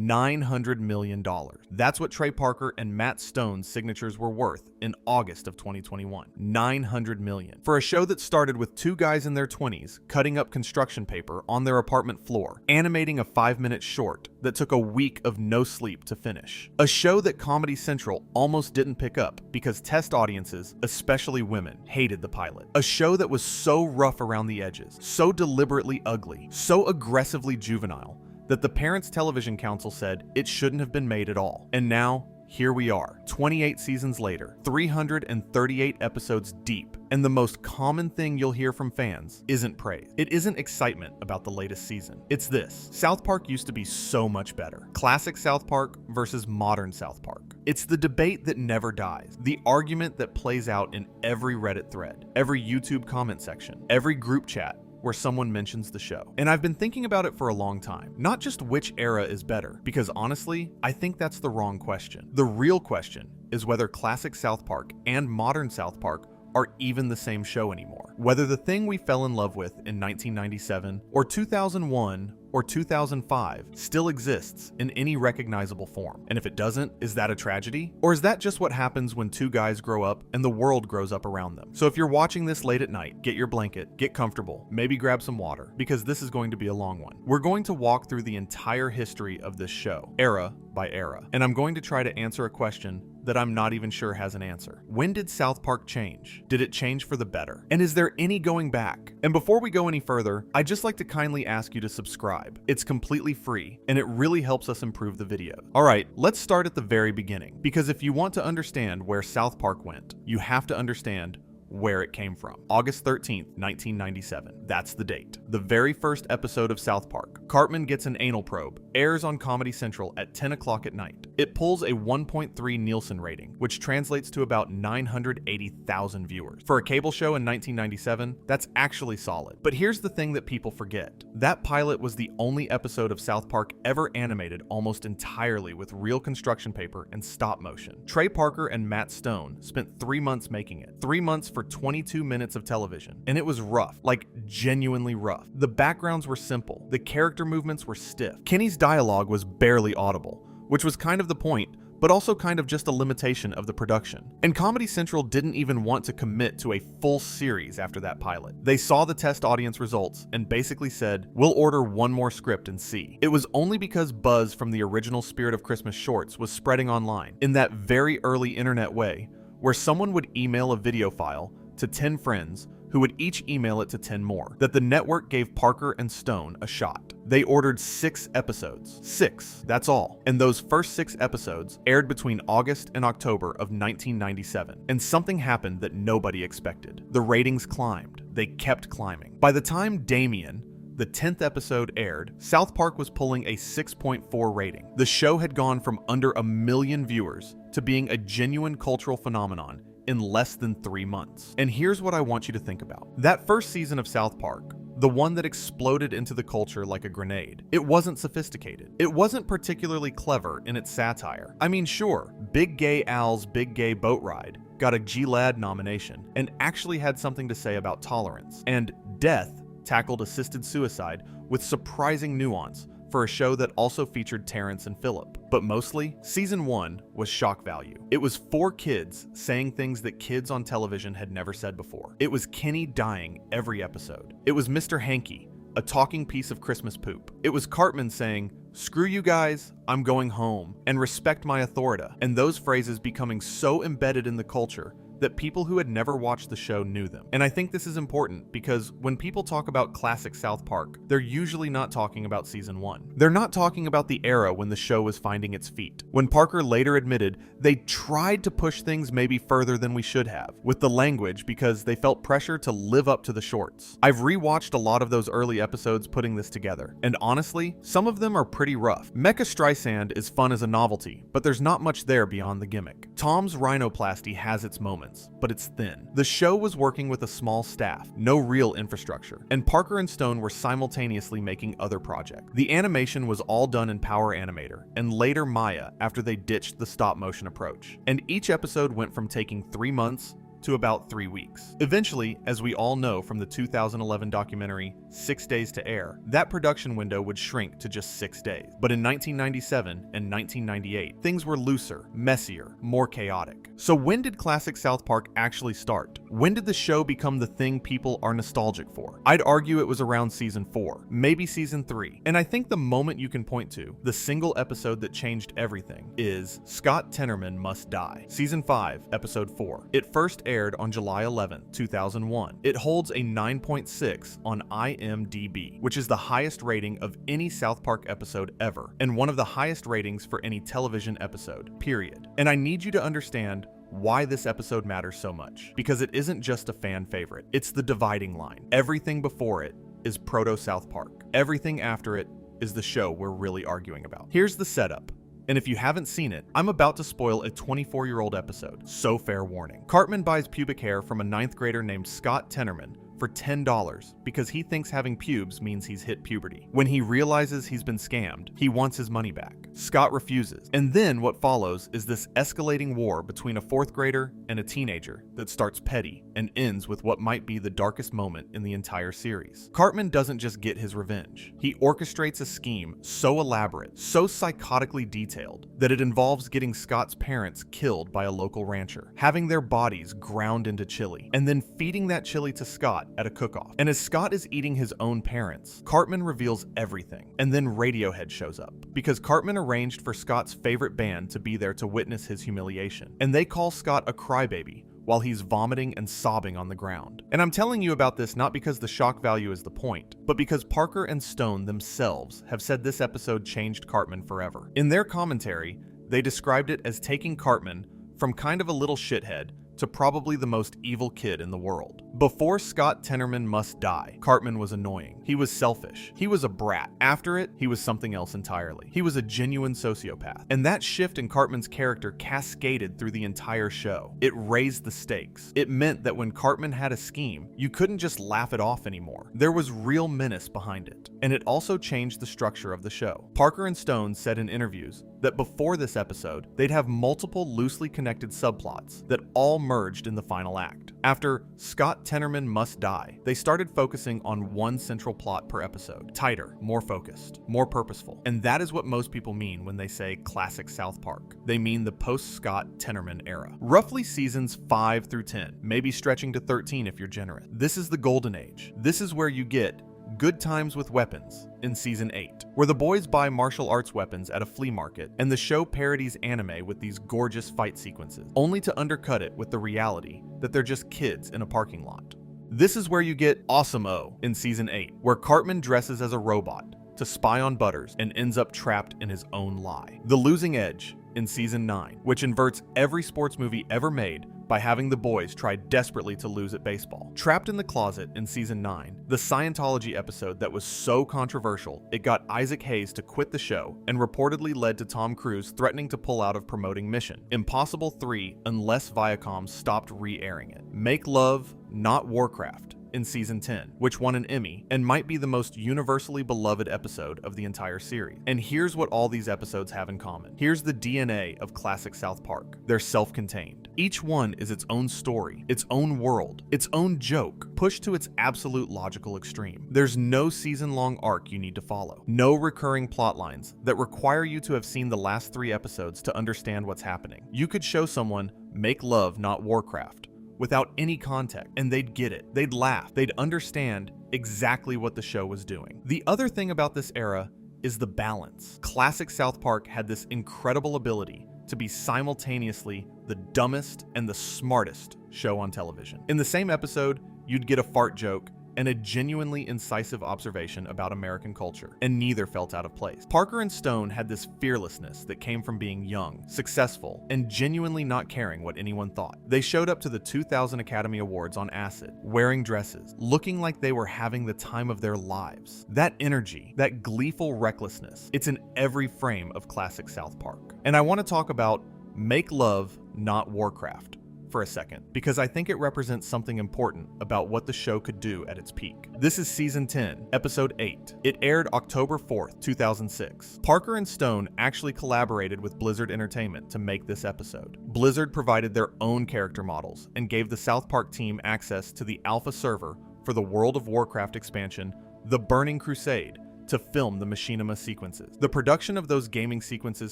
$900 million. That's what Trey Parker and Matt Stone's signatures were worth in August of 2021. $900 million. For a show that started with two guys in their 20s cutting up construction paper on their apartment floor, animating a 5-minute short that took a week of no sleep to finish. A show that Comedy Central almost didn't pick up because test audiences, especially women, hated the pilot. A show that was so rough around the edges, so deliberately ugly, so aggressively juvenile, that the Parents Television Council said it shouldn't have been made at all. And now, here we are, 28 seasons later, 338 episodes deep, and the most common thing you'll hear from fans isn't praise. It isn't excitement about the latest season. It's this: South Park used to be so much better. Classic South Park versus modern South Park. It's the debate that never dies, the argument that plays out in every Reddit thread, every YouTube comment section, every group chat where someone mentions the show. And I've been thinking about it for a long time. Not just which era is better, because honestly, I think that's the wrong question. The real question is whether classic South Park and modern South Park are even the same show anymore. Whether the thing we fell in love with in 1997 or 2001 or 2005 still exists in any recognizable form. And if it doesn't, is that a tragedy? Or is that just what happens when two guys grow up and the world grows up around them? So if you're watching this late at night, get your blanket, get comfortable, maybe grab some water, because this is going to be a long one. We're going to walk through the entire history of this show, era by era, and I'm going to try to answer a question that I'm not even sure has an answer. When did South Park change? Did it change for the better? And is there any going back? And before we go any further, I'd just like to kindly ask you to subscribe. It's completely free, and it really helps us improve the video. Alright, let's start at the very beginning, because if you want to understand where South Park went, you have to understand where it came from. August 13th, 1997. That's the date. The very first episode of South Park, Cartman Gets an Anal Probe, airs on Comedy Central at 10 o'clock at night. It pulls a 1.3 Nielsen rating, which translates to about 980,000 viewers. For a cable show in 1997, that's actually solid. But here's the thing that people forget. That pilot was the only episode of South Park ever animated almost entirely with real construction paper and stop motion. Trey Parker and Matt Stone spent 3 months making it. 3 months for 22 minutes of television. And it was rough, like genuinely rough. The backgrounds were simple. The character movements were stiff. Kenny's dialogue was barely audible, which was kind of the point, but also kind of just a limitation of the production. And Comedy Central didn't even want to commit to a full series after that pilot. They saw the test audience results and basically said, we'll order one more script and see. It was only because buzz from the original Spirit of Christmas shorts was spreading online in that very early internet way, where someone would email a video file to 10 friends who would each email it to 10 more, that the network gave Parker and Stone a shot. They ordered 6 episodes. 6, that's all. And those first 6 episodes aired between August and October of 1997. And something happened that nobody expected. The ratings climbed. They kept climbing. By the time Damien, the 10th episode, aired, South Park was pulling a 6.4 rating. The show had gone from under 1 million viewers to being a genuine cultural phenomenon in less than 3 months. And here's what I want you to think about. That first season of South Park, the one that exploded into the culture like a grenade, it wasn't sophisticated. It wasn't particularly clever in its satire. I mean, sure, Big Gay Al's Big Gay Boat Ride got a GLAAD nomination and actually had something to say about tolerance. And Death tackled assisted suicide with surprising nuance for a show that also featured Terrence and Phillip. But mostly, season 1 was shock value. It was 4 kids saying things that kids on television had never said before. It was Kenny dying every episode. It was Mr. Hanky, a talking piece of Christmas poop. It was Cartman saying, "Screw you guys, I'm going home," and "respect my authority." And those phrases becoming so embedded in the culture that people who had never watched the show knew them. And I think this is important because when people talk about classic South Park, they're usually not talking about season 1. They're not talking about the era when the show was finding its feet. When Parker later admitted they tried to push things maybe further than we should have with the language because they felt pressure to live up to the shorts. I've rewatched a lot of those early episodes putting this together, and honestly, some of them are pretty rough. Mecha Streisand is fun as a novelty, but there's not much there beyond the gimmick. Tom's rhinoplasty has its moments, but it's thin. The show was working with a small staff, no real infrastructure, and Parker and Stone were simultaneously making other projects. The animation was all done in Power Animator, and later Maya after they ditched the stop motion approach. And each episode went from taking 3 months to about 3 weeks. Eventually, as we all know from the 2011 documentary 6 Days to Air, that production window would shrink to just 6 days. But in 1997 and 1998, things were looser, messier, more chaotic. So when did classic South Park actually start? When did the show become the thing people are nostalgic for? I'd argue it was around season 4, maybe season 3. And I think the moment you can point to, the single episode that changed everything, is Scott Tenorman Must Die, season 5, episode 4. It first aired on July 11, 2001. It holds a 9.6 on IMDb, which is the highest rating of any South Park episode ever, and one of the highest ratings for any television episode, period. And I need you to understand why this episode matters so much, because it isn't just a fan favorite, it's the dividing line. Everything before it is proto-South Park. Everything after it is the show we're really arguing about. Here's the setup. And if you haven't seen it, I'm about to spoil a 24-year-old episode, so fair warning. Cartman buys pubic hair from a 9th grader named Scott Tenorman for $10 because he thinks having pubes means he's hit puberty. When he realizes he's been scammed, he wants his money back. Scott refuses. And then what follows is this escalating war between a 4th grader and a teenager that starts petty and ends with what might be the darkest moment in the entire series. Cartman doesn't just get his revenge. He orchestrates a scheme so elaborate, so psychotically detailed, that it involves getting Scott's parents killed by a local rancher, having their bodies ground into chili, and then feeding that chili to Scott at a cook-off. And as Scott is eating his own parents, Cartman reveals everything. And then Radiohead shows up, because Cartman arranged for Scott's favorite band to be there to witness his humiliation. And they call Scott a crybaby while he's vomiting and sobbing on the ground. And I'm telling you about this not because the shock value is the point, but because Parker and Stone themselves have said this episode changed Cartman forever. In their commentary, they described it as taking Cartman from kind of a little shithead to probably the most evil kid in the world. Before Scott Tenorman Must Die, Cartman was annoying. He was selfish. He was a brat. After it, he was something else entirely. He was a genuine sociopath. And that shift in Cartman's character cascaded through the entire show. It raised the stakes. It meant that when Cartman had a scheme, you couldn't just laugh it off anymore. There was real menace behind it. And it also changed the structure of the show. Parker and Stone said in interviews that before this episode, they'd have multiple loosely connected subplots that all merged in the final act. After Scott Tenorman Must Die, they started focusing on one central plot per episode. Tighter, more focused, more purposeful. And that is what most people mean when they say classic South Park. They mean the post-Scott Tenorman era. Roughly seasons 5 through 10, maybe stretching to 13 if you're generous. This is the golden age. This is where you get Good Times with Weapons in season 8, where the boys buy martial arts weapons at a flea market, and the show parodies anime with these gorgeous fight sequences, only to undercut it with the reality that they're just kids in a parking lot. This is where you get Awesome-O in season 8, where Cartman dresses as a robot to spy on Butters and ends up trapped in his own lie. The Losing Edge in season 9, which inverts every sports movie ever made by having the boys try desperately to lose at baseball. Trapped in the Closet in season 9, the Scientology episode that was so controversial, it got Isaac Hayes to quit the show and reportedly led to Tom Cruise threatening to pull out of promoting Mission Impossible 3 unless Viacom stopped re-airing it. Make Love, Not Warcraft in season 10, which won an Emmy and might be the most universally beloved episode of the entire series. And here's what all these episodes have in common. Here's the DNA of classic South Park. They're self-contained. Each one is its own story, its own world, its own joke, pushed to its absolute logical extreme. There's no season-long arc you need to follow. No recurring plot lines that require you to have seen the last 3 episodes to understand what's happening. You could show someone Make Love, Not Warcraft without any context, and they'd get it. They'd laugh. They'd understand exactly what the show was doing. The other thing about this era is the balance. Classic South Park had this incredible ability to be simultaneously the dumbest and the smartest show on television. In the same episode, you'd get a fart joke and a genuinely incisive observation about American culture, and neither felt out of place. Parker and Stone had this fearlessness that came from being young, successful, and genuinely not caring what anyone thought. They showed up to the 2000 Academy Awards on acid, wearing dresses, looking like they were having the time of their lives. That energy, that gleeful recklessness, it's in every frame of classic South Park. And I want to talk about Make Love, Not Warcraft for a second, because I think it represents something important about what the show could do at its peak. This is Season 10, Episode 8. It aired October 4th, 2006. Parker and Stone actually collaborated with Blizzard Entertainment to make this episode. Blizzard provided their own character models and gave the South Park team access to the alpha server for the World of Warcraft expansion, The Burning Crusade, to film the machinima sequences. The production of those gaming sequences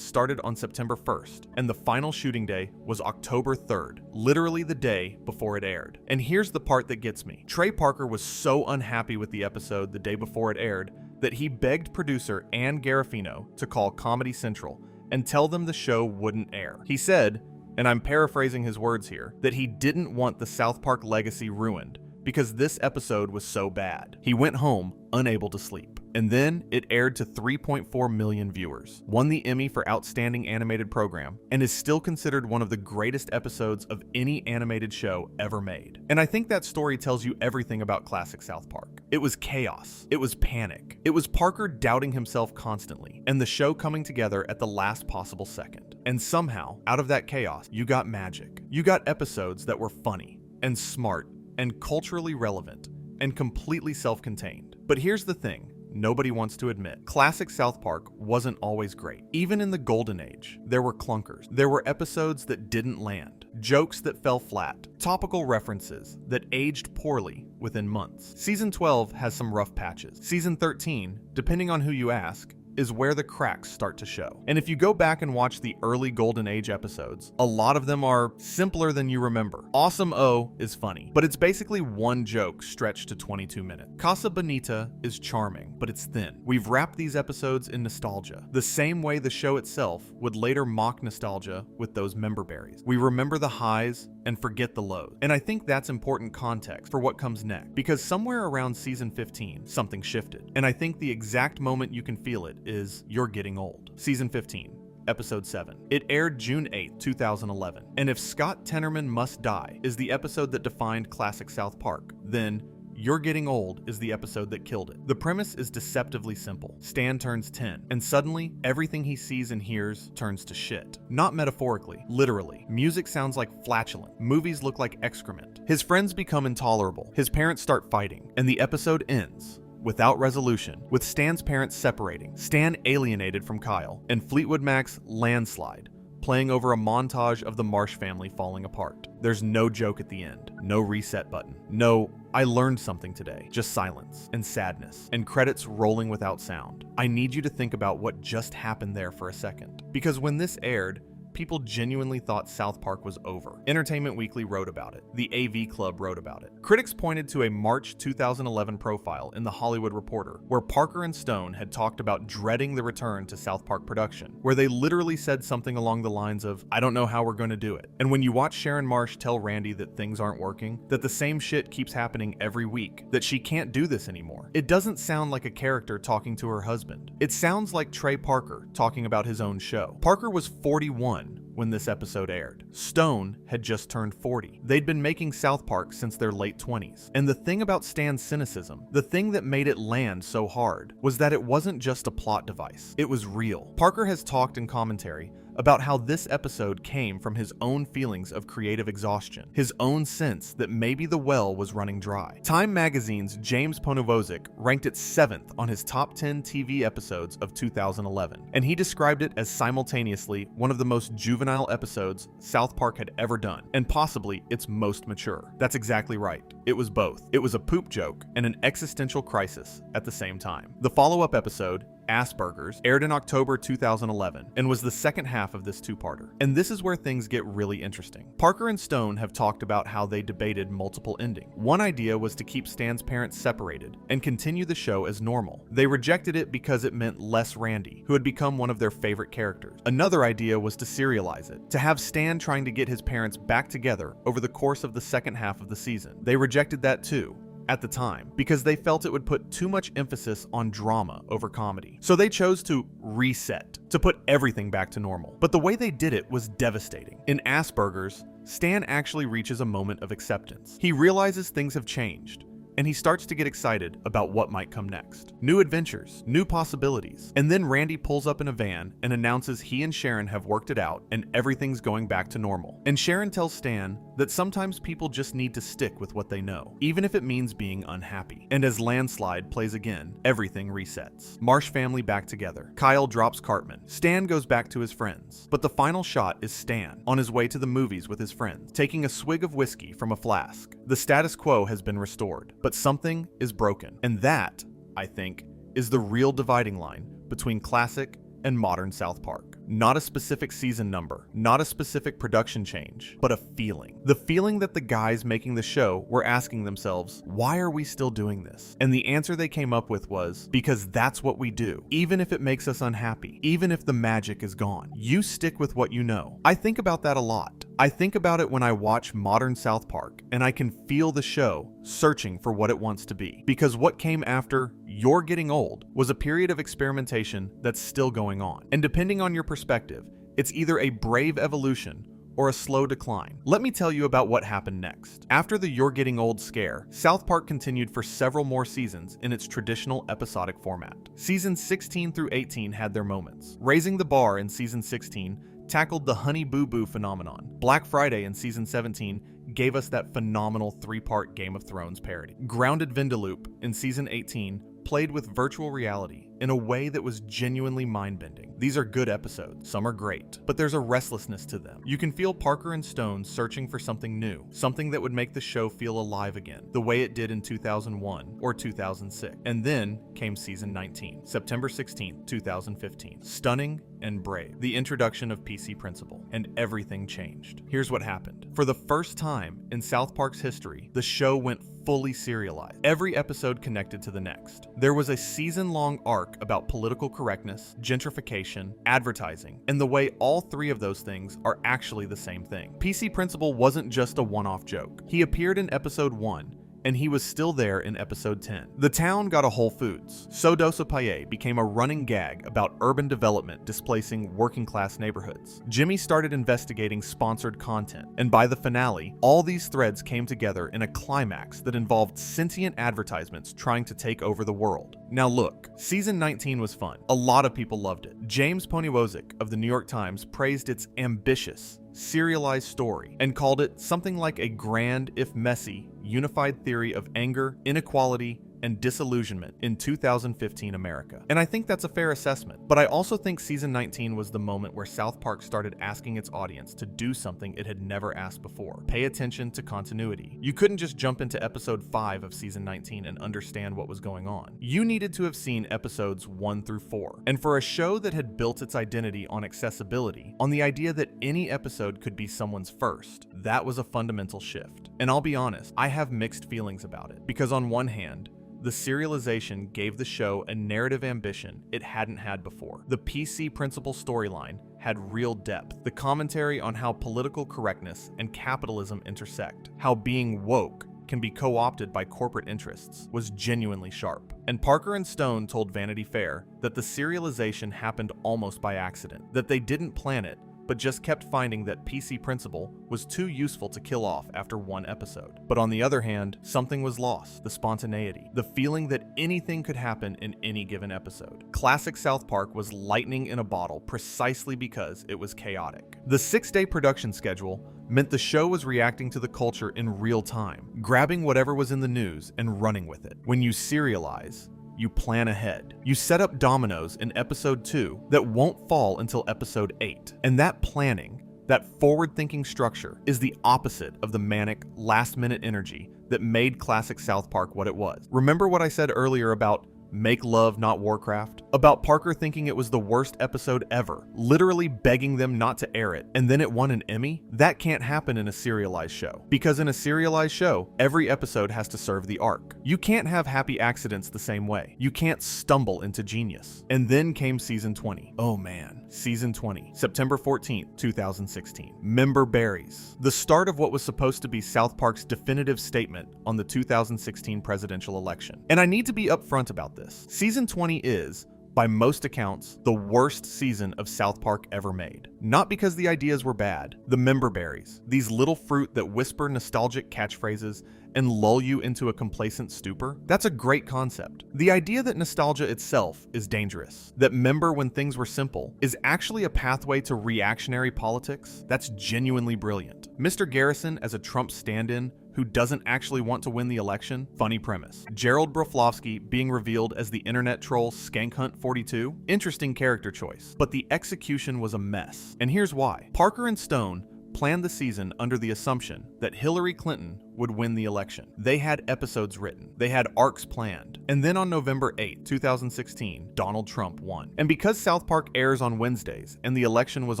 started on September 1st, and the final shooting day was October 3rd, literally the day before it aired. And here's the part that gets me. Trey Parker was so unhappy with the episode the day before it aired that he begged producer Ann Garofino to call Comedy Central and tell them the show wouldn't air. He said, and I'm paraphrasing his words here, that he didn't want the South Park legacy ruined because this episode was so bad. He went home unable to sleep. And then it aired to 3.4 million viewers, won the Emmy for Outstanding Animated Program, and is still considered one of the greatest episodes of any animated show ever made. And I think that story tells you everything about classic South Park. It was chaos. It was panic. It was Parker doubting himself constantly, and the show coming together at the last possible second. And somehow, out of that chaos, you got magic. You got episodes that were funny, and smart, and culturally relevant, and completely self-contained. But here's the thing nobody wants to admit. Classic South Park wasn't always great. Even in the golden age, there were clunkers. There were episodes that didn't land, jokes that fell flat, topical references that aged poorly within months. Season 12 has some rough patches. Season 13, depending on who you ask, is where the cracks start to show. And if you go back and watch the early Golden Age episodes, a lot of them are simpler than you remember. Awesome O is funny, but it's basically one joke stretched to 22 minutes. Casa Bonita is charming, but it's thin. We've wrapped these episodes in nostalgia, the same way the show itself would later mock nostalgia with those member berries. We remember the highs and forget the lows. And I think that's important context for what comes next, because somewhere around season 15, something shifted. And I think the exact moment you can feel it is You're Getting Old. Season 15, Episode 7. It aired June 8, 2011. And if Scott Tenorman Must Die is the episode that defined classic South Park, then You're Getting Old is the episode that killed it. The premise is deceptively simple. Stan turns 10, and suddenly, everything he sees and hears turns to shit. Not metaphorically, literally. Music sounds like flatulent. Movies look like excrement. His friends become intolerable. His parents start fighting, and the episode ends without resolution, with Stan's parents separating, Stan alienated from Kyle, and Fleetwood Mac's Landslide playing over a montage of the Marsh family falling apart. There's no joke at the end, no reset button, no I learned something today, just silence and sadness and credits rolling without sound. I need you to think about what just happened there for a second, because when this aired, people genuinely thought South Park was over. Entertainment Weekly wrote about it. The AV Club wrote about it. Critics pointed to a March 2011 profile in The Hollywood Reporter, where Parker and Stone had talked about dreading the return to South Park production, where they literally said something along the lines of, I don't know how we're going to do it. And when you watch Sharon Marsh tell Randy that things aren't working, that the same shit keeps happening every week, that she can't do this anymore, it doesn't sound like a character talking to her husband. It sounds like Trey Parker talking about his own show. Parker was 41 when this episode aired. Stone had just turned 40. They'd been making South Park since their late 20s. And the thing about Stan's cynicism, the thing that made it land so hard, was that it wasn't just a plot device. It was real. Parker has talked in commentary about how this episode came from his own feelings of creative exhaustion, his own sense that maybe the well was running dry. Time magazine's James Ponovozic ranked it 7th on his top 10 TV episodes of 2011, and he described it as simultaneously one of the most juvenile episodes South Park had ever done, and possibly its most mature. That's exactly right. It was both. It was a poop joke and an existential crisis at the same time. The follow-up episode, Asperger's, aired in October 2011 and was the second half of this two-parter. And this is where things get really interesting. Parker and Stone have talked about how they debated multiple endings. One idea was to keep Stan's parents separated and continue the show as normal. They rejected it because it meant less Randy, who had become one of their favorite characters. Another idea was to serialize it, to have Stan trying to get his parents back together over the course of the second half of the season. They rejected that too, at the time, because they felt it would put too much emphasis on drama over comedy. So they chose to reset, to put everything back to normal. But the way they did it was devastating. In Asperger's, Stan actually reaches a moment of acceptance. He realizes things have changed, and he starts to get excited about what might come next. New adventures, new possibilities. And then Randy pulls up in a van and announces he and Sharon have worked it out and everything's going back to normal. And Sharon tells Stan that sometimes people just need to stick with what they know, even if it means being unhappy. And as Landslide plays again, everything resets. Marsh family back together. Kyle drops Cartman. Stan goes back to his friends. But the final shot is Stan on his way to the movies with his friends, taking a swig of whiskey from a flask. The status quo has been restored, but something is broken. And that, I think, is the real dividing line between classic and modern South Park. Not a specific season number, not a specific production change, but a feeling. The feeling that the guys making the show were asking themselves, why are we still doing this? And the answer they came up with was, because that's what we do. Even if it makes us unhappy, even if the magic is gone, you stick with what you know. I think about that a lot. I think about it when I watch modern South Park, and I can feel the show searching for what it wants to be. Because what came after You're Getting Old was a period of experimentation that's still going on. And depending on your perspective, it's either a brave evolution or a slow decline. Let me tell you about what happened next. After the You're Getting Old scare, South Park continued for several more seasons in its traditional episodic format. Seasons 16 through 18 had their moments. Raising the Bar in season 16 tackled the Honey Boo Boo phenomenon. Black Friday in season 17 gave us that phenomenal 3-part Game of Thrones parody. Grounded Vindaloop in season 18 played with virtual reality in a way that was genuinely mind-bending. These are good episodes, some are great, but there's a restlessness to them. You can feel Parker and Stone searching for something new, something that would make the show feel alive again, the way it did in 2001 or 2006. And then came season 19, September 16, 2015. Stunning and brave. The introduction of PC Principle, and everything changed. Here's what happened. For the first time in South Park's history, the show went fully serialized. Every episode connected to the next. There was a season-long arc about political correctness, gentrification, advertising, and the way all three of those things are actually the same thing. PC Principle wasn't just a one-off joke. He appeared in episode 1, and he was still there in episode 10. The town got a Whole Foods. So Dosa Paye became a running gag about urban development displacing working class neighborhoods. Jimmy started investigating sponsored content, and by the finale, all these threads came together in a climax that involved sentient advertisements trying to take over the world. Now look, season 19 was fun. A lot of people loved it. James Poniwozik of the New York Times praised its ambitious, serialized story and called it something like a grand, if messy, unified theory of anger, inequality, and disillusionment in 2015 America. And I think that's a fair assessment. But I also think season 19 was the moment where South Park started asking its audience to do something it had never asked before. Pay attention to continuity. You couldn't just jump into episode 5 of season 19 and understand what was going on. You needed to have seen episodes 1 through 4. And for a show that had built its identity on accessibility, on the idea that any episode could be someone's first, that was a fundamental shift. And I'll be honest, I have mixed feelings about it. Because on one hand, the serialization gave the show a narrative ambition it hadn't had before. The PC Principle storyline had real depth. The commentary on how political correctness and capitalism intersect, how being woke can be co-opted by corporate interests, was genuinely sharp. And Parker and Stone told Vanity Fair that the serialization happened almost by accident, that they didn't plan it, but just kept finding that PC Principle was too useful to kill off after one episode. But on the other hand, something was lost: the spontaneity, the feeling that anything could happen in any given episode. Classic South Park was lightning in a bottle precisely because it was chaotic. The 6-day production schedule meant the show was reacting to the culture in real time, grabbing whatever was in the news and running with it. When you serialize, you plan ahead. You set up dominoes in episode 2 that won't fall until episode 8. And that planning, that forward-thinking structure, is the opposite of the manic, last-minute energy that made classic South Park what it was. Remember what I said earlier about Make Love, Not Warcraft? About Parker thinking it was the worst episode ever, literally begging them not to air it, and then it won an Emmy? That can't happen in a serialized show. Because in a serialized show, every episode has to serve the arc. You can't have happy accidents the same way. You can't stumble into genius. And then came season 20. Oh man, season 20, September 14th, 2016. Member Berries. The start of what was supposed to be South Park's definitive statement on the 2016 presidential election. And I need to be upfront about this. Season 20 is, by most accounts, the worst season of South Park ever made. Not because the ideas were bad. The member berries, these little fruit that whisper nostalgic catchphrases and lull you into a complacent stupor, that's a great concept. The idea that nostalgia itself is dangerous, that member when things were simple, is actually a pathway to reactionary politics, that's genuinely brilliant. Mr. Garrison as a Trump stand-in who doesn't actually want to win the election? Funny premise. Gerald Broflovsky being revealed as the internet troll Skankhunt42? Interesting character choice. But the execution was a mess. And here's why. Parker and Stone planned the season under the assumption that Hillary Clinton would win the election. They had episodes written. They had arcs planned. And then on November 8, 2016, Donald Trump won. And because South Park airs on Wednesdays and the election was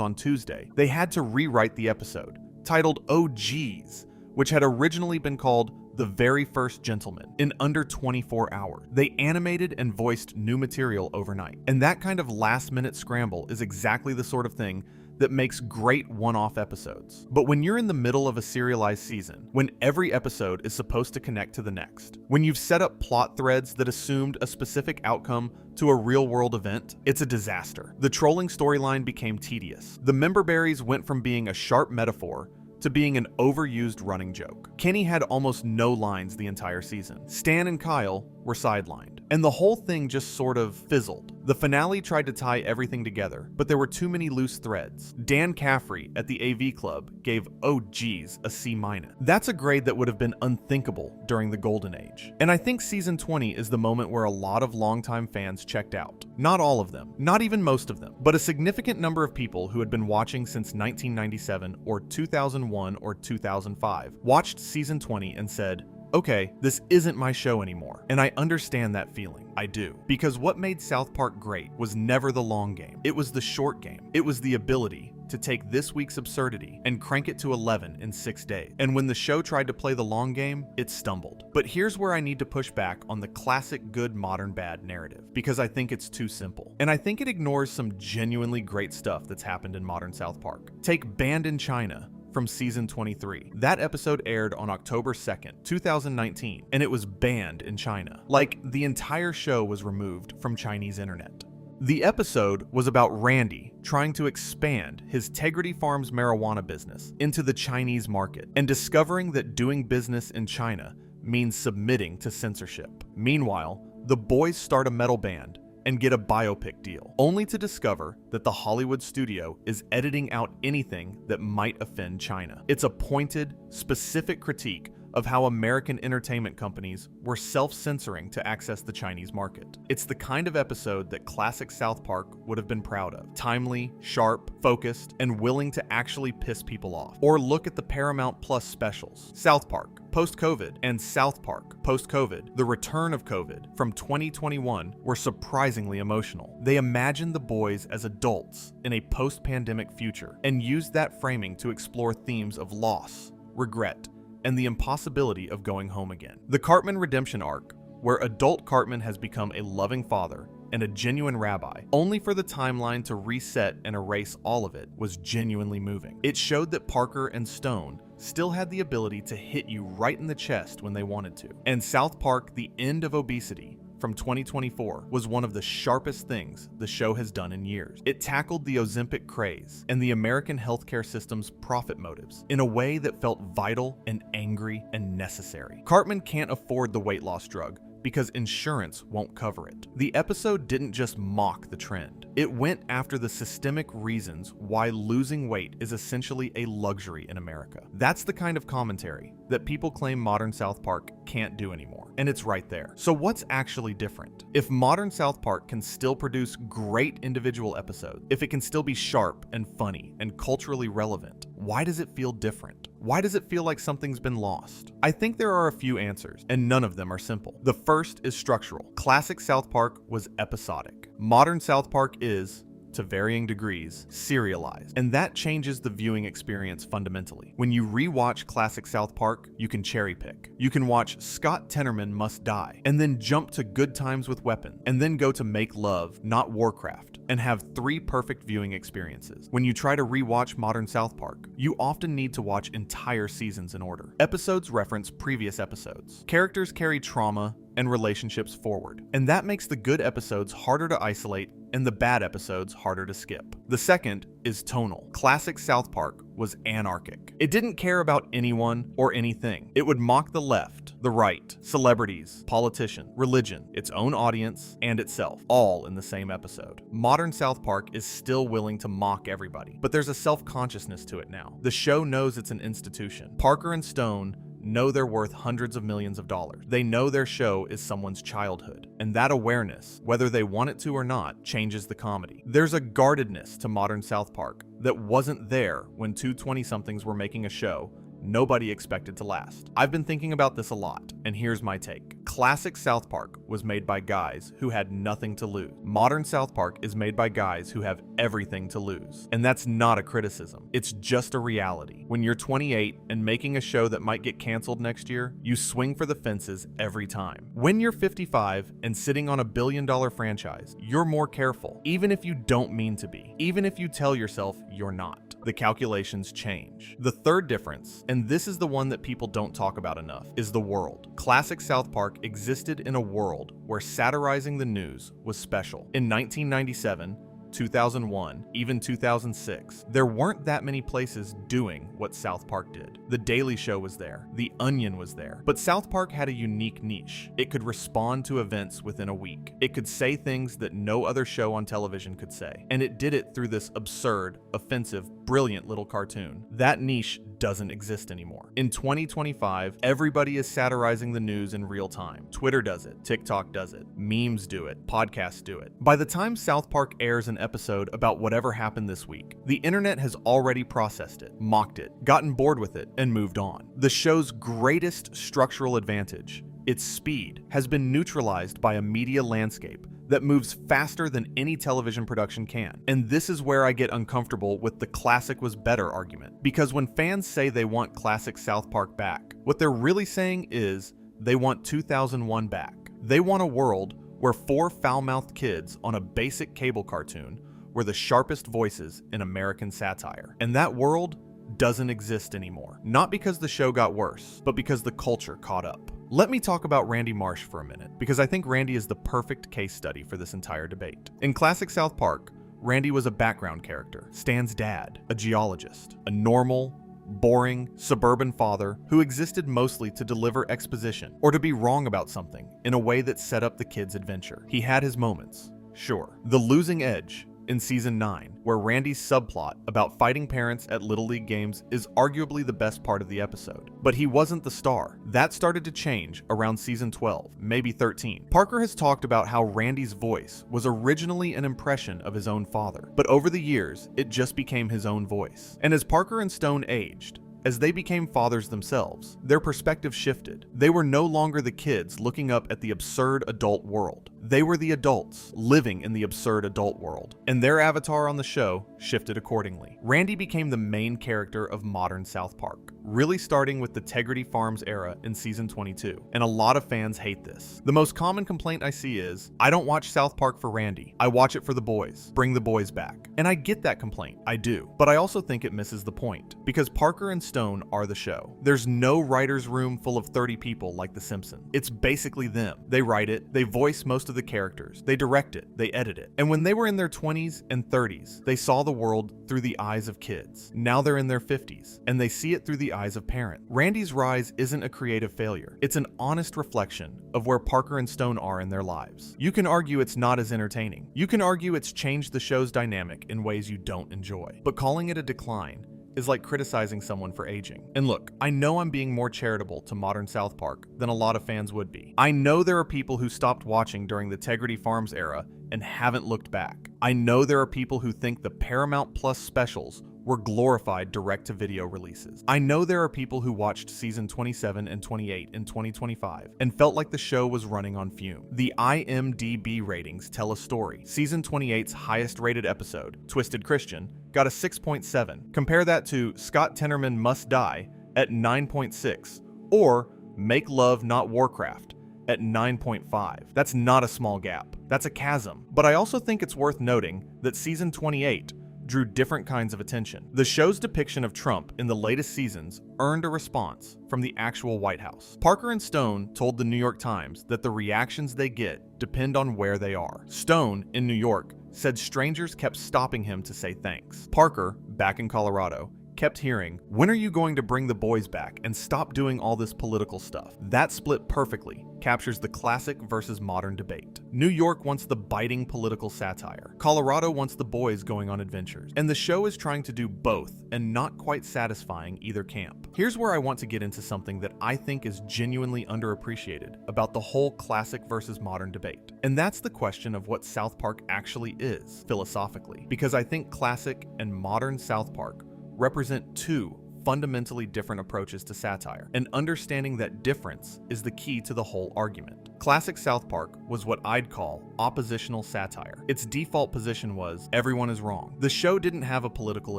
on Tuesday, they had to rewrite the episode, titled Oh Geez, which had originally been called The Very First Gentleman, in under 24 hours. They animated and voiced new material overnight. And that kind of last-minute scramble is exactly the sort of thing that makes great one-off episodes. But when you're in the middle of a serialized season, when every episode is supposed to connect to the next, when you've set up plot threads that assumed a specific outcome to a real-world event, it's a disaster. The trolling storyline became tedious. The member berries went from being a sharp metaphor to being an overused running joke. Kenny had almost no lines the entire season. Stan and Kyle were sidelined. And the whole thing just sort of fizzled. The finale tried to tie everything together, but there were too many loose threads. Dan Caffrey at the AV Club gave Oh Geez a C-. That's a grade that would have been unthinkable during the Golden Age. And I think season 20 is the moment where a lot of longtime fans checked out. Not all of them, not even most of them, but a significant number of people who had been watching since 1997 or 2001 or 2005 watched season 20 and said, okay, this isn't my show anymore. And I understand that feeling. I do. Because what made South Park great was never the long game. It was the short game. It was the ability to take this week's absurdity and crank it to 11 in 6 days. And when the show tried to play the long game, it stumbled. But here's where I need to push back on the classic good modern bad narrative, because I think it's too simple. And I think it ignores some genuinely great stuff that's happened in modern South Park. Take Banned in China from season 23. That episode aired on October 2nd, 2019, and it was banned in China. Like, the entire show was removed from Chinese internet. The episode was about Randy trying to expand his Tegrity Farms marijuana business into the Chinese market and discovering that doing business in China means submitting to censorship. Meanwhile, the boys start a metal band and get a biopic deal, only to discover that the Hollywood studio is editing out anything that might offend China. It's a pointed, specific critique of how American entertainment companies were self-censoring to access the Chinese market. It's the kind of episode that classic South Park would have been proud of. Timely, sharp, focused, and willing to actually piss people off. Or look at the Paramount Plus specials. South Park, Post-COVID, and South Park, Post-COVID, The Return of COVID, from 2021 were surprisingly emotional. They imagined the boys as adults in a post-pandemic future and used that framing to explore themes of loss, regret, and the impossibility of going home again. The Cartman redemption arc, where adult Cartman has become a loving father and a genuine rabbi, only for the timeline to reset and erase all of it, was genuinely moving. It showed that Parker and Stone still had the ability to hit you right in the chest when they wanted to. And South Park: The End of Obesity from 2024 was one of the sharpest things the show has done in years. It tackled the Ozempic craze and the American healthcare system's profit motives in a way that felt vital and angry and necessary. Cartman can't afford the weight loss drug because insurance won't cover it. The episode didn't just mock the trend. It went after the systemic reasons why losing weight is essentially a luxury in America. That's the kind of commentary that people claim modern South Park can't do anymore. And it's right there. So what's actually different? If modern South Park can still produce great individual episodes, if it can still be sharp and funny and culturally relevant, why does it feel different? Why does it feel like something's been lost? I think there are a few answers, and none of them are simple. The first is structural. Classic South Park was episodic. Modern South Park is, to varying degrees, serialized, and that changes the viewing experience fundamentally. When you rewatch classic South Park, you can cherry pick. You can watch Scott Tenorman Must Die, and then jump to Good Times with Weapon, and then go to Make Love, Not Warcraft, and have 3 perfect viewing experiences. When you try to rewatch modern South Park, you often need to watch entire seasons in order. Episodes reference previous episodes. Characters carry trauma, and relationships forward. And that makes the good episodes harder to isolate and the bad episodes harder to skip. The second is tonal. Classic South Park was anarchic. It didn't care about anyone or anything. It would mock the left, the right, celebrities, politicians, religion, its own audience, and itself, all in the same episode. Modern South Park is still willing to mock everybody, but there's a self-consciousness to it now. The show knows it's an institution. Parker and Stone know they're worth hundreds of millions of dollars. They know their show is someone's childhood. And that awareness, whether they want it to or not, changes the comedy. There's a guardedness to modern South Park that wasn't there when two 20-somethings were making a show nobody expected to last. I've been thinking about this a lot, and here's my take. Classic South Park was made by guys who had nothing to lose. Modern South Park is made by guys who have everything to lose. And that's not a criticism. It's just a reality. When you're 28 and making a show that might get canceled next year, you swing for the fences every time. When you're 55 and sitting on $1 billion franchise, you're more careful, even if you don't mean to be, even if you tell yourself you're not. The calculations change. The third difference, and this is the one that people don't talk about enough, is the world. Classic South Park existed in a world where satirizing the news was special. In 1997, 2001, even 2006, there weren't that many places doing what South Park did. The Daily Show was there, The Onion was there, but South Park had a unique niche. It could respond to events within a week. It could say things that no other show on television could say, and it did it through this absurd, offensive, brilliant little cartoon. That niche doesn't exist anymore. In 2025, everybody is satirizing the news in real time. Twitter does it, TikTok does it, memes do it, podcasts do it. By the time South Park airs an episode about whatever happened this week, the internet has already processed it, mocked it, gotten bored with it, and moved on. The show's greatest structural advantage, its speed, has been neutralized by a media landscape that moves faster than any television production can. And this is where I get uncomfortable with the classic was better argument. Because when fans say they want classic South Park back, what they're really saying is they want 2001 back. They want a world where 4 foul-mouthed kids on a basic cable cartoon were the sharpest voices in American satire. And that world doesn't exist anymore. Not because the show got worse, but because the culture caught up. Let me talk about Randy Marsh for a minute, because I think Randy is the perfect case study for this entire debate. In classic South Park, Randy was a background character, Stan's dad, a geologist, a normal, boring, suburban father who existed mostly to deliver exposition or to be wrong about something in a way that set up the kid's adventure. He had his moments, sure. The losing edge in season 9, where Randy's subplot about fighting parents at Little League games is arguably the best part of the episode. But he wasn't the star. That started to change around season 12, maybe 13. Parker has talked about how Randy's voice was originally an impression of his own father, but over the years, it just became his own voice. And as Parker and Stone aged, as they became fathers themselves, their perspective shifted. They were no longer the kids looking up at the absurd adult world. They were the adults living in the absurd adult world, and their avatar on the show shifted accordingly. Randy became the main character of modern South Park, really starting with the Tegrity Farms era in season 22, and a lot of fans hate this. The most common complaint I see is, I don't watch South Park for Randy, I watch it for the boys. Bring the boys back. And I get that complaint, I do, but I also think it misses the point, because Parker and Stone are the show. There's no writer's room full of 30 people like The Simpsons. It's basically them. They write it, they voice most of the characters, they direct it, they edit it. And when they were in their 20s and 30s, they saw the world through the eyes of kids. Now they're in their 50s, and they see it through the eyes of parents. Randy's rise isn't a creative failure. It's an honest reflection of where Parker and Stone are in their lives. You can argue it's not as entertaining. You can argue it's changed the show's dynamic in ways you don't enjoy. But calling it a decline is like criticizing someone for aging. And look, I know I'm being more charitable to modern South Park than a lot of fans would be. I know there are people who stopped watching during the Tegrity Farms era and haven't looked back. I know there are people who think the Paramount Plus specials were glorified direct-to-video releases. I know there are people who watched season 27 and 28 in 2025 and felt like the show was running on fumes. The IMDb ratings tell a story. Season 28's highest-rated episode, Twisted Christian, got a 6.7. Compare that to Scott Tenorman Must Die at 9.6, or Make Love Not Warcraft at 9.5. That's not a small gap. That's a chasm. But I also think it's worth noting that season 28 drew different kinds of attention. The show's depiction of Trump in the latest seasons earned a response from the actual White House. Parker and Stone told the New York Times that the reactions they get depend on where they are. Stone, in New York, said strangers kept stopping him to say thanks. Parker, back in Colorado, kept hearing, "When are you going to bring the boys back and stop doing all this political stuff?" That split perfectly captures the classic versus modern debate. New York wants the biting political satire. Colorado wants the boys going on adventures. And the show is trying to do both and not quite satisfying either camp. Here's where I want to get into something that I think is genuinely underappreciated about the whole classic versus modern debate. And that's the question of what South Park actually is, philosophically. Because I think classic and modern South Park represent two fundamentally different approaches to satire, and understanding that difference is the key to the whole argument. Classic South Park was what I'd call oppositional satire. Its default position was, everyone is wrong. The show didn't have a political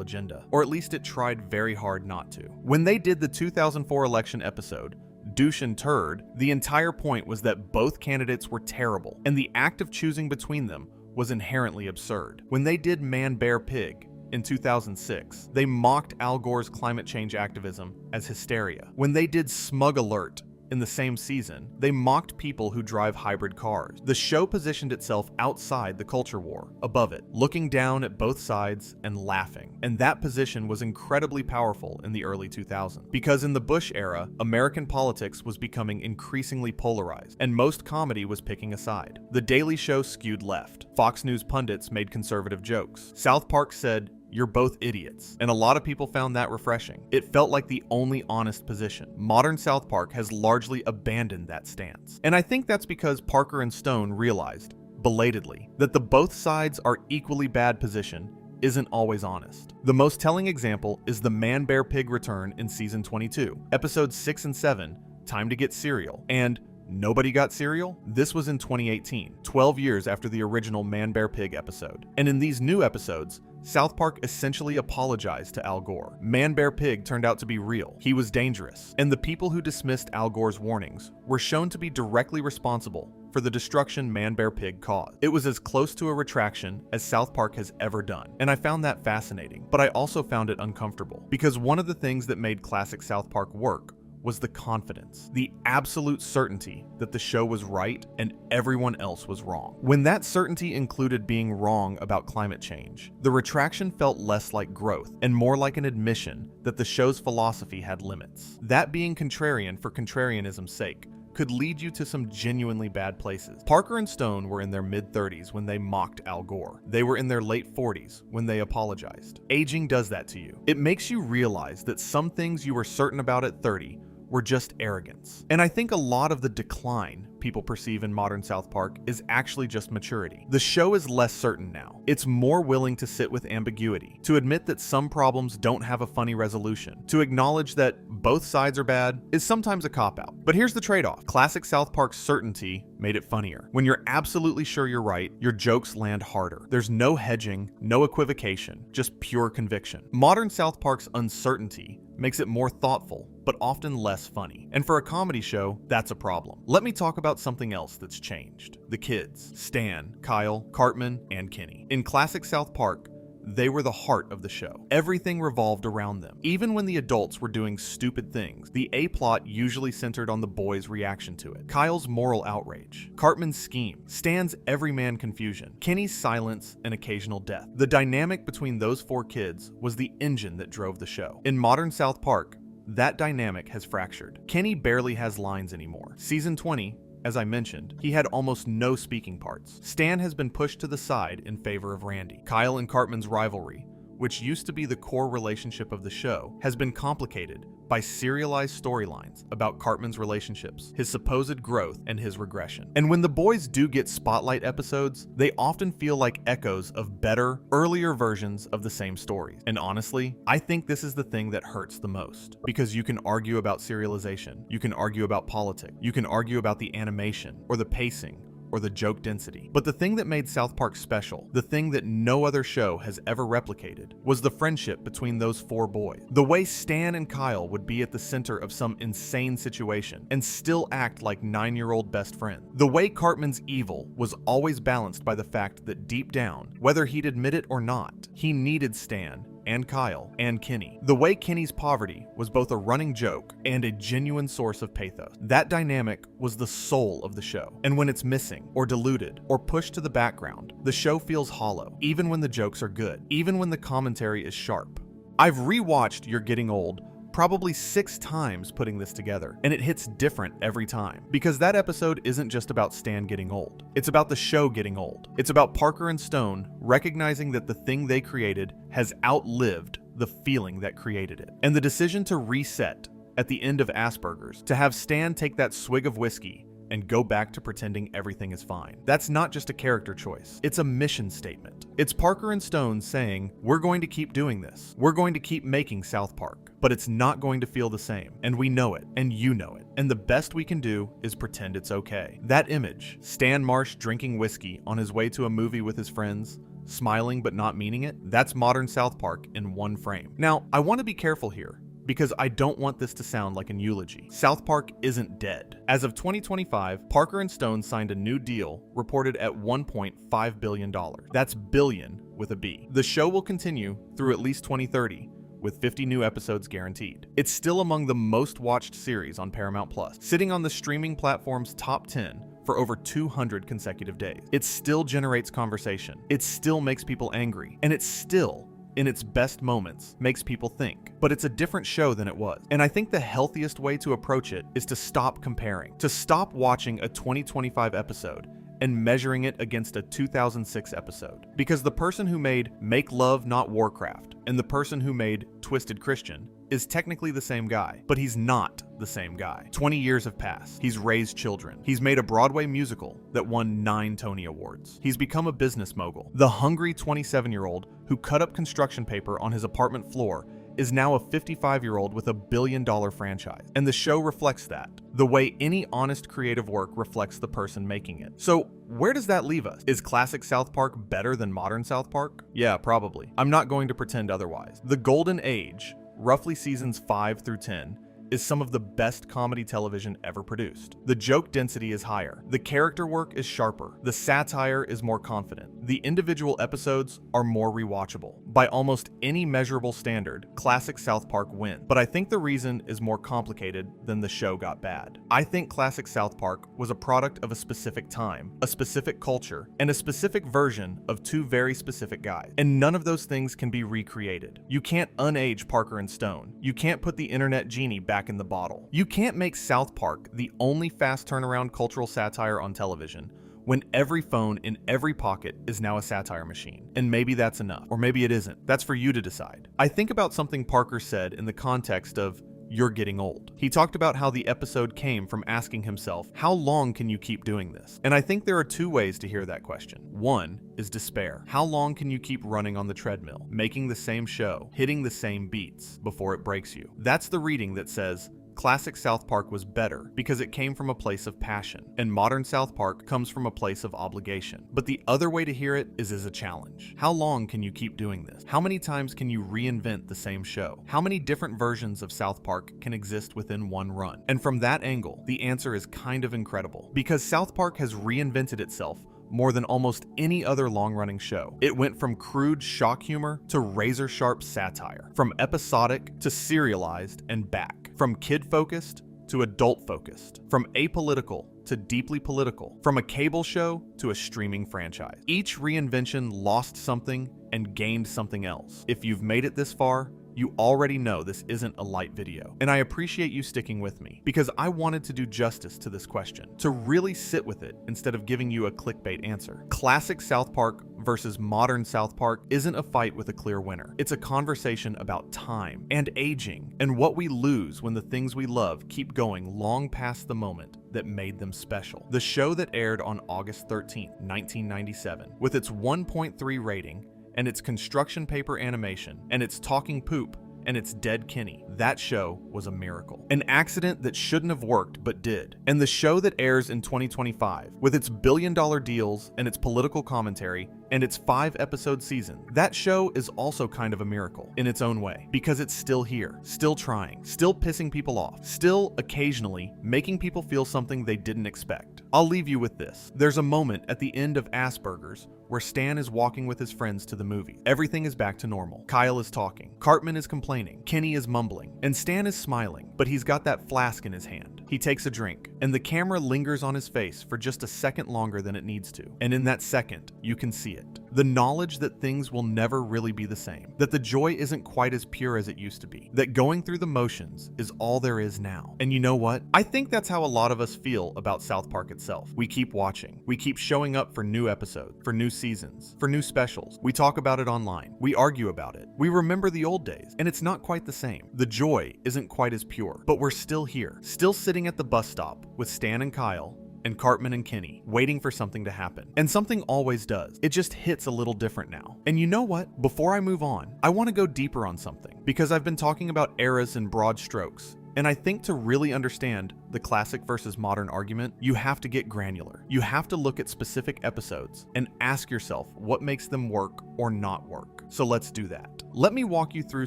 agenda, or at least it tried very hard not to. When they did the 2004 election episode, Douche and Turd, the entire point was that both candidates were terrible, and the act of choosing between them was inherently absurd. When they did Man, Bear, Pig, in 2006, they mocked Al Gore's climate change activism as hysteria. When they did Smug Alert in the same season, they mocked people who drive hybrid cars. The show positioned itself outside the culture war, above it, looking down at both sides and laughing. And that position was incredibly powerful in the early 2000s. Because in the Bush era, American politics was becoming increasingly polarized, and most comedy was picking a side. The Daily Show skewed left. Fox News pundits made conservative jokes. South Park said, "You're both idiots," and a lot of people found that refreshing. It felt like the only honest position. Modern South Park has largely abandoned that stance. And I think that's because Parker and Stone realized, belatedly, that the both sides are equally bad position isn't always honest. The most telling example is the Man, Bear, Pig return in season 22, episodes 6 and 7, Time to Get Cereal, and Nobody Got Cereal? This was in 2018, 12 years after the original Man, Bear, Pig episode. And in these new episodes, South Park essentially apologized to Al Gore. Man, Bear, Pig turned out to be real. He was dangerous. And the people who dismissed Al Gore's warnings were shown to be directly responsible for the destruction Man, Bear, Pig caused. It was as close to a retraction as South Park has ever done. And I found that fascinating, but I also found it uncomfortable. Because one of the things that made classic South Park work was the confidence, the absolute certainty that the show was right and everyone else was wrong. When that certainty included being wrong about climate change, the retraction felt less like growth and more like an admission that the show's philosophy had limits. That being contrarian for contrarianism's sake could lead you to some genuinely bad places. Parker and Stone were in their mid-30s when they mocked Al Gore. They were in their late 40s when they apologized. Aging does that to you. It makes you realize that some things you were certain about at 30 were just arrogance. And I think a lot of the decline people perceive in modern South Park is actually just maturity. The show is less certain now. It's more willing to sit with ambiguity, to admit that some problems don't have a funny resolution, to acknowledge that both sides are bad is sometimes a cop-out. But here's the trade-off. Classic South Park's certainty made it funnier. When you're absolutely sure you're right, your jokes land harder. There's no hedging, no equivocation, just pure conviction. Modern South Park's uncertainty makes it more thoughtful, but often less funny. And for a comedy show, that's a problem. Let me talk about something else that's changed. The kids. Stan, Kyle, Cartman, and Kenny. In classic South Park, they were the heart of the show. Everything revolved around them. Even when the adults were doing stupid things, the A-plot usually centered on the boys' reaction to it. Kyle's moral outrage, Cartman's scheme, Stan's everyman confusion, Kenny's silence and occasional death. The dynamic between those four kids was the engine that drove the show. In modern South Park, that dynamic has fractured. Kenny barely has lines anymore. Season 20, as I mentioned, he had almost no speaking parts. Stan has been pushed to the side in favor of Randy. Kyle and Cartman's rivalry, which used to be the core relationship of the show, has been complicated by serialized storylines about Cartman's relationships, his supposed growth, and his regression. And when the boys do get spotlight episodes, they often feel like echoes of better, earlier versions of the same stories. And honestly, I think this is the thing that hurts the most. Because you can argue about serialization, you can argue about politics, you can argue about the animation, or the pacing, or the joke density. But the thing that made South Park special, the thing that no other show has ever replicated, was the friendship between those four boys. The way Stan and Kyle would be at the center of some insane situation and still act like 9-year-old best friends. The way Cartman's evil was always balanced by the fact that deep down, whether he'd admit it or not, he needed Stan and Kyle and Kenny. The way Kenny's poverty was both a running joke and a genuine source of pathos. That dynamic was the soul of the show. And when it's missing, or diluted, or pushed to the background, the show feels hollow, even when the jokes are good, even when the commentary is sharp. I've rewatched You're Getting Old probably 6 times putting this together, and it hits different every time. Because that episode isn't just about Stan getting old. It's about the show getting old. It's about Parker and Stone recognizing that the thing they created has outlived the feeling that created it. And the decision to reset at the end of Asperger's, to have Stan take that swig of whiskey and go back to pretending everything is fine. That's not just a character choice. It's a mission statement. It's Parker and Stone saying, we're going to keep doing this. We're going to keep making South Park, but it's not going to feel the same. And we know it, and you know it. And the best we can do is pretend it's okay. That image, Stan Marsh drinking whiskey on his way to a movie with his friends, smiling but not meaning it, that's modern South Park in one frame. Now, I want to be careful here, because I don't want this to sound like an eulogy. South Park isn't dead. As of 2025, Parker and Stone signed a new deal reported at $1.5 billion. That's billion with a B. The show will continue through at least 2030, with 50 new episodes guaranteed. It's still among the most watched series on Paramount Plus, sitting on the streaming platform's top 10 for over 200 consecutive days. It still generates conversation. It still makes people angry. And it's still, in its best moments, makes people think. But it's a different show than it was. And I think the healthiest way to approach it is to stop comparing. To stop watching a 2025 episode and measuring it against a 2006 episode. Because the person who made Make Love Not Warcraft and the person who made Twisted Christian is technically the same guy, but he's not the same guy. 20 years have passed. He's raised children. He's made a Broadway musical that won 9 Tony Awards. He's become a business mogul. The hungry 27-year-old who cut up construction paper on his apartment floor is now a 55-year-old with $1 billion franchise. And the show reflects that, the way any honest creative work reflects the person making it. So where does that leave us? Is classic South Park better than modern South Park? Yeah, probably. I'm not going to pretend otherwise. The Golden Age, roughly seasons 5 through 10, is some of the best comedy television ever produced. The joke density is higher. The character work is sharper. The satire is more confident. The individual episodes are more rewatchable. By almost any measurable standard, classic South Park wins. But I think the reason is more complicated than the show got bad. I think classic South Park was a product of a specific time, a specific culture, and a specific version of 2 very specific guys. And none of those things can be recreated. You can't unage Parker and Stone. You can't put the internet genie back in the bottle. You can't make South Park the only fast turnaround cultural satire on television when every phone in every pocket is now a satire machine. And maybe that's enough, or maybe it isn't. That's for you to decide. I think about something Parker said in the context of You're Getting Old. He talked about how the episode came from asking himself, how long can you keep doing this? And I think there are 2 ways to hear that question. One is despair. How long can you keep running on the treadmill, making the same show, hitting the same beats before it breaks you? That's the reading that says, classic South Park was better because it came from a place of passion, and modern South Park comes from a place of obligation. But the other way to hear it is as a challenge. How long can you keep doing this? How many times can you reinvent the same show? How many different versions of South Park can exist within one run? And from that angle, the answer is kind of incredible, because South Park has reinvented itself more than almost any other long-running show. It went from crude shock humor to razor-sharp satire, from episodic to serialized and back, from kid-focused to adult-focused, from apolitical to deeply political, from a cable show to a streaming franchise. Each reinvention lost something and gained something else. If you've made it this far, you already know this isn't a light video. And I appreciate you sticking with me, because I wanted to do justice to this question, to really sit with it instead of giving you a clickbait answer. Classic South Park versus modern South Park isn't a fight with a clear winner. It's a conversation about time and aging and what we lose when the things we love keep going long past the moment that made them special. The show that aired on August 13th, 1997, with its 1.3 rating, and its construction paper animation, and its talking poop, and it's dead Kenny. That show was a miracle. An accident that shouldn't have worked but did. And the show that airs in 2025, with its billion-dollar deals and its political commentary and its 5-episode season, that show is also kind of a miracle in its own way, because it's still here, still trying, still pissing people off, still occasionally making people feel something they didn't expect. I'll leave you with this. There's a moment at the end of Asperger's where Stan is walking with his friends to the movie. Everything is back to normal. Kyle is talking. Cartman is complaining. Kenny is mumbling. And Stan is smiling, but he's got that flask in his hand. He takes a drink, and the camera lingers on his face for just a second longer than it needs to. And in that second, you can see it. The knowledge that things will never really be the same. That the joy isn't quite as pure as it used to be. That going through the motions is all there is now. And you know what? I think that's how a lot of us feel about South Park itself. We keep watching. We keep showing up for new episodes, for new seasons, for new specials. We talk about it online. We argue about it. We remember the old days, and it's not quite the same. The joy isn't quite as pure, but we're still here, still sitting at the bus stop with Stan and Kyle and Cartman and Kenny, waiting for something to happen. And something always does. It just hits a little different now. And you know what? Before I move on, I want to go deeper on something, because I've been talking about eras in broad strokes. And I think to really understand the classic versus modern argument, you have to get granular. You have to look at specific episodes and ask yourself what makes them work or not work. So let's do that. Let me walk you through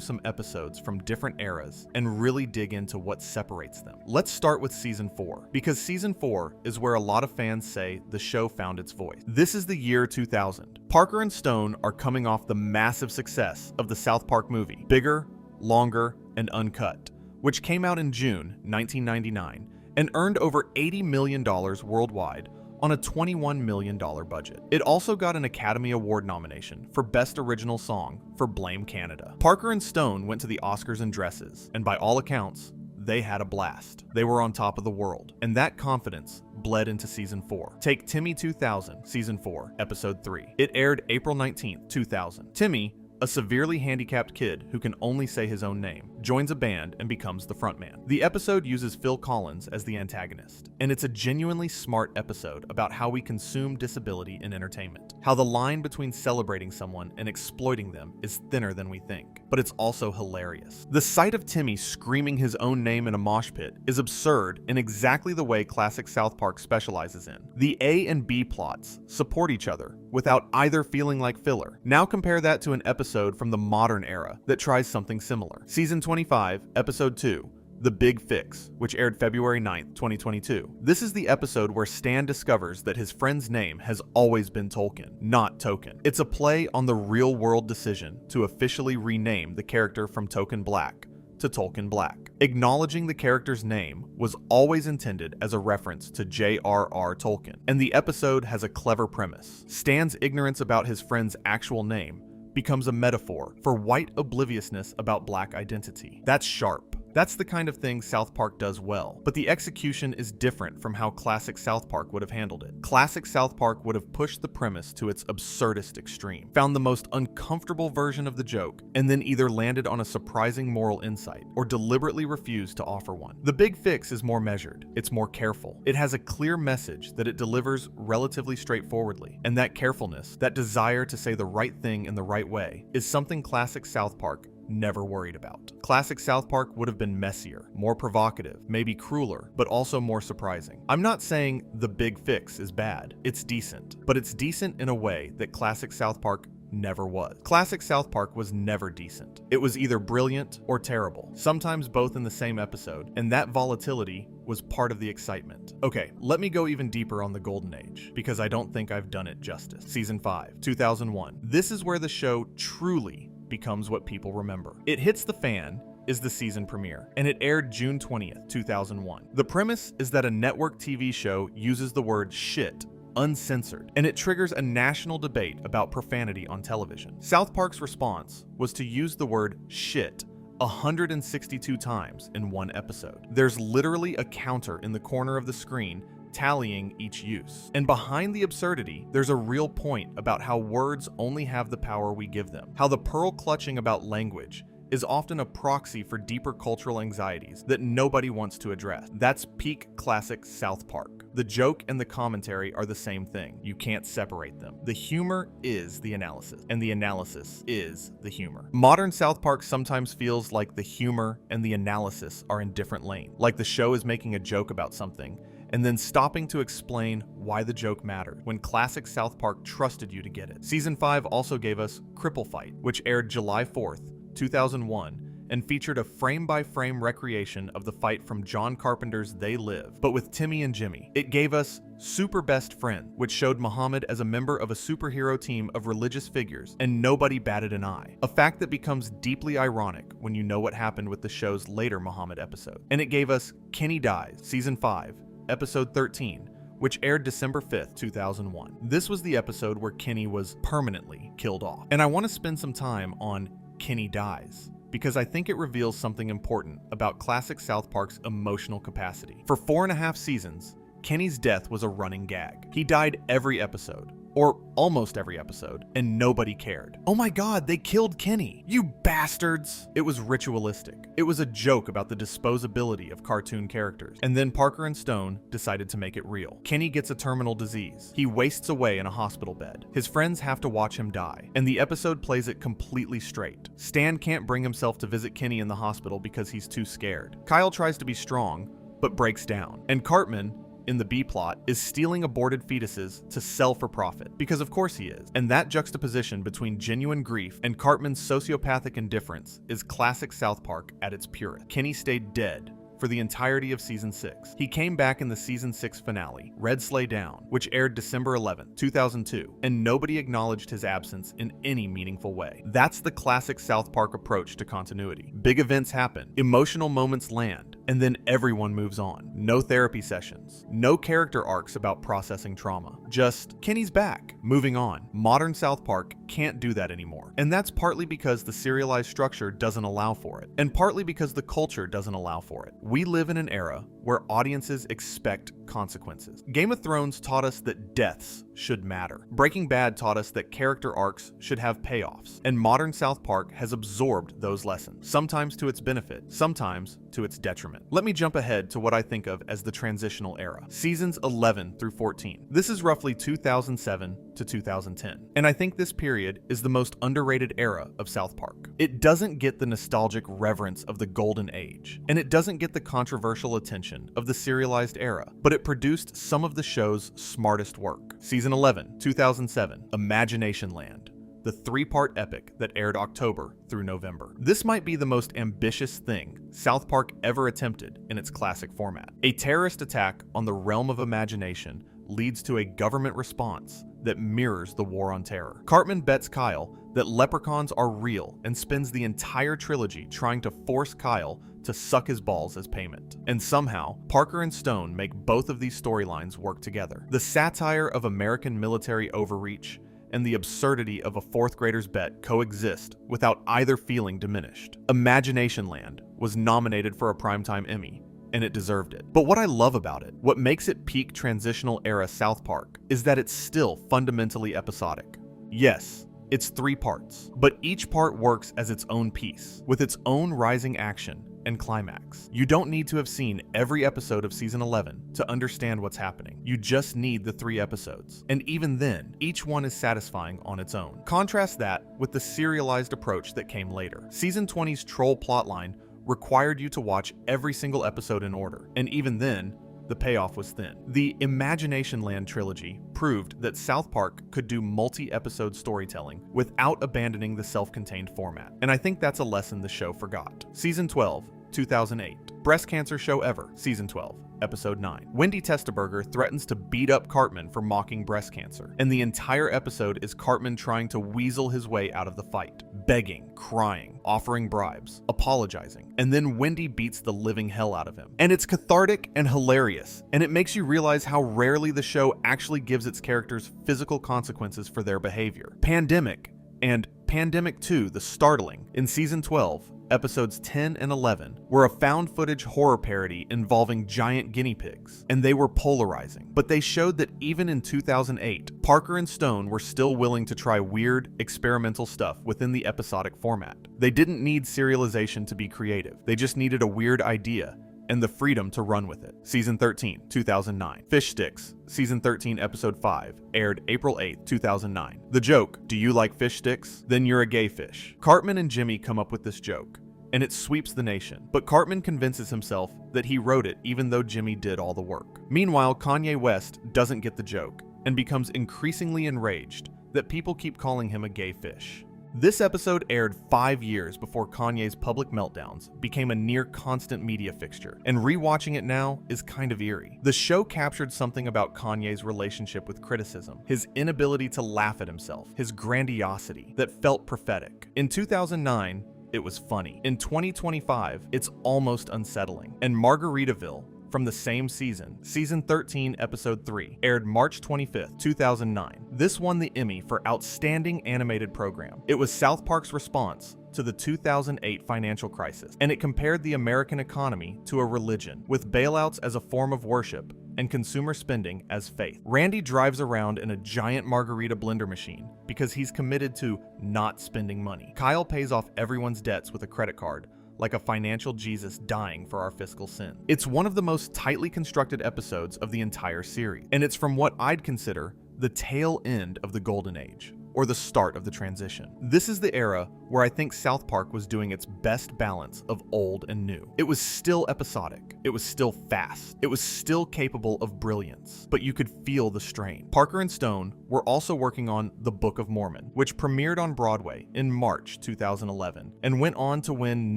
some episodes from different eras and really dig into what separates them. Let's start with season 4, because season 4 is where a lot of fans say the show found its voice. This is the year 2000. Parker and Stone are coming off the massive success of the South Park movie, Bigger, Longer, and Uncut, which came out in June 1999 and earned over $80 million worldwide on a $21 million budget. It also got an Academy Award nomination for Best Original Song for Blame Canada. Parker and Stone went to the Oscars in dresses, and by all accounts, they had a blast. They were on top of the world, and that confidence bled into season 4. Take Timmy 2000, season 4, episode 3. It aired April 19th, 2000. Timmy, a severely handicapped kid who can only say his own name, joins a band and becomes the frontman. The episode uses Phil Collins as the antagonist, and it's a genuinely smart episode about how we consume disability in entertainment. How the line between celebrating someone and exploiting them is thinner than we think, but it's also hilarious. The sight of Timmy screaming his own name in a mosh pit is absurd in exactly the way classic South Park specializes in. The A and B plots support each other without either feeling like filler. Now compare that to an episode from the modern era that tries something similar. Season 25, episode 2, The Big Fix, which aired February 9th, 2022. This is the episode where Stan discovers that his friend's name has always been Tolkien, not Token. It's a play on the real-world decision to officially rename the character from Token Black to Tolkien Black. Acknowledging the character's name was always intended as a reference to J.R.R. Tolkien, and the episode has a clever premise. Stan's ignorance about his friend's actual name becomes a metaphor for white obliviousness about black identity. That's sharp. That's the kind of thing South Park does well, but the execution is different from how classic South Park would have handled it. Classic South Park would have pushed the premise to its absurdist extreme, found the most uncomfortable version of the joke, and then either landed on a surprising moral insight or deliberately refused to offer one. The Big Fix is more measured, it's more careful. It has a clear message that it delivers relatively straightforwardly, and that carefulness, that desire to say the right thing in the right way, is something classic South Park never worried about. Classic South Park would have been messier, more provocative, maybe crueler, but also more surprising. I'm not saying The Big Fix is bad. It's decent, but it's decent in a way that classic South Park never was. Classic South Park was never decent. It was either brilliant or terrible, sometimes both in the same episode, and that volatility was part of the excitement. Okay, let me go even deeper on the Golden Age, because I don't think I've done it justice. Season 5, 2001. This is where the show truly becomes what people remember. It Hits the Fan is the season premiere, and it aired June 20th, 2001. The premise is that a network TV show uses the word shit uncensored, and it triggers a national debate about profanity on television. South Park's response was to use the word shit 162 times in one episode. There's literally a counter in the corner of the screen tallying each use. And behind the absurdity, there's a real point about how words only have the power we give them. How the pearl clutching about language is often a proxy for deeper cultural anxieties that nobody wants to address. That's peak classic South Park. The joke and the commentary are the same thing. You can't separate them. The humor is the analysis, and the analysis is the humor. Modern South Park sometimes feels like the humor and the analysis are in different lanes, like the show is making a joke about something and then stopping to explain why the joke mattered, when classic South Park trusted you to get it. Season 5 also gave us Cripple Fight, which aired July 4th, 2001, and featured a frame-by-frame recreation of the fight from John Carpenter's They Live, but with Timmy and Jimmy. It gave us Super Best Friend, which showed Muhammad as a member of a superhero team of religious figures, and nobody batted an eye. A fact that becomes deeply ironic when you know what happened with the show's later Muhammad episode. And it gave us Kenny Dies, Season 5, Episode 13, which aired December 5th, 2001. This was the episode where Kenny was permanently killed off. And I want to spend some time on Kenny Dies, because I think it reveals something important about classic South Park's emotional capacity. For 4.5 seasons, Kenny's death was a running gag. He died every episode, or almost every episode, and nobody cared. Oh my god, they killed Kenny! You bastards! It was ritualistic. It was a joke about the disposability of cartoon characters. And then Parker and Stone decided to make it real. Kenny gets a terminal disease. He wastes away in a hospital bed. His friends have to watch him die, and the episode plays it completely straight. Stan can't bring himself to visit Kenny in the hospital because he's too scared. Kyle tries to be strong, but breaks down. And Cartman, in the B-plot, is stealing aborted fetuses to sell for profit, because of course he is. And that juxtaposition between genuine grief and Cartman's sociopathic indifference is classic South Park at its purest. Kenny stayed dead for the entirety of Season 6. He came back in the Season 6 finale, Red Sleigh Down, which aired December 11, 2002, and nobody acknowledged his absence in any meaningful way. That's the classic South Park approach to continuity. Big events happen, emotional moments land, and then everyone moves on. No therapy sessions, no character arcs about processing trauma. Just, Kenny's back, moving on. Modern South Park can't do that anymore. And that's partly because the serialized structure doesn't allow for it, and partly because the culture doesn't allow for it. We live in an era where audiences expect consequences. Game of Thrones taught us that deaths should matter. Breaking Bad taught us that character arcs should have payoffs. And modern South Park has absorbed those lessons, sometimes to its benefit, sometimes to its detriment. Let me jump ahead to what I think of as the transitional era. Seasons 11 through 14. This is roughly 2007 to 2010. And I think this period is the most underrated era of South Park. It doesn't get the nostalgic reverence of the golden age, and it doesn't get the controversial attention of the serialized era, but it produced some of the show's smartest work. Season 11, 2007, Imagination Land, the 3-part epic that aired October through November. This might be the most ambitious thing South Park ever attempted in its classic format. A terrorist attack on the realm of imagination leads to a government response that mirrors the war on terror. Cartman bets Kyle that leprechauns are real and spends the entire trilogy trying to force Kyle to suck his balls as payment. And somehow, Parker and Stone make both of these storylines work together. The satire of American military overreach and the absurdity of a 4th grader's bet coexist without either feeling diminished. Imagination Land was nominated for a Primetime Emmy, and it deserved it. But what I love about it, what makes it peak transitional era South Park, is that it's still fundamentally episodic. Yes, it's 3 parts, but each part works as its own piece, with its own rising action and climax. You don't need to have seen every episode of Season 11 to understand what's happening. You just need the 3 episodes. And even then, each one is satisfying on its own. Contrast that with the serialized approach that came later. Season 20's troll plotline required you to watch every single episode in order, and even then, the payoff was thin. The Imagination Land trilogy proved that South Park could do multi-episode storytelling without abandoning the self-contained format, and I think that's a lesson the show forgot. Season 12, 2008. Breast Cancer Show Ever, Season 12. Episode 9. Wendy Testaberger threatens to beat up Cartman for mocking breast cancer, and the entire episode is Cartman trying to weasel his way out of the fight, begging, crying, offering bribes, apologizing, and then Wendy beats the living hell out of him. And it's cathartic and hilarious, and it makes you realize how rarely the show actually gives its characters physical consequences for their behavior. Pandemic and Pandemic 2: The Startling in Season 12, Episodes 10 and 11 were a found footage horror parody involving giant guinea pigs, and they were polarizing. But they showed that even in 2008, Parker and Stone were still willing to try weird, experimental stuff within the episodic format. They didn't need serialization to be creative. They just needed a weird idea, and the freedom to run with it. Season 13, 2009. Fish Sticks, Season 13, Episode 5, aired April 8, 2009. The joke, do you like fish sticks? Then you're a gay fish. Cartman and Jimmy come up with this joke, and it sweeps the nation. But Cartman convinces himself that he wrote it even though Jimmy did all the work. Meanwhile, Kanye West doesn't get the joke and becomes increasingly enraged that people keep calling him a gay fish. This episode aired 5 years before Kanye's public meltdowns became a near constant media fixture, and rewatching it now is kind of eerie. The show captured something about Kanye's relationship with criticism, his inability to laugh at himself, his grandiosity that felt prophetic. In 2009, it was funny. In 2025, it's almost unsettling. And Margaritaville, from the same season, Season 13, Episode 3, aired March 25th, 2009. This won the Emmy for Outstanding Animated Program. It was South Park's response to the 2008 financial crisis, and it compared the American economy to a religion, with bailouts as a form of worship and consumer spending as faith. Randy drives around in a giant margarita blender machine because he's committed to not spending money. Kyle pays off everyone's debts with a credit card, like a financial Jesus dying for our fiscal sin. It's one of the most tightly constructed episodes of the entire series, and it's from what I'd consider the tail end of the golden age, or the start of the transition. This is the era where I think South Park was doing its best balance of old and new. It was still episodic, it was still fast, it was still capable of brilliance, but you could feel the strain. Parker and Stone were also working on The Book of Mormon, which premiered on Broadway in March 2011 and went on to win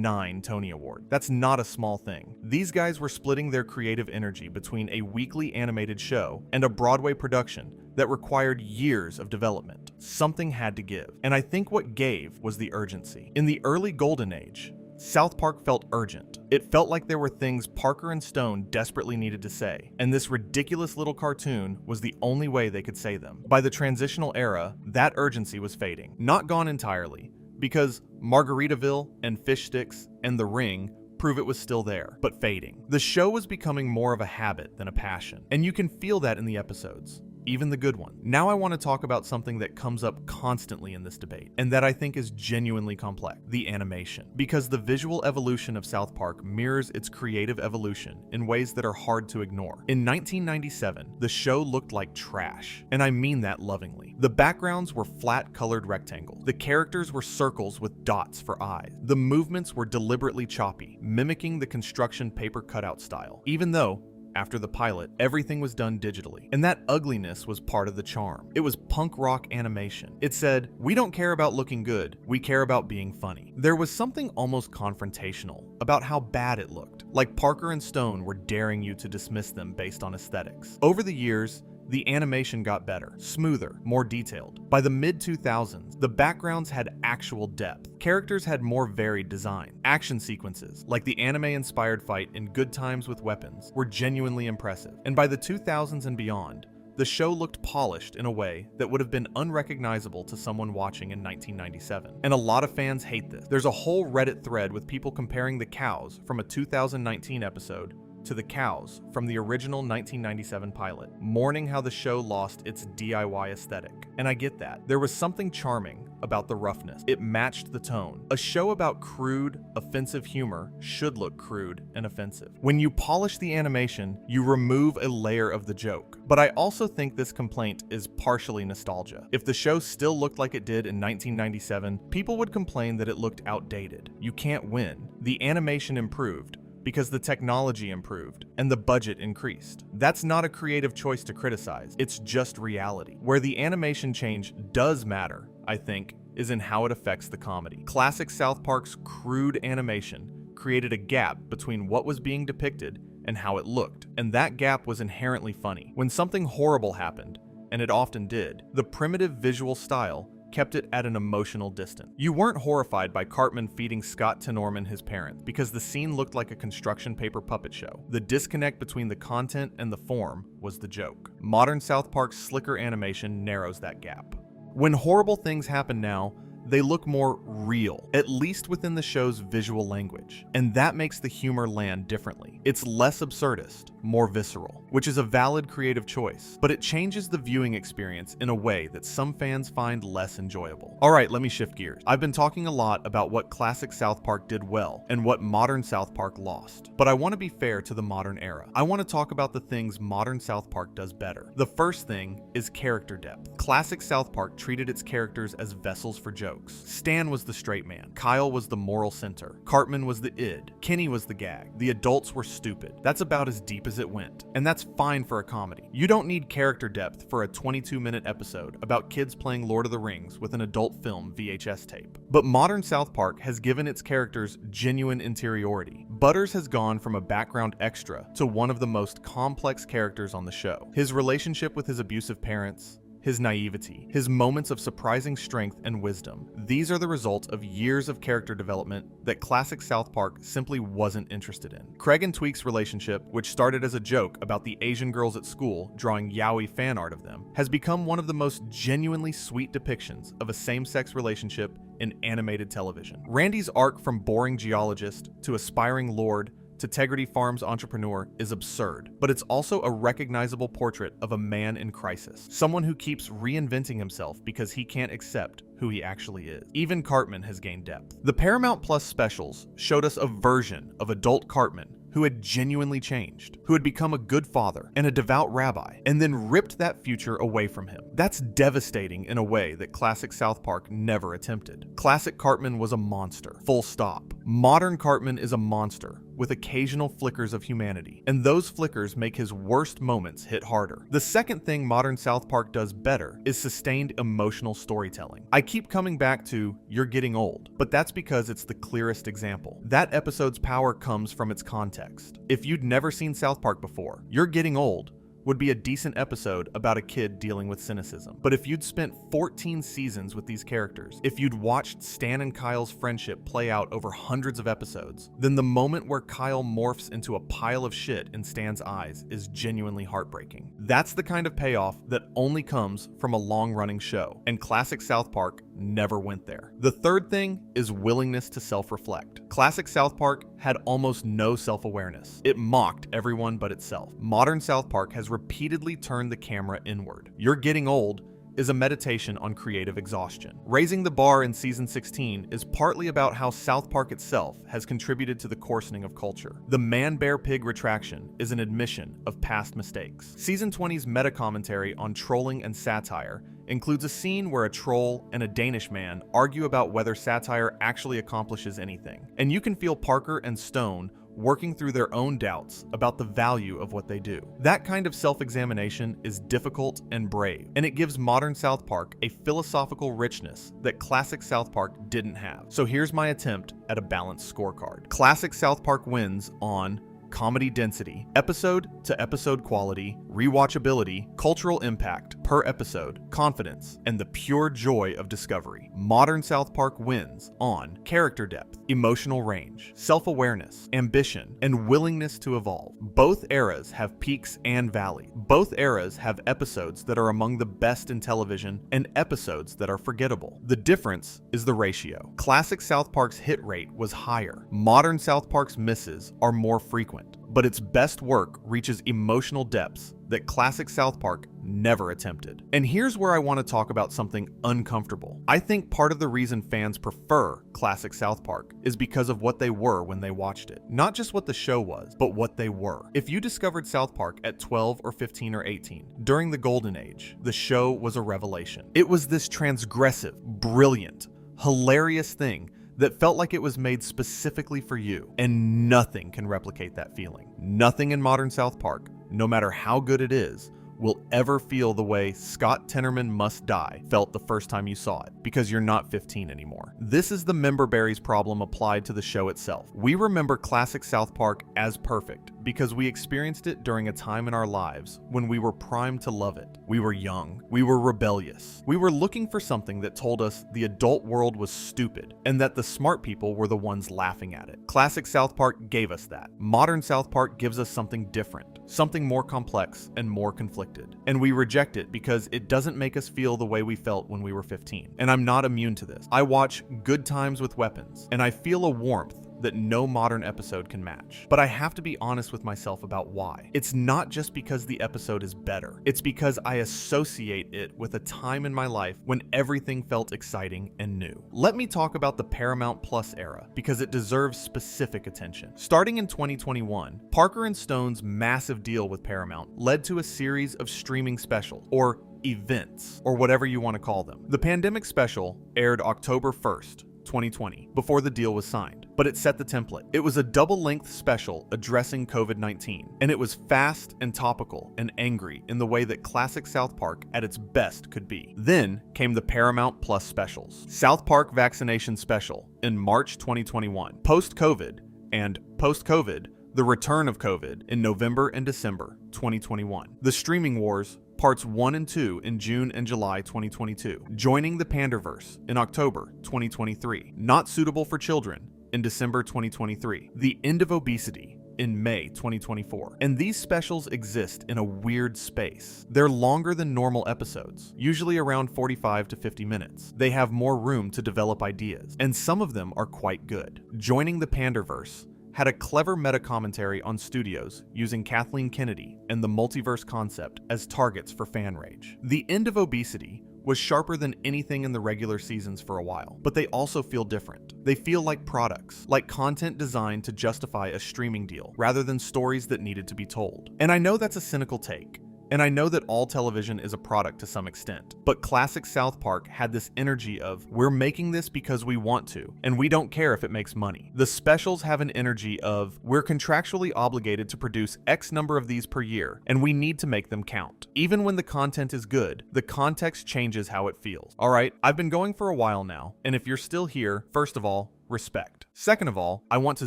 9 Tony Awards. That's not a small thing. These guys were splitting their creative energy between a weekly animated show and a Broadway production that required years of development. Something had to give, and I think what gave was the urgency. In the early golden age, South Park felt urgent. It felt like there were things Parker and Stone desperately needed to say, and this ridiculous little cartoon was the only way they could say them. By the transitional era, that urgency was fading. Not gone entirely, because Margaritaville and Fish Sticks and The Ring prove it was still there, but fading. The show was becoming more of a habit than a passion, and you can feel that in the episodes, even the good one. Now I want to talk about something that comes up constantly in this debate, and that I think is genuinely complex: the animation. Because the visual evolution of South Park mirrors its creative evolution in ways that are hard to ignore. In 1997, the show looked like trash, and I mean that lovingly. The backgrounds were flat colored rectangles. The characters were circles with dots for eyes. The movements were deliberately choppy, mimicking the construction paper cutout style, even though after the pilot, everything was done digitally, and that ugliness was part of the charm. It was punk rock animation. It said, "We don't care about looking good, we care about being funny." There was something almost confrontational about how bad it looked, like Parker and Stone were daring you to dismiss them based on aesthetics. Over the years, the animation got better, smoother, more detailed. By the mid-2000s, the backgrounds had actual depth. Characters had more varied design. Action sequences, like the anime-inspired fight in Good Times with Weapons, were genuinely impressive. And by the 2000s and beyond, the show looked polished in a way that would have been unrecognizable to someone watching in 1997. And a lot of fans hate this. There's a whole Reddit thread with people comparing the cows from a 2019 episode to the cows from the original 1997 pilot, mourning how the show lost its DIY aesthetic. And I get that. There was something charming about the roughness. It matched the tone. A show about crude, offensive humor should look crude and offensive. When you polish the animation, you remove a layer of the joke. But I also think this complaint is partially nostalgia. If the show still looked like it did in 1997, people would complain that it looked outdated. You can't win. The animation improved because the technology improved and the budget increased. That's not a creative choice to criticize, it's just reality. Where the animation change does matter, I think, is in how it affects the comedy. Classic South Park's crude animation created a gap between what was being depicted and how it looked, and that gap was inherently funny. When something horrible happened, and it often did, the primitive visual style kept it at an emotional distance. You weren't horrified by Cartman feeding Scott to Norman his parents, because the scene looked like a construction paper puppet show. The disconnect between the content and the form was the joke. Modern South Park's slicker animation narrows that gap. When horrible things happen now, they look more real, at least within the show's visual language. And that makes the humor land differently. It's less absurdist, more visceral, which is a valid creative choice, but it changes the viewing experience in a way that some fans find less enjoyable. Alright, let me shift gears. I've been talking a lot about what classic South Park did well and what modern South Park lost, but I want to be fair to the modern era. I want to talk about the things modern South Park does better. The first thing is character depth. Classic South Park treated its characters as vessels for jokes. Stan was the straight man, Kyle was the moral center, Cartman was the id, Kenny was the gag, the adults were stupid. That's about as deep as it went, and that's fine for a comedy. You don't need character depth for a 22-minute episode about kids playing Lord of the Rings with an adult film VHS tape. But modern South Park has given its characters genuine interiority. Butters has gone from a background extra to one of the most complex characters on the show. His relationship with his abusive parents, his naivety, his moments of surprising strength and wisdom. These are the result of years of character development that classic South Park simply wasn't interested in. Craig and Tweek's relationship, which started as a joke about the Asian girls at school drawing yaoi fan art of them, has become one of the most genuinely sweet depictions of a same-sex relationship in animated television. Randy's arc from boring geologist to aspiring lord to Tegrity Farms entrepreneur is absurd, but it's also a recognizable portrait of a man in crisis, someone who keeps reinventing himself because he can't accept who he actually is. Even Cartman has gained depth. The Paramount Plus specials showed us a version of adult Cartman who had genuinely changed, who had become a good father and a devout rabbi, and then ripped that future away from him. That's devastating in a way that classic South Park never attempted. Classic Cartman was a monster, full stop. Modern Cartman is a monster with occasional flickers of humanity, and those flickers make his worst moments hit harder. The second thing modern South Park does better is sustained emotional storytelling. I keep coming back to "You're Getting Old," but that's because it's the clearest example. That episode's power comes from its context. If you'd never seen South Park before, "You're Getting Old" would be a decent episode about a kid dealing with cynicism. But if you'd spent 14 seasons with these characters, if you'd watched Stan and Kyle's friendship play out over hundreds of episodes, then the moment where Kyle morphs into a pile of shit in Stan's eyes is genuinely heartbreaking. That's the kind of payoff that only comes from a long-running show, and classic South Park never went there. The third thing is willingness to self-reflect. Classic South Park had almost no self-awareness. It mocked everyone but itself. Modern South Park has repeatedly turned the camera inward. "You're Getting Old" is a meditation on creative exhaustion. Raising the Bar in season 16 is partly about how South Park itself has contributed to the coarsening of culture. The man-bear-pig retraction is an admission of past mistakes. Season 20's meta-commentary on trolling and satire includes a scene where a troll and a Danish man argue about whether satire actually accomplishes anything. And you can feel Parker and Stone working through their own doubts about the value of what they do. That kind of self-examination is difficult and brave, and it gives modern South Park a philosophical richness that classic South Park didn't have. So here's my attempt at a balanced scorecard. Classic South Park wins on comedy density, episode-to-episode quality, rewatchability, cultural impact per episode, confidence, and the pure joy of discovery. Modern South Park wins on character depth, emotional range, self-awareness, ambition, and willingness to evolve. Both eras have peaks and valleys. Both eras have episodes that are among the best in television and episodes that are forgettable. The difference is the ratio. Classic South Park's hit rate was higher. Modern South Park's misses are more frequent, but its best work reaches emotional depths that classic South Park never attempted. And here's where I want to talk about something uncomfortable. I think part of the reason fans prefer classic South Park is because of what they were when they watched it. Not just what the show was, but what they were. If you discovered South Park at 12 or 15 or 18, during the golden age, the show was a revelation. It was this transgressive, brilliant, hilarious thing that felt like it was made specifically for you, and nothing can replicate that feeling. Nothing in modern South Park, no matter how good it is, will ever feel the way Scott Tenorman Must Die felt the first time you saw it, because you're not 15 anymore. This is the member berries problem applied to the show itself. We remember classic South Park as perfect because we experienced it during a time in our lives when we were primed to love it. We were young. We were rebellious. We were looking for something that told us the adult world was stupid and that the smart people were the ones laughing at it. Classic South Park gave us that. Modern South Park gives us something different, something more complex and more conflicted. And we reject it because it doesn't make us feel the way we felt when we were 15. And I'm not immune to this. I watch Good Times with Weapons, and I feel a warmth that no modern episode can match. But I have to be honest with myself about why. It's not just because the episode is better. It's because I associate it with a time in my life when everything felt exciting and new. Let me talk about the Paramount Plus era because it deserves specific attention. Starting in 2021, Parker and Stone's massive deal with Paramount led to a series of streaming specials, or events, or whatever you want to call them. The pandemic special aired October 1st, 2020, before the deal was signed, but it set the template. It was a double-length special addressing COVID-19, and it was fast and topical and angry in the way that classic South Park at its best could be. Then came the Paramount Plus specials. South Park Vaccination Special in March 2021, Post-COVID, and Post-COVID, The Return of COVID in November and December 2021. The Streaming Wars Parts 1 and 2 in June and July 2022, Joining the Panderverse in October 2023, Not Suitable for Children in December 2023, The End of Obesity in May 2024. And these specials exist in a weird space. They're longer than normal episodes, usually around 45 to 50 minutes. They have more room to develop ideas, and some of them are quite good. Joining the Panderverse had a clever meta-commentary on studios using Kathleen Kennedy and the multiverse concept as targets for fan rage. The End of Obesity was sharper than anything in the regular seasons for a while, but they also feel different. They feel like products, like content designed to justify a streaming deal, rather than stories that needed to be told. And I know that's a cynical take, and I know that all television is a product to some extent, but classic South Park had this energy of, we're making this because we want to, and we don't care if it makes money. The specials have an energy of, we're contractually obligated to produce X number of these per year, and we need to make them count. Even when the content is good, the context changes how it feels. Alright, I've been going for a while now, and if you're still here, first of all, respect. Second of all, I want to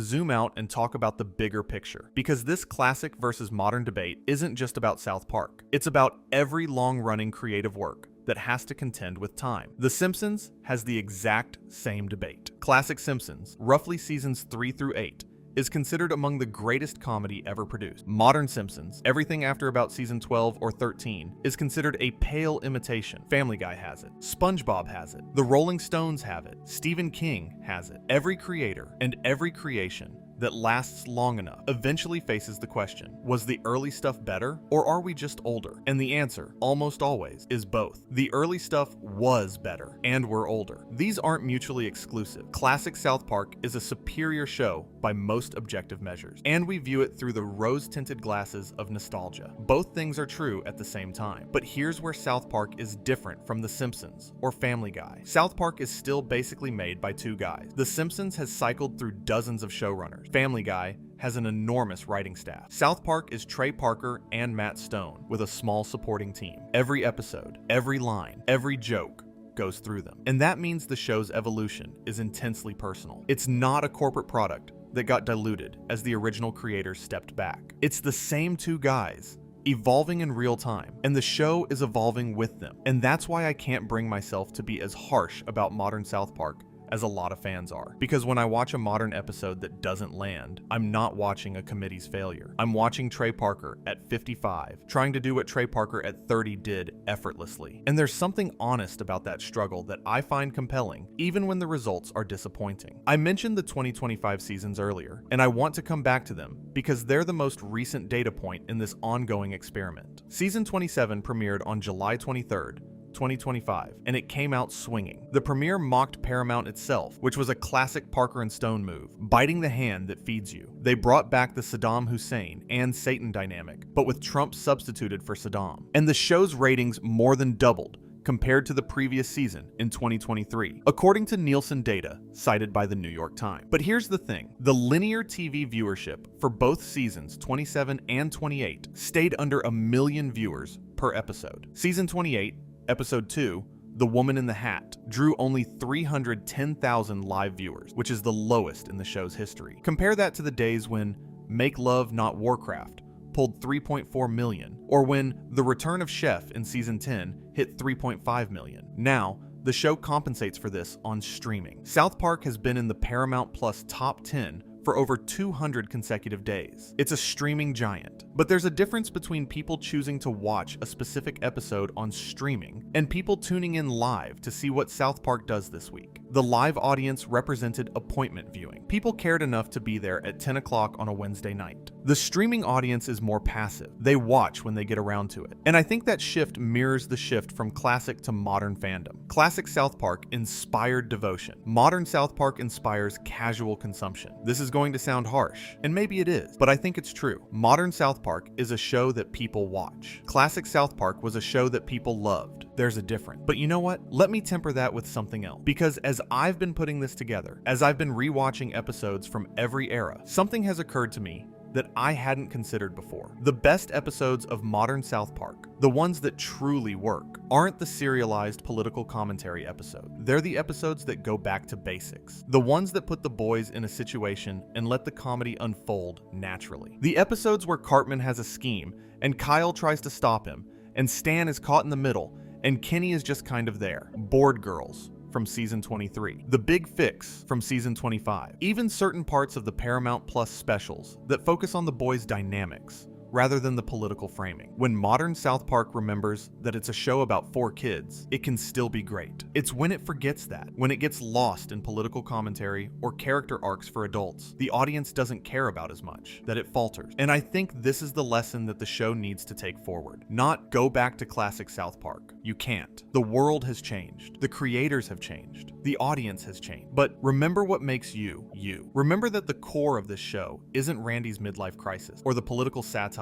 zoom out and talk about the bigger picture, because this classic versus modern debate isn't just about South Park. It's about every long-running creative work that has to contend with time. The Simpsons has the exact same debate. Classic Simpsons, roughly seasons 3 through 8, is considered among the greatest comedy ever produced. Modern Simpsons, everything after about season 12 or 13, is considered a pale imitation. Family Guy has it. SpongeBob has it. The Rolling Stones have it. Stephen King has it. Every creator and every creation that lasts long enough eventually faces the question, was the early stuff better, or are we just older? And the answer, almost always, is both. The early stuff was better, and we're older. These aren't mutually exclusive. Classic South Park is a superior show by most objective measures, and we view it through the rose-tinted glasses of nostalgia. Both things are true at the same time. But here's where South Park is different from The Simpsons or Family Guy. South Park is still basically made by two guys. The Simpsons has cycled through dozens of showrunners. Family Guy has an enormous writing staff. South Park is Trey Parker and Matt Stone with a small supporting team. Every episode, every line, every joke goes through them. And that means the show's evolution is intensely personal. It's not a corporate product that got diluted as the original creators stepped back. It's the same two guys evolving in real time, and the show is evolving with them. And that's why I can't bring myself to be as harsh about modern South Park as a lot of fans are. Because when I watch a modern episode that doesn't land, I'm not watching a committee's failure. I'm watching Trey Parker at 55, trying to do what Trey Parker at 30 did effortlessly. And there's something honest about that struggle that I find compelling, even when the results are disappointing. I mentioned the 2025 seasons earlier, and I want to come back to them because they're the most recent data point in this ongoing experiment. Season 27 premiered on July 23rd, 2025, and it came out swinging. The premiere mocked Paramount itself, which was a classic Parker and Stone move, biting the hand that feeds you. They brought back the Saddam Hussein and Satan dynamic, but with Trump substituted for Saddam. And the show's ratings more than doubled compared to the previous season in 2023, according to Nielsen data cited by the New York Times. But here's the thing, the linear TV viewership for both seasons 27 and 28 stayed under 1 million viewers per episode. Season 28, Episode 2, The Woman in the Hat, drew only 310,000 live viewers, which is the lowest in the show's history. Compare that to the days when Make Love, Not Warcraft pulled 3.4 million, or when The Return of Chef in season 10 hit 3.5 million. Now, the show compensates for this on streaming. South Park has been in the Paramount Plus top 10 for over 200 consecutive days. It's a streaming giant. But there's a difference between people choosing to watch a specific episode on streaming and people tuning in live to see what South Park does this week. The live audience represented appointment viewing. People cared enough to be there at 10 o'clock on a Wednesday night. The streaming audience is more passive. They watch when they get around to it. And I think that shift mirrors the shift from classic to modern fandom. Classic South Park inspired devotion. Modern South Park inspires casual consumption. This is going to sound harsh, and maybe it is, but I think it's true. Modern South Park is a show that people watch. Classic South Park was a show that people loved. There's a difference. But you know what? Let me temper that with something else. Because as I've been putting this together, as I've been rewatching episodes from every era, something has occurred to me that I hadn't considered before. The best episodes of modern South Park, the ones that truly work, aren't the serialized political commentary episode. They're the episodes that go back to basics. The ones that put the boys in a situation and let the comedy unfold naturally. The episodes where Cartman has a scheme and Kyle tries to stop him, and Stan is caught in the middle, and Kenny is just kind of there. Bored Girls from season 23. The Big Fix from season 25. Even certain parts of the Paramount Plus specials that focus on the boys' dynamics rather than the political framing. When modern South Park remembers that it's a show about 4 kids, it can still be great. It's when it forgets that, when it gets lost in political commentary or character arcs for adults, the audience doesn't care about as much, that it falters. And I think this is the lesson that the show needs to take forward. Not go back to classic South Park. You can't. The world has changed. The creators have changed. The audience has changed. But remember what makes you, you. Remember that the core of this show isn't Randy's midlife crisis or the political satire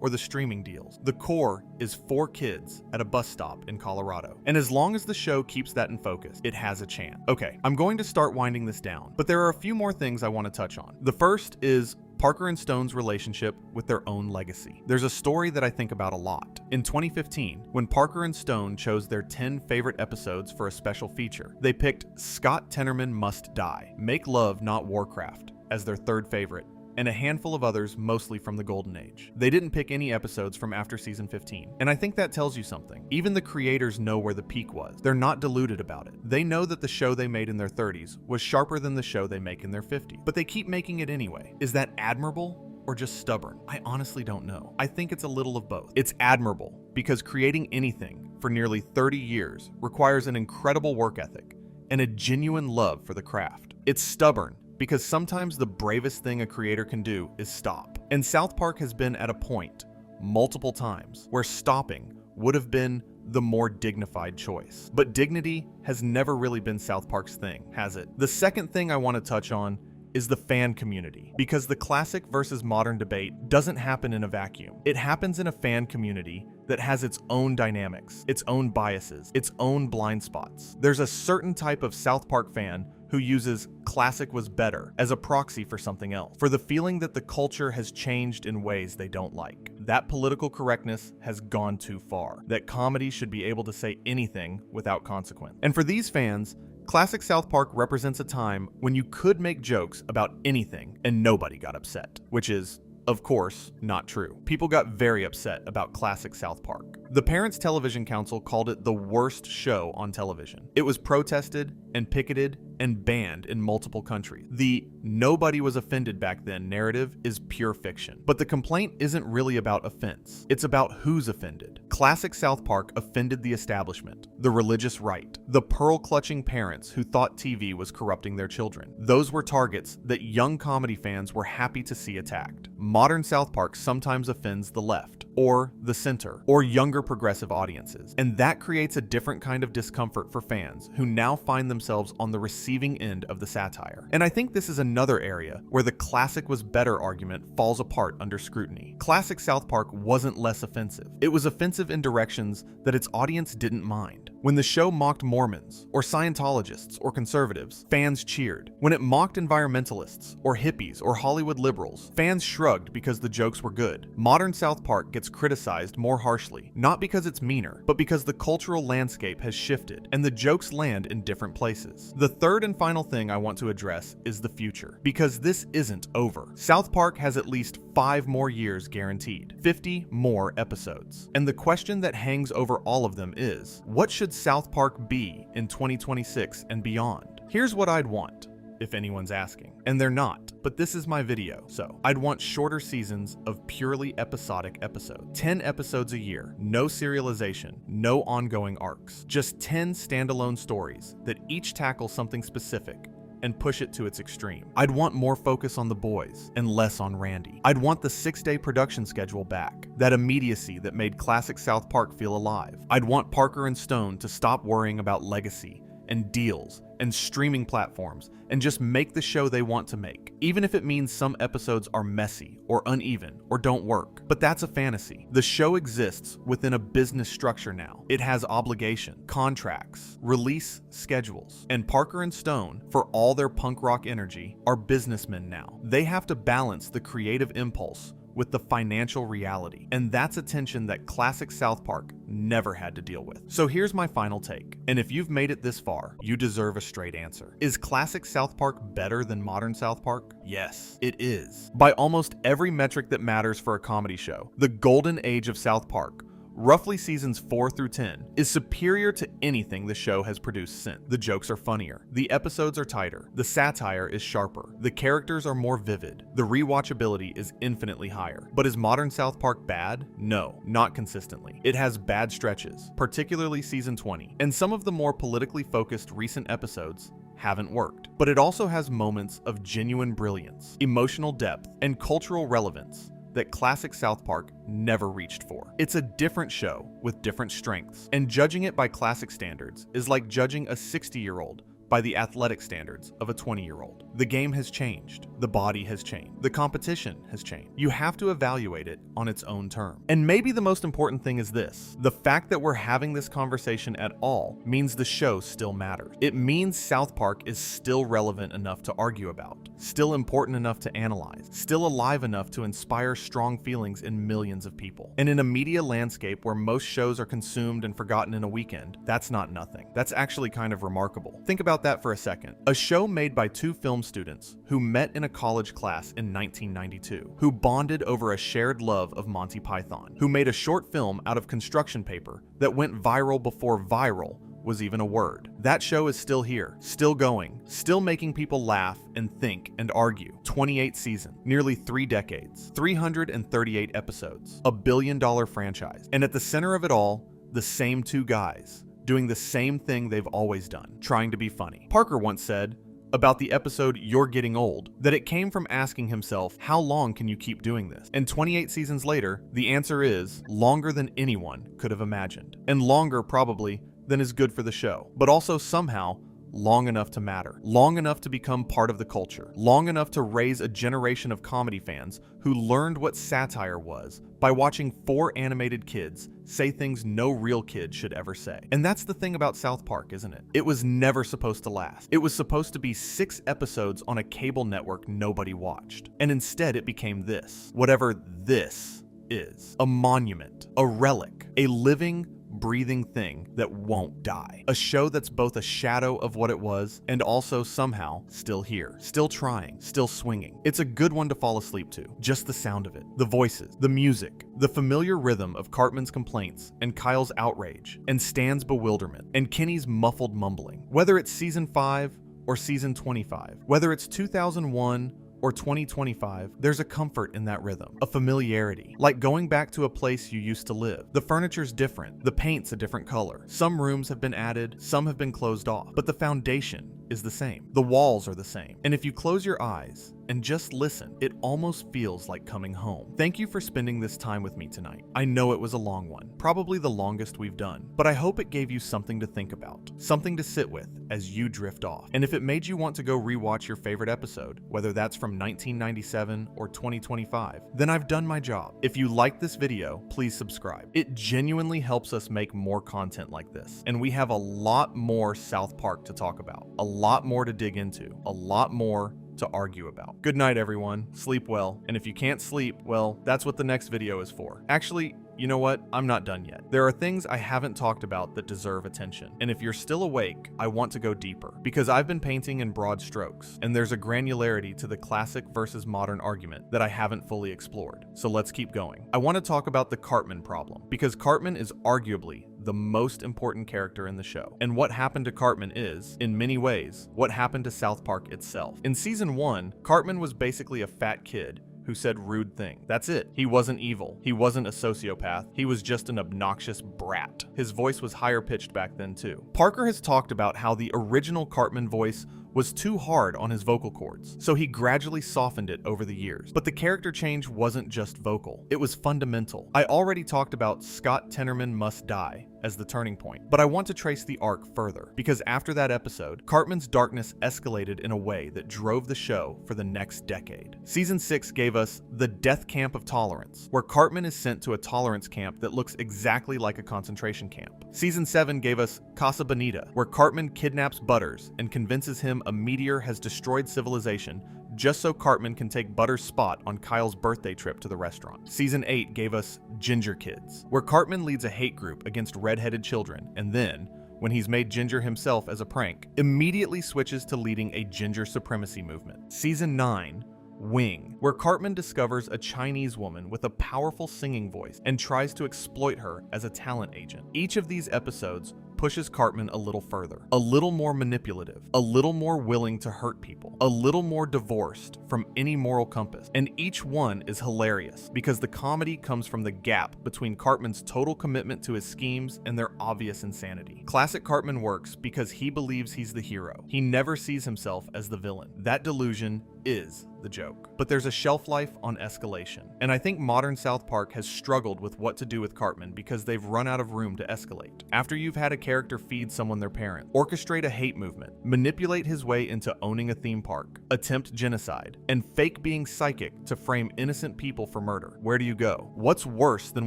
or the streaming deals. The core is 4 kids at a bus stop in Colorado. And as long as the show keeps that in focus, it has a chance. Okay, I'm going to start winding this down, but there are a few more things I want to touch on. The first is Parker and Stone's relationship with their own legacy. There's a story that I think about a lot. In 2015, when Parker and Stone chose their 10 favorite episodes for a special feature, they picked Scott Tenorman Must Die, Make Love, Not Warcraft as their 3rd favorite, and a handful of others mostly from the Golden Age. They didn't pick any episodes from after season 15, and I think that tells you something. Even the creators know where the peak was. They're not deluded about it. They know that the show they made in their 30s was sharper than the show they make in their 50s, but they keep making it anyway. Is that admirable or just stubborn? I honestly don't know. I think it's a little of both. It's admirable because creating anything for nearly 30 years requires an incredible work ethic and a genuine love for the craft. It's stubborn because sometimes the bravest thing a creator can do is stop. And South Park has been at a point, multiple times, where stopping would have been the more dignified choice. But dignity has never really been South Park's thing, has it? The second thing I want to touch on is the fan community, because the classic versus modern debate doesn't happen in a vacuum. It happens in a fan community that has its own dynamics, its own biases, its own blind spots. There's a certain type of South Park fan who uses classic was better as a proxy for something else, for the feeling that the culture has changed in ways they don't like. That political correctness has gone too far, that comedy should be able to say anything without consequence. And for these fans, classic South Park represents a time when you could make jokes about anything and nobody got upset, which is, of course, not true. People got very upset about classic South Park. The Parents Television Council called it the worst show on television. It was protested and picketed and banned in multiple countries. The "nobody was offended back then" narrative is pure fiction. But the complaint isn't really about offense. It's about who's offended. Classic South Park offended the establishment, the religious right, the pearl-clutching parents who thought TV was corrupting their children. Those were targets that young comedy fans were happy to see attacked. Modern South Park sometimes offends the left, or the center, or younger progressive audiences. And that creates a different kind of discomfort for fans who now find themselves on the receiving end of the satire. And I think this is another area where the classic was better argument falls apart under scrutiny. Classic South Park wasn't less offensive. It was offensive in directions that its audience didn't mind. When the show mocked Mormons, or Scientologists, or conservatives, fans cheered. When it mocked environmentalists, or hippies, or Hollywood liberals, fans shrugged because the jokes were good. Modern South Park gets criticized more harshly, not because it's meaner, but because the cultural landscape has shifted, and the jokes land in different places. The third and final thing I want to address is the future, because this isn't over. South Park has at least 5 more years guaranteed, 50 more episodes. And the question that hangs over all of them is, what should South Park be in 2026 and beyond? Here's what I'd want, if anyone's asking. And they're not, but this is my video, so I'd want shorter seasons of purely episodic episodes. 10 episodes a year, no serialization, no ongoing arcs, just 10 standalone stories that each tackle something specific and push it to its extreme. I'd want more focus on the boys and less on Randy. I'd want the 6-day production schedule back, that immediacy that made classic South Park feel alive. I'd want Parker and Stone to stop worrying about legacy and deals and streaming platforms and just make the show they want to make, even if it means some episodes are messy or uneven or don't work. But that's a fantasy. The show exists within a business structure now. It has obligation, contracts, release schedules, and Parker and Stone, for all their punk rock energy, are businessmen now. They have to balance the creative impulse with the financial reality, and that's a tension that classic South Park never had to deal with. So here's my final take, and if you've made it this far, you deserve a straight answer. Is classic South Park better than modern South Park? Yes, it is. By almost every metric that matters for a comedy show, the golden age of South Park, roughly seasons 4 through 10, is superior to anything the show has produced since. The jokes are funnier, the episodes are tighter, the satire is sharper, the characters are more vivid, the rewatchability is infinitely higher. But is modern South Park bad? No, not consistently. It has bad stretches, particularly season 20, and some of the more politically focused recent episodes haven't worked. But it also has moments of genuine brilliance, emotional depth, and cultural relevance that classic South Park never reached for. It's a different show with different strengths, and judging it by classic standards is like judging a 60-year-old by the athletic standards of a 20-year-old. The game has changed. The body has changed. The competition has changed. You have to evaluate it on its own terms. And maybe the most important thing is this: the fact that we're having this conversation at all means the show still matters. It means South Park is still relevant enough to argue about, still important enough to analyze, still alive enough to inspire strong feelings in millions of people. And in a media landscape where most shows are consumed and forgotten in a weekend, that's not nothing. That's actually kind of remarkable. Think about that for a second. A show made by 2 film students who met in a college class in 1992, who bonded over a shared love of Monty Python, who made a short film out of construction paper that went viral before viral was even a word. That show is still here, still going, still making people laugh and think and argue. 28 seasons, nearly 3 decades, 338 episodes, $1 billion franchise. And at the center of it all, the same 2 guys doing the same thing they've always done, trying to be funny. Parker once said about the episode You're Getting Old that it came from asking himself, how long can you keep doing this? And 28 seasons later, the answer is longer than anyone could have imagined, and longer probably than is good for the show, but also somehow long enough to matter, long enough to become part of the culture, long enough to raise a generation of comedy fans who learned what satire was by watching 4 animated kids say things no real kid should ever say. And that's the thing about South Park, isn't it? It was never supposed to last. It was supposed to be 6 episodes on a cable network nobody watched. And instead it became this, whatever this is, a monument, a relic, a living, breathing thing that won't die. A show that's both a shadow of what it was and also somehow still here, still trying, still swinging. It's a good one to fall asleep to. Just the sound of it, the voices, the music, the familiar rhythm of Cartman's complaints and Kyle's outrage and Stan's bewilderment and Kenny's muffled mumbling. Whether it's season 5 or season 25, whether it's 2001 or 2025, there's a comfort in that rhythm, a familiarity, like going back to a place you used to live. The furniture's different, the paint's a different color. Some rooms have been added, some have been closed off, but the foundation is the same. The walls are the same. And if you close your eyes and just listen, it almost feels like coming home. Thank you for spending this time with me tonight. I know it was a long one, probably the longest we've done, but I hope it gave you something to think about, something to sit with as you drift off. And if it made you want to go rewatch your favorite episode, whether that's from 1997 or 2025, then I've done my job. If you like this video, please subscribe. It genuinely helps us make more content like this, and we have a lot more South Park to talk about, a lot more to dig into, a lot more to argue about. Good night, everyone. Sleep well. And if you can't sleep, well, that's what the next video is for. Actually, you know what? I'm not done yet. There are things I haven't talked about that deserve attention. And if you're still awake, I want to go deeper, because I've been painting in broad strokes, and there's a granularity to the classic versus modern argument that I haven't fully explored. So let's keep going. I want to talk about the Cartman problem, because Cartman is arguably the most important character in the show. And what happened to Cartman is, in many ways, what happened to South Park itself. In season 1, Cartman was basically a fat kid who said rude things. That's it. He wasn't evil. He wasn't a sociopath. He was just an obnoxious brat. His voice was higher pitched back then too. Parker has talked about how the original Cartman voice was too hard on his vocal cords, so he gradually softened it over the years. But the character change wasn't just vocal, it was fundamental. I already talked about Scott Tenorman Must Die as the turning point, but I want to trace the arc further, because after that episode, Cartman's darkness escalated in a way that drove the show for the next decade. Season 6 gave us the Death Camp of Tolerance, where Cartman is sent to a tolerance camp that looks exactly like a concentration camp. Season 7 gave us Casa Bonita, where Cartman kidnaps Butters and convinces him a meteor has destroyed civilization just so Cartman can take Butters' spot on Kyle's birthday trip to the restaurant. Season 8 gave us Ginger Kids, where Cartman leads a hate group against redheaded children, and then, when he's made Ginger himself as a prank, immediately switches to leading a ginger supremacy movement. Season 9, Wing, where Cartman discovers a Chinese woman with a powerful singing voice and tries to exploit her as a talent agent. Each of these episodes pushes Cartman a little further, a little more manipulative, a little more willing to hurt people, a little more divorced from any moral compass. And each one is hilarious because the comedy comes from the gap between Cartman's total commitment to his schemes and their obvious insanity. Classic Cartman works because he believes he's the hero. He never sees himself as the villain. That delusion is the joke. But there's a shelf life on escalation. And I think modern South Park has struggled with what to do with Cartman because they've run out of room to escalate. After you've had a character feed someone their parent, orchestrate a hate movement, manipulate his way into owning a theme park, attempt genocide, and fake being psychic to frame innocent people for murder, where do you go? What's worse than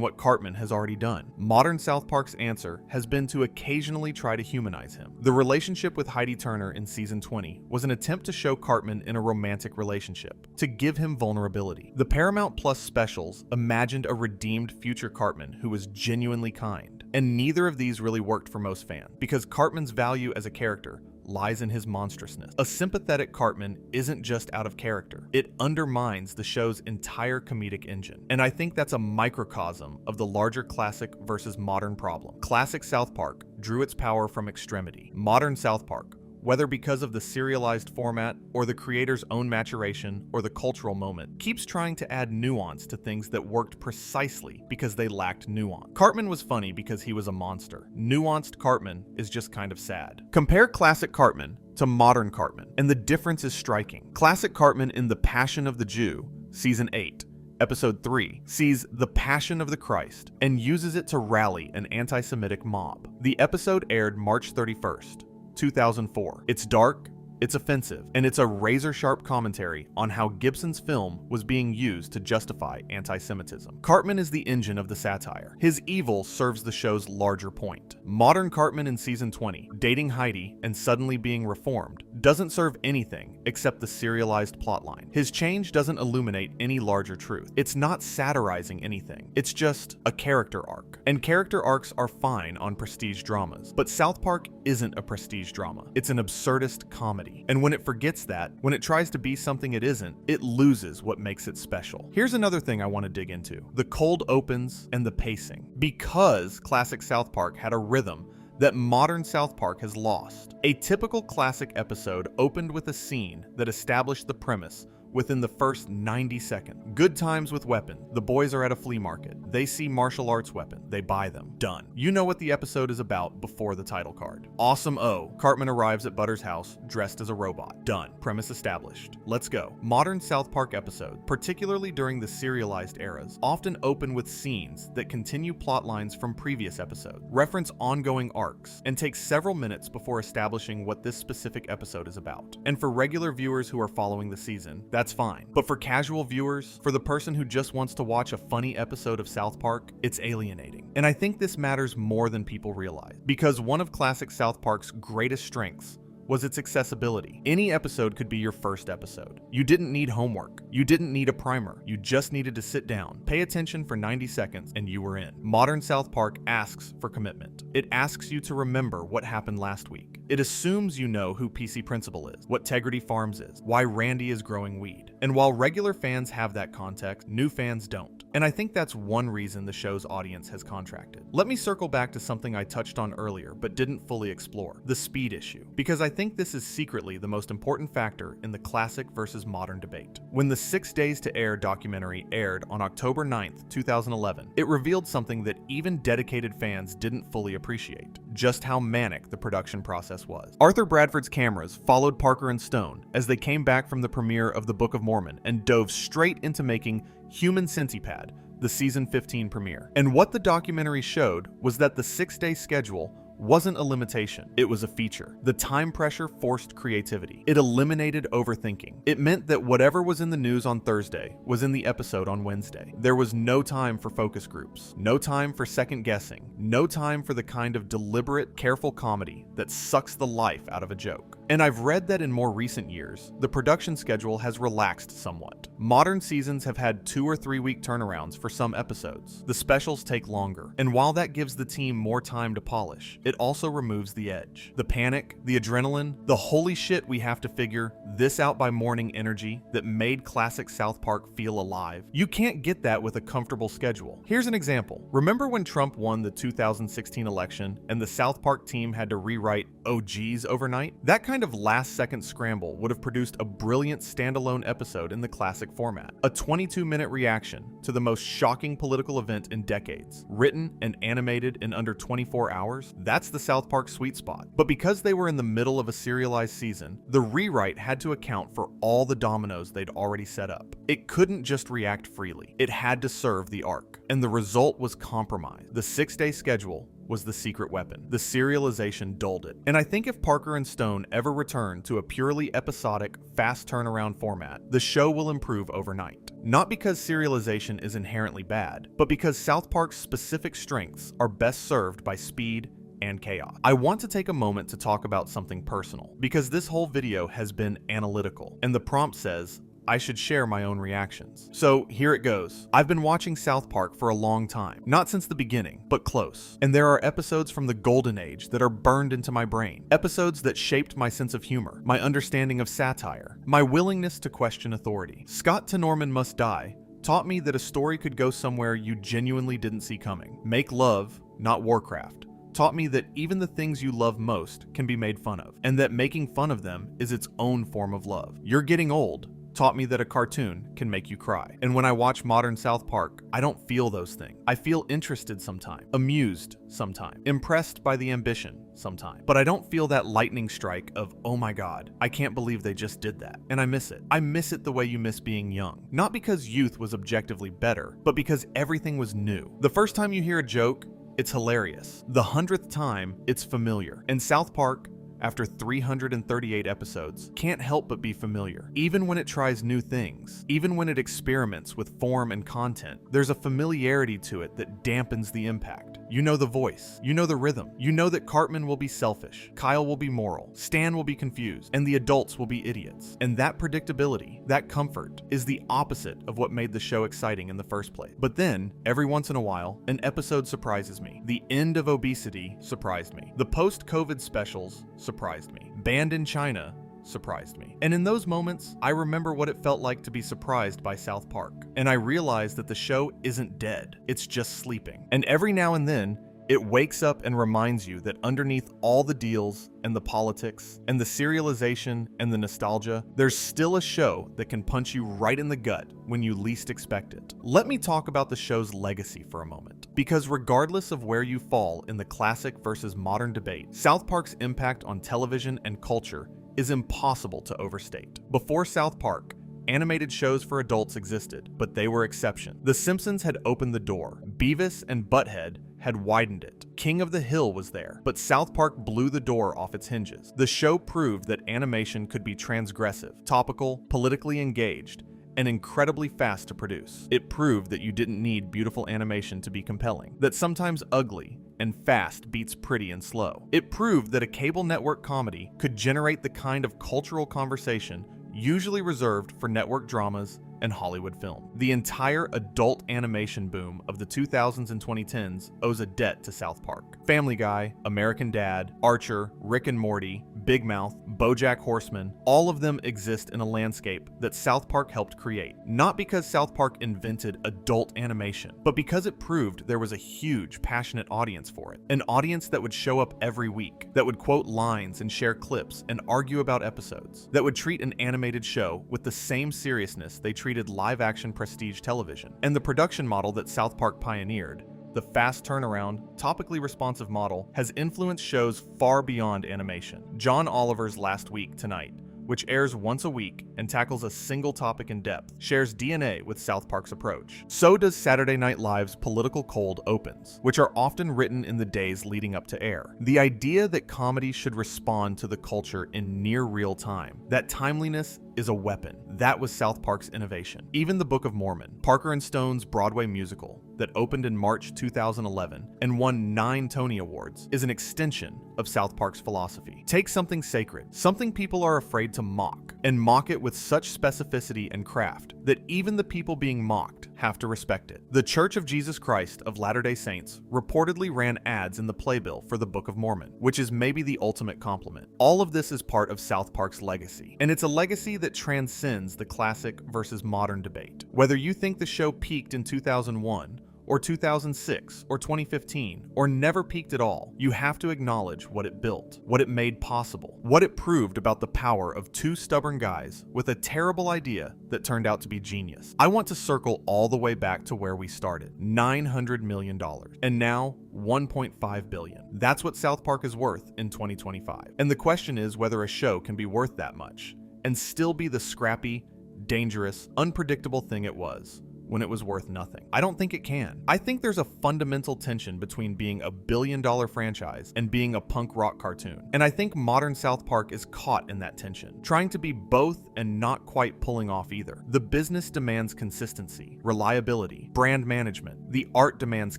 what Cartman has already done? Modern South Park's answer has been to occasionally try to humanize him. The relationship with Heidi Turner in season 20 was an attempt to show Cartman in a romantic relationship, to give him vulnerability. The Paramount Plus specials imagined a redeemed future Cartman who was genuinely kind, and neither of these really worked for most fans, because Cartman's value as a character lies in his monstrousness. A sympathetic Cartman isn't just out of character, it undermines the show's entire comedic engine. And I think that's a microcosm of the larger classic versus modern problem. Classic South Park drew its power from extremity. Modern South Park, whether because of the serialized format or the creator's own maturation or the cultural moment, keeps trying to add nuance to things that worked precisely because they lacked nuance. Cartman was funny because he was a monster. Nuanced Cartman is just kind of sad. Compare classic Cartman to modern Cartman, and the difference is striking. Classic Cartman in The Passion of the Jew, Season 8, Episode 3, sees the Passion of the Christ and uses it to rally an anti-Semitic mob. The episode aired March 31st, 2004. It's dark, it's offensive, and it's a razor-sharp commentary on how Gibson's film was being used to justify anti-Semitism. Cartman is the engine of the satire. His evil serves the show's larger point. Modern Cartman in season 20, dating Heidi and suddenly being reformed, doesn't serve anything except the serialized plotline. His change doesn't illuminate any larger truth. It's not satirizing anything. It's just a character arc. And character arcs are fine on prestige dramas, but South Park isn't a prestige drama. It's an absurdist comedy. And when it forgets that, when it tries to be something it isn't, it loses what makes it special. Here's another thing I want to dig into: the cold opens and the pacing. Because classic South Park had a rhythm that modern South Park has lost. A typical classic episode opened with a scene that established the premise within the first 90 seconds. Good times with weapon. The boys are at a flea market. They see martial arts weapon. They buy them. Done. You know what the episode is about before the title card. Awesome O. Cartman arrives at Butter's house dressed as a robot. Done. Premise established. Let's go. Modern South Park episodes, particularly during the serialized eras, often open with scenes that continue plot lines from previous episodes, reference ongoing arcs, and take several minutes before establishing what this specific episode is about. And for regular viewers who are following the season, that's fine. But for casual viewers, for the person who just wants to watch a funny episode of South Park, it's alienating. And I think this matters more than people realize, because one of classic South Park's greatest strengths was its accessibility. Any episode could be your first episode. You didn't need homework. You didn't need a primer. You just needed to sit down, pay attention for 90 seconds, and you were in. Modern South Park asks for commitment. It asks you to remember what happened last week. It assumes you know who PC Principal is, what Tegrity Farms is, why Randy is growing weed. And while regular fans have that context, new fans don't. And I think that's one reason the show's audience has contracted. Let me circle back to something I touched on earlier but didn't fully explore, the speed issue, because I think this is secretly the most important factor in the classic versus modern debate. When the 6 Days to Air documentary aired on October 9th, 2011, it revealed something that even dedicated fans didn't fully appreciate: just how manic the production process was. Arthur Bradford's cameras followed Parker and Stone as they came back from the premiere of the Book of Mormon and dove straight into making Human Centipede, the season 15 premiere. And what the documentary showed was that the 6-day schedule wasn't a limitation, it was a feature. The time pressure forced creativity. It eliminated overthinking. It meant that whatever was in the news on Thursday was in the episode on Wednesday. There was no time for focus groups, no time for second guessing, no time for the kind of deliberate, careful comedy that sucks the life out of a joke. And I've read that in more recent years, the production schedule has relaxed somewhat. Modern seasons have had 2 or 3 week turnarounds for some episodes. The specials take longer, and while that gives the team more time to polish, it also removes the edge. The panic, the adrenaline, the holy shit we have to figure this out by morning energy that made classic South Park feel alive. You can't get that with a comfortable schedule. Here's an example. Remember when Trump won the 2016 election and the South Park team had to rewrite OGs overnight? That kind of last-second scramble would have produced a brilliant standalone episode in the classic format. A 22-minute reaction to the most shocking political event in decades, written and animated in under 24 hours. That's the South Park sweet spot. But because they were in the middle of a serialized season, the rewrite had to account for all the dominoes they'd already set up. It couldn't just react freely. It had to serve the arc. And the result was compromise. The 6-day schedule was the secret weapon. The serialization dulled it. And I think if Parker and Stone ever return to a purely episodic, fast turnaround format, the show will improve overnight. Not because serialization is inherently bad, but because South Park's specific strengths are best served by speed and chaos. I want to take a moment to talk about something personal, because this whole video has been analytical, and the prompt says I should share my own reactions. So here it goes. I've been watching South Park for a long time. Not since the beginning, but close. And there are episodes from the golden age that are burned into my brain. Episodes that shaped my sense of humor, my understanding of satire, my willingness to question authority. Scott to Norman Must Die taught me that a story could go somewhere you genuinely didn't see coming. Make love, not Warcraft. Taught me that even the things you love most can be made fun of, and that making fun of them is its own form of love. You're Getting Old taught me that a cartoon can make you cry. And when I watch modern South Park, I don't feel those things. I feel interested sometimes, amused sometimes, impressed by the ambition sometimes. But I don't feel that lightning strike of, oh my god, I can't believe they just did that. And I miss it. I miss it the way you miss being young. Not because youth was objectively better, but because everything was new. The first time you hear a joke, it's hilarious. The 100th time, it's familiar. And South Park, after 338 episodes, can't help but be familiar. Even when it tries new things, even when it experiments with form and content, there's a familiarity to it that dampens the impact. You know the voice, you know the rhythm, you know that Cartman will be selfish, Kyle will be moral, Stan will be confused, and the adults will be idiots. And that predictability, that comfort, is the opposite of what made the show exciting in the first place. But then, every once in a while, an episode surprises me. The end of obesity surprised me. The post-COVID specials surprised me. Banned in China surprised me. And in those moments, I remember what it felt like to be surprised by South Park. And I realized that the show isn't dead, it's just sleeping. And every now and then, It wakes up and reminds you that underneath all the deals and the politics and the serialization and the nostalgia, there's still a show that can punch you right in the gut when you least expect it. Let me talk about the show's legacy for a moment, because regardless of where you fall in the classic versus modern debate, South Park's impact on television and culture is impossible to overstate. Before South Park, animated shows for adults existed, but they were exception. The Simpsons had opened the door. Beavis and Butthead had widened it. King of the Hill was there, but South Park blew the door off its hinges. The show proved that animation could be transgressive, topical, politically engaged, and incredibly fast to produce. It proved that you didn't need beautiful animation to be compelling, that sometimes ugly and fast beats pretty and slow. It proved that a cable network comedy could generate the kind of cultural conversation usually reserved for network dramas and Hollywood film. The entire adult animation boom of the 2000s and 2010s owes a debt to South Park. Family Guy, American Dad, Archer, Rick and Morty, Big Mouth, BoJack Horseman, all of them exist in a landscape that South Park helped create. Not because South Park invented adult animation, but because it proved there was a huge, passionate audience for it. An audience that would show up every week, that would quote lines and share clips and argue about episodes, that would treat an animated show with the same seriousness they treated live-action prestige television. And the production model that South Park pioneered, the fast turnaround, topically responsive model, has influenced shows far beyond animation. John Oliver's Last Week Tonight, which airs once a week and tackles a single topic in depth, shares DNA with South Park's approach. So does Saturday Night Live's political cold opens, which are often written in the days leading up to air. The idea that comedy should respond to the culture in near real time, that timeliness is a weapon, that was South Park's innovation. Even the Book of Mormon, Parker and Stone's Broadway musical that opened in March 2011 and won 9 Tony Awards, is an extension of South Park's philosophy. Take something sacred, something people are afraid to mock, and mock it with such specificity and craft that even the people being mocked have to respect it. The Church of Jesus Christ of Latter-day Saints reportedly ran ads in the playbill for the Book of Mormon, which is maybe the ultimate compliment. All of this is part of South Park's legacy, and it's a legacy that transcends the classic versus modern debate. Whether you think the show peaked in 2001, or 2006, or 2015, or never peaked at all, you have to acknowledge what it built, what it made possible, what it proved about the power of 2 stubborn guys with a terrible idea that turned out to be genius. I want to circle all the way back to where we started, $900 million, and now $1.5 billion. That's what South Park is worth in 2025. And the question is whether a show can be worth that much and still be the scrappy, dangerous, unpredictable thing it was when it was worth nothing. I don't think it can. I think there's a fundamental tension between being a billion-dollar franchise and being a punk rock cartoon. And I think modern South Park is caught in that tension, trying to be both and not quite pulling off either. The business demands consistency, reliability, brand management. The art demands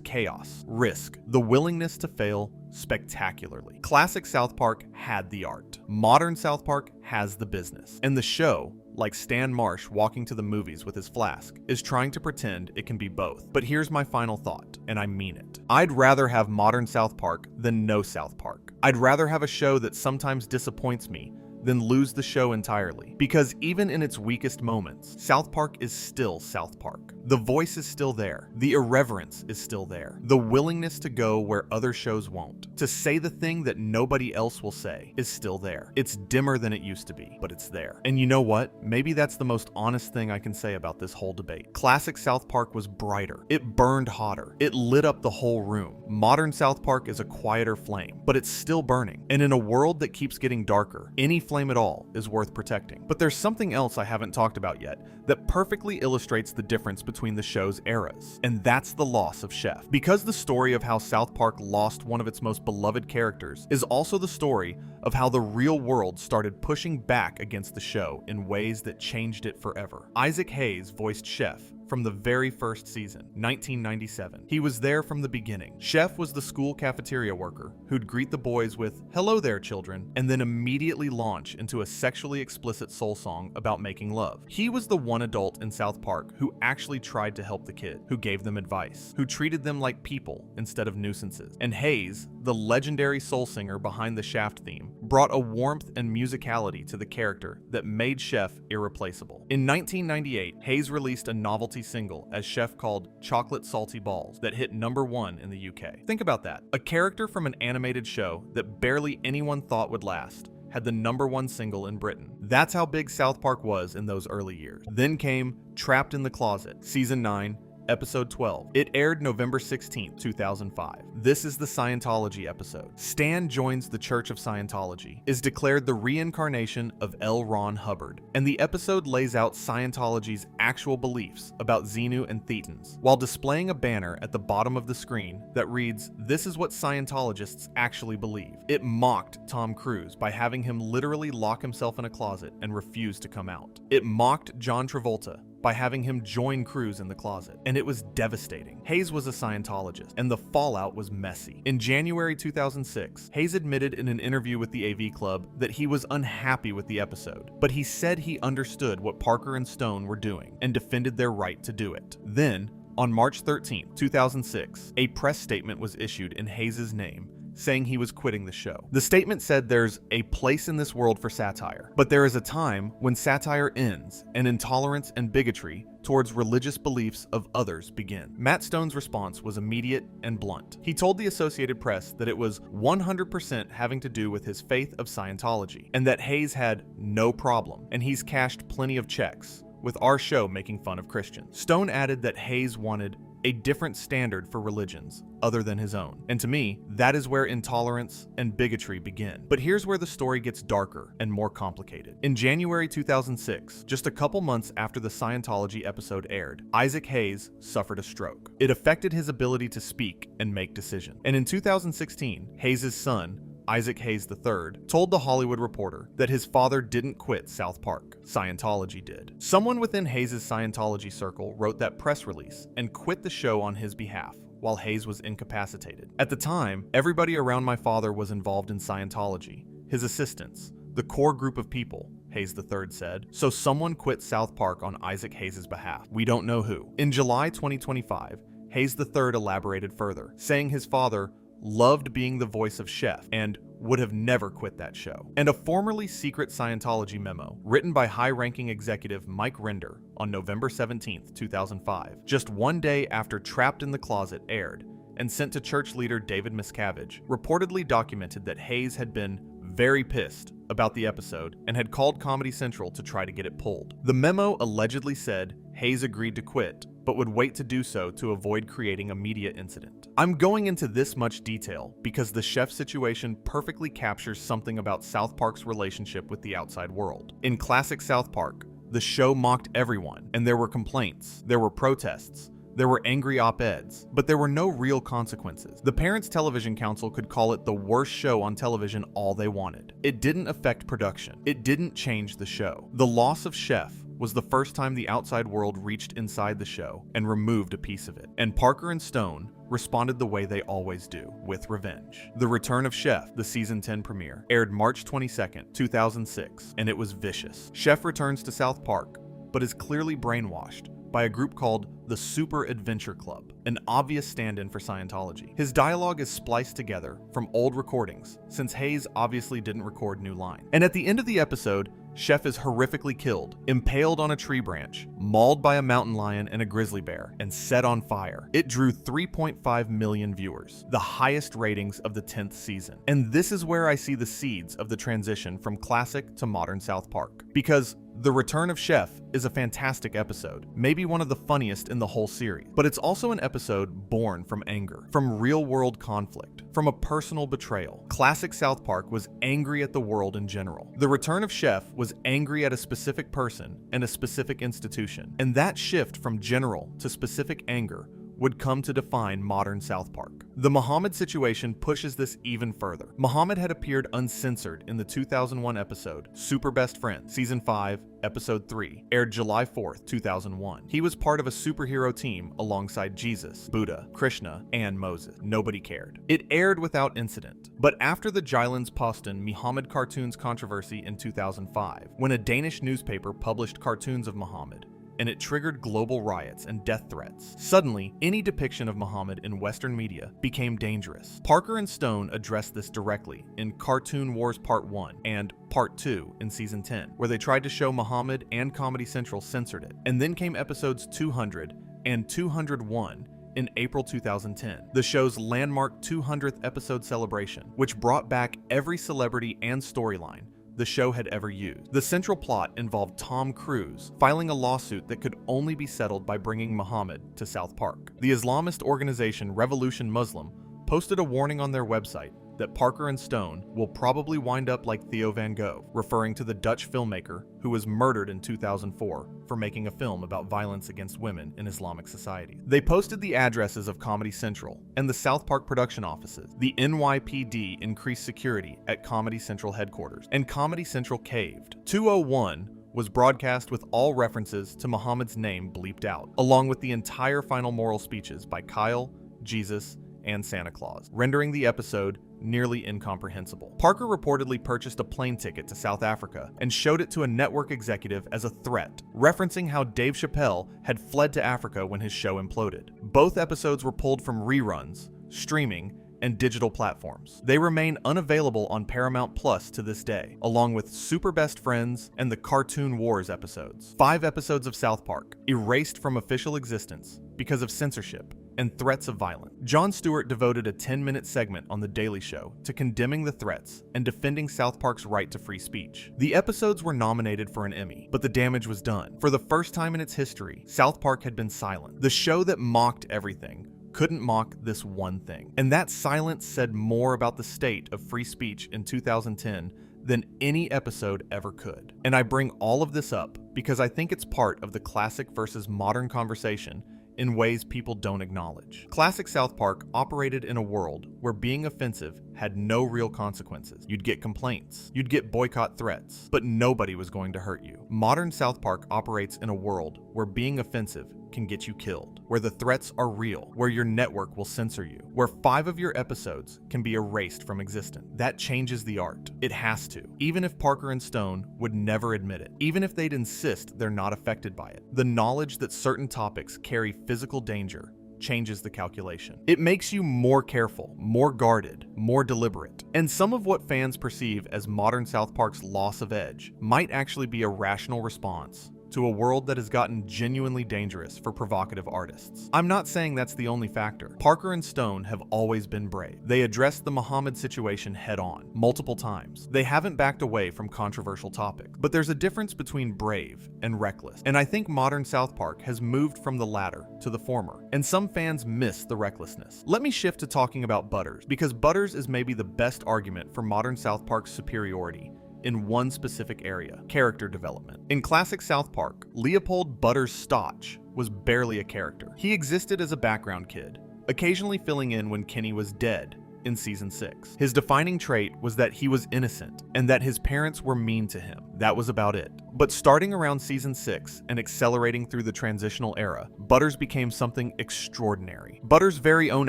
chaos, risk, the willingness to fail spectacularly. Classic South Park had the art. Modern South Park has the business. And the show, like Stan Marsh walking to the movies with his flask, is trying to pretend it can be both. But here's my final thought, and I mean it. I'd rather have modern South Park than no South Park. I'd rather have a show that sometimes disappoints me than lose the show entirely. Because even in its weakest moments, South Park is still South Park. The voice is still there. The irreverence is still there. The willingness to go where other shows won't. To say the thing that nobody else will say is still there. It's dimmer than it used to be, but it's there. And you know what? Maybe that's the most honest thing I can say about this whole debate. Classic South Park was brighter. It burned hotter. It lit up the whole room. Modern South Park is a quieter flame, but it's still burning. And in a world that keeps getting darker, any flame at all is worth protecting. But there's something else I haven't talked about yet that perfectly illustrates the difference between the show's eras, and that's the loss of Chef. Because the story of how South Park lost one of its most beloved characters is also the story of how the real world started pushing back against the show in ways that changed it forever. Isaac Hayes voiced Chef from the very first season, 1997. He was there from the beginning. Chef was the school cafeteria worker who'd greet the boys with, "Hello there, children," and then immediately launch into a sexually explicit soul song about making love. He was the one adult in South Park who actually tried to help the kid, who gave them advice, who treated them like people instead of nuisances. And Hayes, the legendary soul singer behind the Shaft theme, brought a warmth and musicality to the character that made Chef irreplaceable. In 1998, Hayes released a novelty single as Chef called Chocolate Salty Balls that hit #1 in the UK. Think about that. A character from an animated show that barely anyone thought would last had the #1 single in Britain. That's how big South Park was in those early years. Then came Trapped in the Closet, Season 9, Episode 12. It aired November 16, 2005. This is the Scientology episode. Stan joins the Church of Scientology, is declared the reincarnation of L. Ron Hubbard, and the episode lays out Scientology's actual beliefs about Xenu and Thetans, while displaying a banner at the bottom of the screen that reads, "This is what Scientologists actually believe." It mocked Tom Cruise by having him literally lock himself in a closet and refuse to come out. It mocked John Travolta by having him join Cruise in the closet, and it was devastating. Hayes was a Scientologist, and the fallout was messy. In January 2006, Hayes admitted in an interview with the AV Club that he was unhappy with the episode, but he said he understood what Parker and Stone were doing and defended their right to do it. Then, on March 13, 2006, a press statement was issued in Hayes' name, saying he was quitting the show. The statement said there's a place in this world for satire, but there is a time when satire ends and intolerance and bigotry towards religious beliefs of others begin. Matt Stone's response was immediate and blunt. He told the Associated Press that it was 100% having to do with his faith of Scientology, and that Hayes had no problem, and he's cashed plenty of checks, with our show making fun of Christians. Stone added that Hayes wanted a different standard for religions other than his own. And to me, that is where intolerance and bigotry begin. But here's where the story gets darker and more complicated. In January 2006, just a couple months after the Scientology episode aired, Isaac Hayes suffered a stroke. It affected his ability to speak and make decisions. And in 2016, Hayes' son, Isaac Hayes III, told The Hollywood Reporter that his father didn't quit South Park. Scientology did. Someone within Hayes' Scientology circle wrote that press release and quit the show on his behalf while Hayes was incapacitated. At the time, everybody around my father was involved in Scientology, his assistants, the core group of people, Hayes III said. So someone quit South Park on Isaac Hayes' behalf. We don't know who. In July 2025, Hayes III elaborated further, saying his father loved being the voice of Chef and would have never quit that show. And a formerly secret Scientology memo written by high-ranking executive Mike Render on November 17, 2005, just one day after Trapped in the Closet aired, and sent to church leader David Miscavige, reportedly documented that Hayes had been very pissed about the episode and had called Comedy Central to try to get it pulled. The memo allegedly said Hayes agreed to quit, but would wait to do so to avoid creating a media incident. I'm going into this much detail because the Chef situation perfectly captures something about South Park's relationship with the outside world. In classic South Park, the show mocked everyone, and there were complaints, there were protests, there were angry op-eds, but there were no real consequences. The Parents Television Council could call it the worst show on television all they wanted. It didn't affect production. It didn't change the show. The loss of Chef was the first time the outside world reached inside the show and removed a piece of it. And Parker and Stone responded the way they always do, with revenge. The Return of Chef, the season 10 premiere, aired March 22nd, 2006, and it was vicious. Chef returns to South Park, but is clearly brainwashed by a group called the Super Adventure Club, an obvious stand-in for Scientology. His dialogue is spliced together from old recordings, since Hayes obviously didn't record new lines. And at the end of the episode, Chef is horrifically killed, impaled on a tree branch, mauled by a mountain lion and a grizzly bear, and set on fire. It drew 3.5 million viewers, the highest ratings of the 10th season. And this is where I see the seeds of the transition from classic to modern South Park. Because The Return of Chef is a fantastic episode, maybe one of the funniest in the whole series, but it's also an episode born from anger, from real-world conflict, from a personal betrayal. Classic South Park was angry at the world in general. The Return of Chef was angry at a specific person and a specific institution, and that shift from general to specific anger would come to define modern South Park. The Muhammad situation pushes this even further. Muhammad had appeared uncensored in the 2001 episode Super Best Friends, Season 5, Episode 3, aired July 4th, 2001. He was part of a superhero team alongside Jesus, Buddha, Krishna, and Moses. Nobody cared. It aired without incident. But after the Jyllands-Posten Muhammad cartoons controversy in 2005, when a Danish newspaper published cartoons of Muhammad, and it triggered global riots and death threats. Suddenly, any depiction of Muhammad in Western media became dangerous. Parker and Stone addressed this directly in Cartoon Wars Part 1 and Part 2 in Season 10, where they tried to show Muhammad, and Comedy Central censored it. And then came episodes 200 and 201 in April 2010, the show's landmark 200th episode celebration, which brought back every celebrity and storyline the show had ever used. The central plot involved Tom Cruise filing a lawsuit that could only be settled by bringing Muhammad to South Park. The Islamist organization Revolution Muslim posted a warning on their website that Parker and Stone will probably wind up like Theo Van Gogh, referring to the Dutch filmmaker who was murdered in 2004 for making a film about violence against women in Islamic society. They posted the addresses of Comedy Central and the South Park production offices. The NYPD increased security at Comedy Central headquarters, and Comedy Central caved. 201 was broadcast with all references to Muhammad's name bleeped out, along with the entire final moral speeches by Kyle, Jesus, and Santa Claus, rendering the episode nearly incomprehensible. Parker reportedly purchased a plane ticket to South Africa and showed it to a network executive as a threat, referencing how Dave Chappelle had fled to Africa when his show imploded. Both episodes were pulled from reruns, streaming, and digital platforms. They remain unavailable on Paramount Plus to this day, along with Super Best Friends and the Cartoon Wars episodes. 5 episodes of South Park erased from official existence because of censorship and threats of violence. Jon Stewart devoted a 10-minute segment on The Daily Show to condemning the threats and defending South Park's right to free speech. The episodes were nominated for an Emmy, but the damage was done. For the first time in its history, South Park had been silent. The show that mocked everything couldn't mock this one thing. And that silence said more about the state of free speech in 2010 than any episode ever could. And I bring all of this up because I think it's part of the classic versus modern conversation in ways people don't acknowledge. Classic South Park operated in a world where being offensive had no real consequences. You'd get complaints, you'd get boycott threats, but nobody was going to hurt you. Modern South Park operates in a world where being offensive can get you killed, where the threats are real, where your network will censor you, where 5 of your episodes can be erased from existence. That changes the art. It has to. Even if Parker and Stone would never admit it, even if they'd insist they're not affected by it, the knowledge that certain topics carry physical danger changes the calculation. It makes you more careful, more guarded, more deliberate. And some of what fans perceive as modern South Park's loss of edge might actually be a rational response to a world that has gotten genuinely dangerous for provocative artists. I'm not saying that's the only factor. Parker and Stone have always been brave. They addressed the Muhammad situation head on, multiple times. They haven't backed away from controversial topics. But there's a difference between brave and reckless. And I think modern South Park has moved from the latter to the former. And some fans miss the recklessness. Let me shift to talking about Butters, because Butters is maybe the best argument for modern South Park's superiority in one specific area: character development. In classic South Park, Leopold Butters Stotch was barely a character. He existed as a background kid, occasionally filling in when Kenny was dead in Season 6. His defining trait was that he was innocent and that his parents were mean to him. That was about it. But starting around Season 6 and accelerating through the transitional era, Butters became something extraordinary. Butters' very own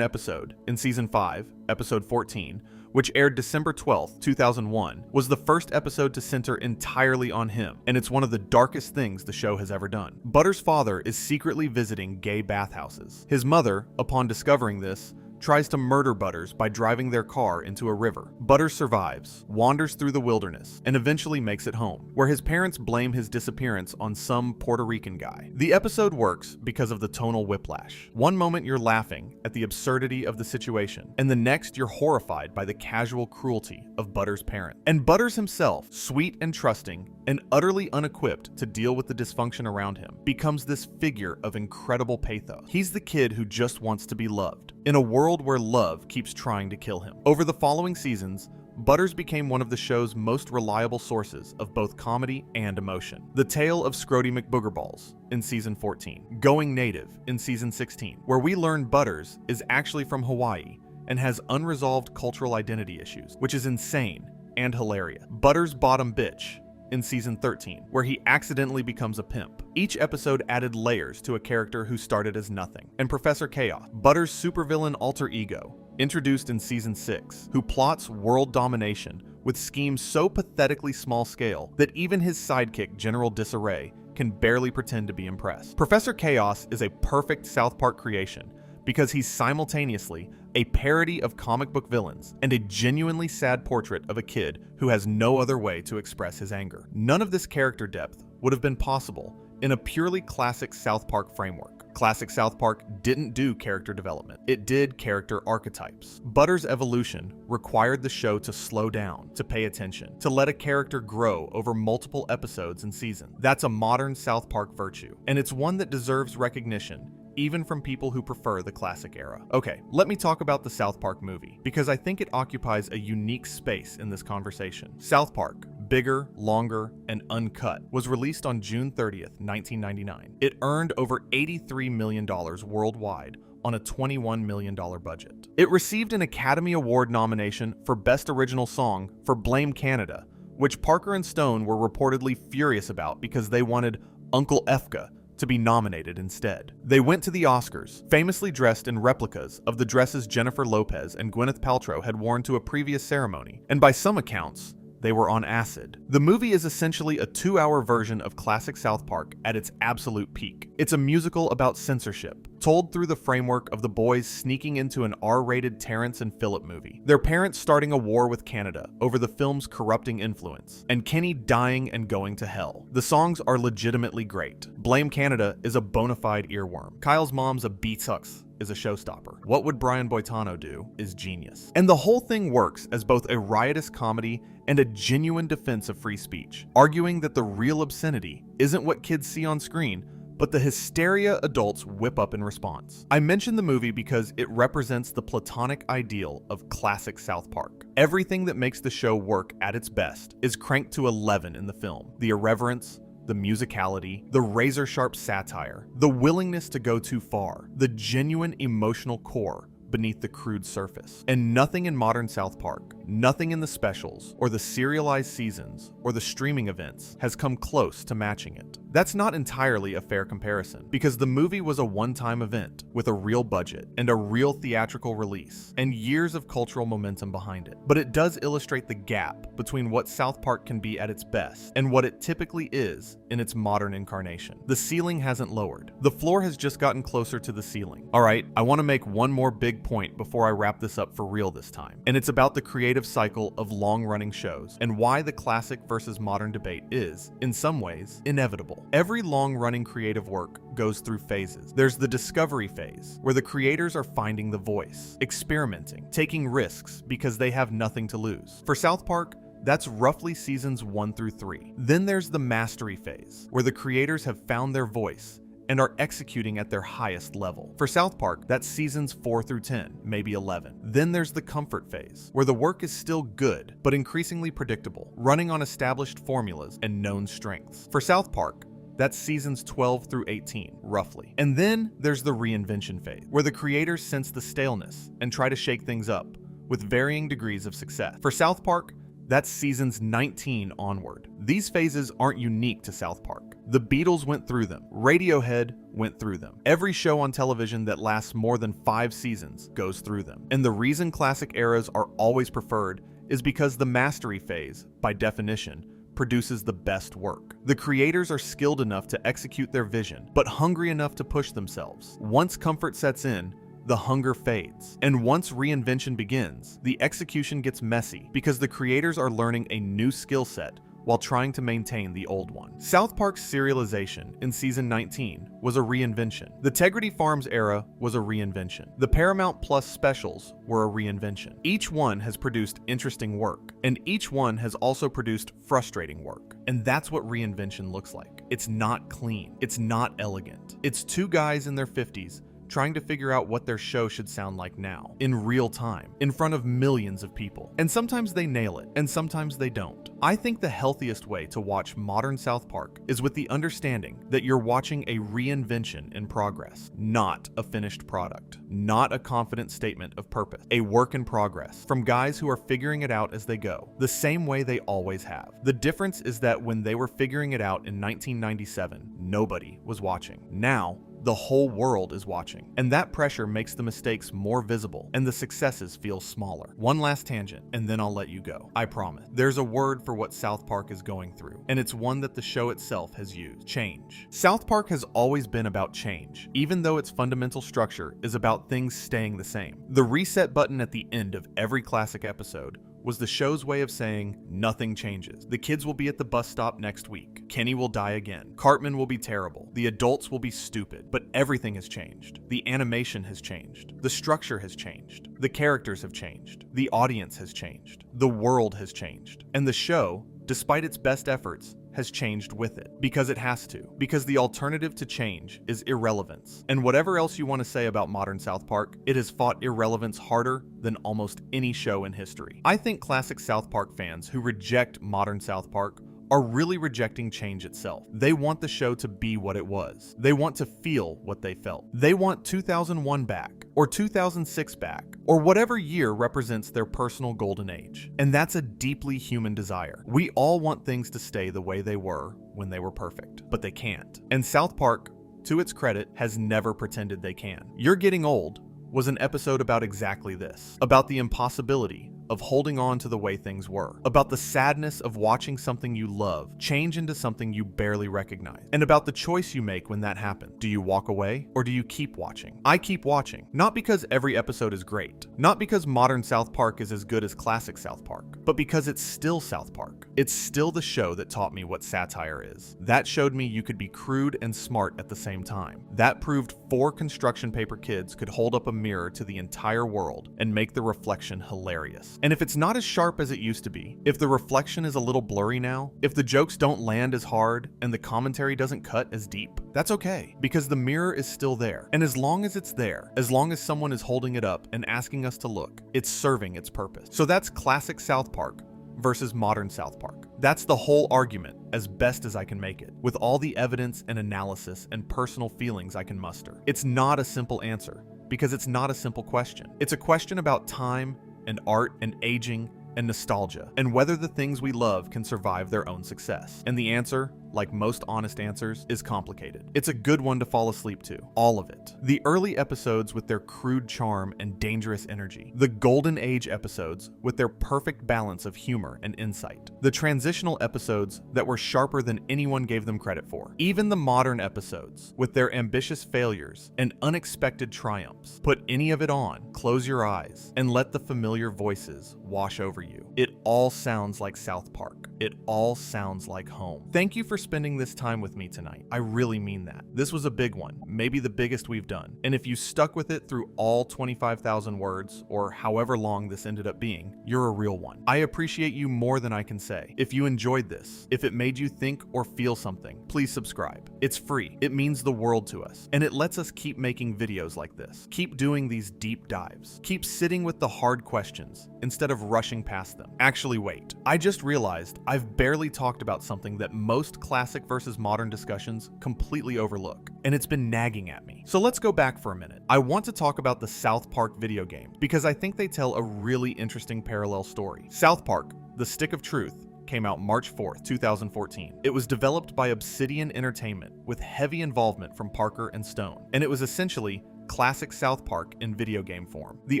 episode in Season 5, Episode 14, which aired December 12, 2001, was the first episode to center entirely on him, and it's one of the darkest things the show has ever done. Butters' father is secretly visiting gay bathhouses. His mother, upon discovering this, tries to murder Butters by driving their car into a river. Butters survives, wanders through the wilderness, and eventually makes it home, where his parents blame his disappearance on some Puerto Rican guy. The episode works because of the tonal whiplash. One moment you're laughing at the absurdity of the situation, and the next you're horrified by the casual cruelty of Butters' parent. And Butters himself, sweet and trusting, and utterly unequipped to deal with the dysfunction around him, becomes this figure of incredible pathos. He's the kid who just wants to be loved, in a world where love keeps trying to kill him. Over the following seasons, Butters became one of the show's most reliable sources of both comedy and emotion. The Tale of Scrody McBoogerballs in Season 14, Going Native in Season 16, where we learn Butters is actually from Hawaii and has unresolved cultural identity issues, which is insane and hilarious. Butters' Bottom Bitch in Season 13, where he accidentally becomes a pimp. Each episode added layers to a character who started as nothing. And Professor Chaos, Butters' supervillain alter ego, introduced in Season 6, who plots world domination with schemes so pathetically small scale that even his sidekick, General Disarray, can barely pretend to be impressed. Professor Chaos is a perfect South Park creation because he's simultaneously a parody of comic book villains and a genuinely sad portrait of a kid who has no other way to express his anger. None of this character depth would have been possible in a purely classic South Park framework. Classic South Park didn't do character development. It did character archetypes. Butter's evolution required the show to slow down, to pay attention, to let a character grow over multiple episodes and seasons. That's a modern South Park virtue, and it's one that deserves recognition even from people who prefer the classic era. Okay, let me talk about the South Park movie, because I think it occupies a unique space in this conversation. South Park, bigger, longer, and uncut, was released on June 30th, 1999. It earned over $83 million worldwide on a $21 million budget. It received an Academy Award nomination for Best Original Song for Blame Canada, which Parker and Stone were reportedly furious about because they wanted Uncle Efka to be nominated instead. They went to the Oscars, famously dressed in replicas of the dresses Jennifer Lopez and Gwyneth Paltrow had worn to a previous ceremony, and by some accounts, they were on acid. The movie is essentially a 2-hour version of classic South Park at its absolute peak. It's a musical about censorship, told through the framework of the boys sneaking into an R-rated Terrence and Phillip movie, their parents starting a war with Canada over the film's corrupting influence, and Kenny dying and going to hell. The songs are legitimately great. Blame Canada is a bona fide earworm. Kyle's Mom's a B-Tux is a showstopper. What Would Brian Boitano Do is genius. And the whole thing works as both a riotous comedy and a genuine defense of free speech, arguing that the real obscenity isn't what kids see on screen, but the hysteria adults whip up in response. I mention the movie because it represents the platonic ideal of classic South Park. Everything that makes the show work at its best is cranked to 11 in the film. The irreverence, the musicality, the razor-sharp satire, the willingness to go too far, the genuine emotional core beneath the crude surface. And nothing in modern South Park, nothing in the specials, or the serialized seasons, or the streaming events has come close to matching it. That's not entirely a fair comparison, because the movie was a one-time event with a real budget and a real theatrical release, and years of cultural momentum behind it. But it does illustrate the gap between what South Park can be at its best and what it typically is in its modern incarnation. The ceiling hasn't lowered. The floor has just gotten closer to the ceiling. Alright, I want to make one more big point before I wrap this up for real this time, and it's about the creative cycle of long-running shows and why the classic versus modern debate is, in some ways, inevitable. Every long-running creative work goes through phases. There's the discovery phase, where the creators are finding the voice, experimenting, taking risks because they have nothing to lose. For South Park, that's roughly seasons 1 through 3. Then there's the mastery phase, where the creators have found their voice and are executing at their highest level. For South Park, that's seasons 4 through 10, maybe 11. Then there's the comfort phase, where the work is still good, but increasingly predictable, running on established formulas and known strengths. For South Park, that's seasons 12 through 18, roughly. And then there's the reinvention phase, where the creators sense the staleness and try to shake things up, with varying degrees of success. For South Park, that's seasons 19 onward. These phases aren't unique to South Park. The Beatles went through them. Radiohead went through them. Every show on television that lasts more than 5 seasons goes through them. And the reason classic eras are always preferred is because the mastery phase, by definition, produces the best work. The creators are skilled enough to execute their vision, but hungry enough to push themselves. Once comfort sets in, the hunger fades. And once reinvention begins, the execution gets messy because the creators are learning a new skill set while trying to maintain the old one. South Park's serialization in season 19 was a reinvention. The Tegrity Farms era was a reinvention. The Paramount Plus specials were a reinvention. Each one has produced interesting work, and each one has also produced frustrating work. And that's what reinvention looks like. It's not clean. It's not elegant. It's two guys in their 50s trying to figure out what their show should sound like now, in real time, in front of millions of people. And sometimes they nail it, and sometimes they don't. I think the healthiest way to watch modern South Park is with the understanding that you're watching a reinvention in progress, not a finished product, not a confident statement of purpose, a work in progress from guys who are figuring it out as they go, the same way they always have. The difference is that when they were figuring it out in 1997, nobody was watching. Now, The whole world is watching, and that pressure makes the mistakes more visible and the successes feel smaller. One last tangent, and then I'll let you go. I promise. There's a word for what South Park is going through, and it's one that the show itself has used: change. South Park has always been about change, even though its fundamental structure is about things staying the same. The reset button at the end of every classic episode was the show's way of saying nothing changes. The kids will be at the bus stop next week. Kenny will die again. Cartman will be terrible. The adults will be stupid. But everything has changed. The animation has changed. The structure has changed. The characters have changed. The audience has changed. The world has changed. And the show, despite its best efforts, has changed with it. Because it has to. Because the alternative to change is irrelevance. And whatever else you want to say about modern South Park, it has fought irrelevance harder than almost any show in history. I think classic South Park fans who reject modern South Park are really rejecting change itself. They want the show to be what it was. They want to feel what they felt. They want 2001 back, or 2006 back, or whatever year represents their personal golden age. And that's a deeply human desire. We all want things to stay the way they were when they were perfect, but they can't. And South Park, to its credit, has never pretended they can. You're Getting Old was an episode about exactly this, about the impossibility of holding on to the way things were, about the sadness of watching something you love change into something you barely recognize, and about the choice you make when that happens. Do you walk away, or do you keep watching? I keep watching, not because every episode is great, not because modern South Park is as good as classic South Park, but because it's still South Park. It's still the show that taught me what satire is. That showed me you could be crude and smart at the same time. That proved 4 construction paper kids could hold up a mirror to the entire world and make the reflection hilarious. And if it's not as sharp as it used to be, if the reflection is a little blurry now, if the jokes don't land as hard and the commentary doesn't cut as deep, that's okay, because the mirror is still there. And as long as it's there, as long as someone is holding it up and asking us to look, it's serving its purpose. So that's classic South Park versus modern South Park. That's the whole argument, as best as I can make it, with all the evidence and analysis and personal feelings I can muster. It's not a simple answer, because it's not a simple question. It's a question about time and art and aging and nostalgia, and whether the things we love can survive their own success. And the answer, like most honest answers, is complicated. It's a good one to fall asleep to. All of it. The early episodes with their crude charm and dangerous energy. The golden age episodes with their perfect balance of humor and insight. The transitional episodes that were sharper than anyone gave them credit for. Even the modern episodes with their ambitious failures and unexpected triumphs. Put any of it on, close your eyes, and let the familiar voices wash over you. It all sounds like South Park. It all sounds like home. Thank you for spending this time with me tonight. I really mean that. This was a big one, maybe the biggest we've done. And if you stuck with it through all 25,000 words, or however long this ended up being, you're a real one. I appreciate you more than I can say. If you enjoyed this, if it made you think or feel something, please subscribe. It's free. It means the world to us. And it lets us keep making videos like this. Keep doing these deep dives. Keep sitting with the hard questions instead of rushing past them. Actually, wait. I just realized I've barely talked about something that most classic versus modern discussions completely overlook, and it's been nagging at me. So let's go back for a minute. I want to talk about the South Park video game, because I think they tell a really interesting parallel story. South Park, The Stick of Truth, came out March 4th, 2014. It was developed by Obsidian Entertainment with heavy involvement from Parker and Stone, and it was essentially classic South Park in video game form. The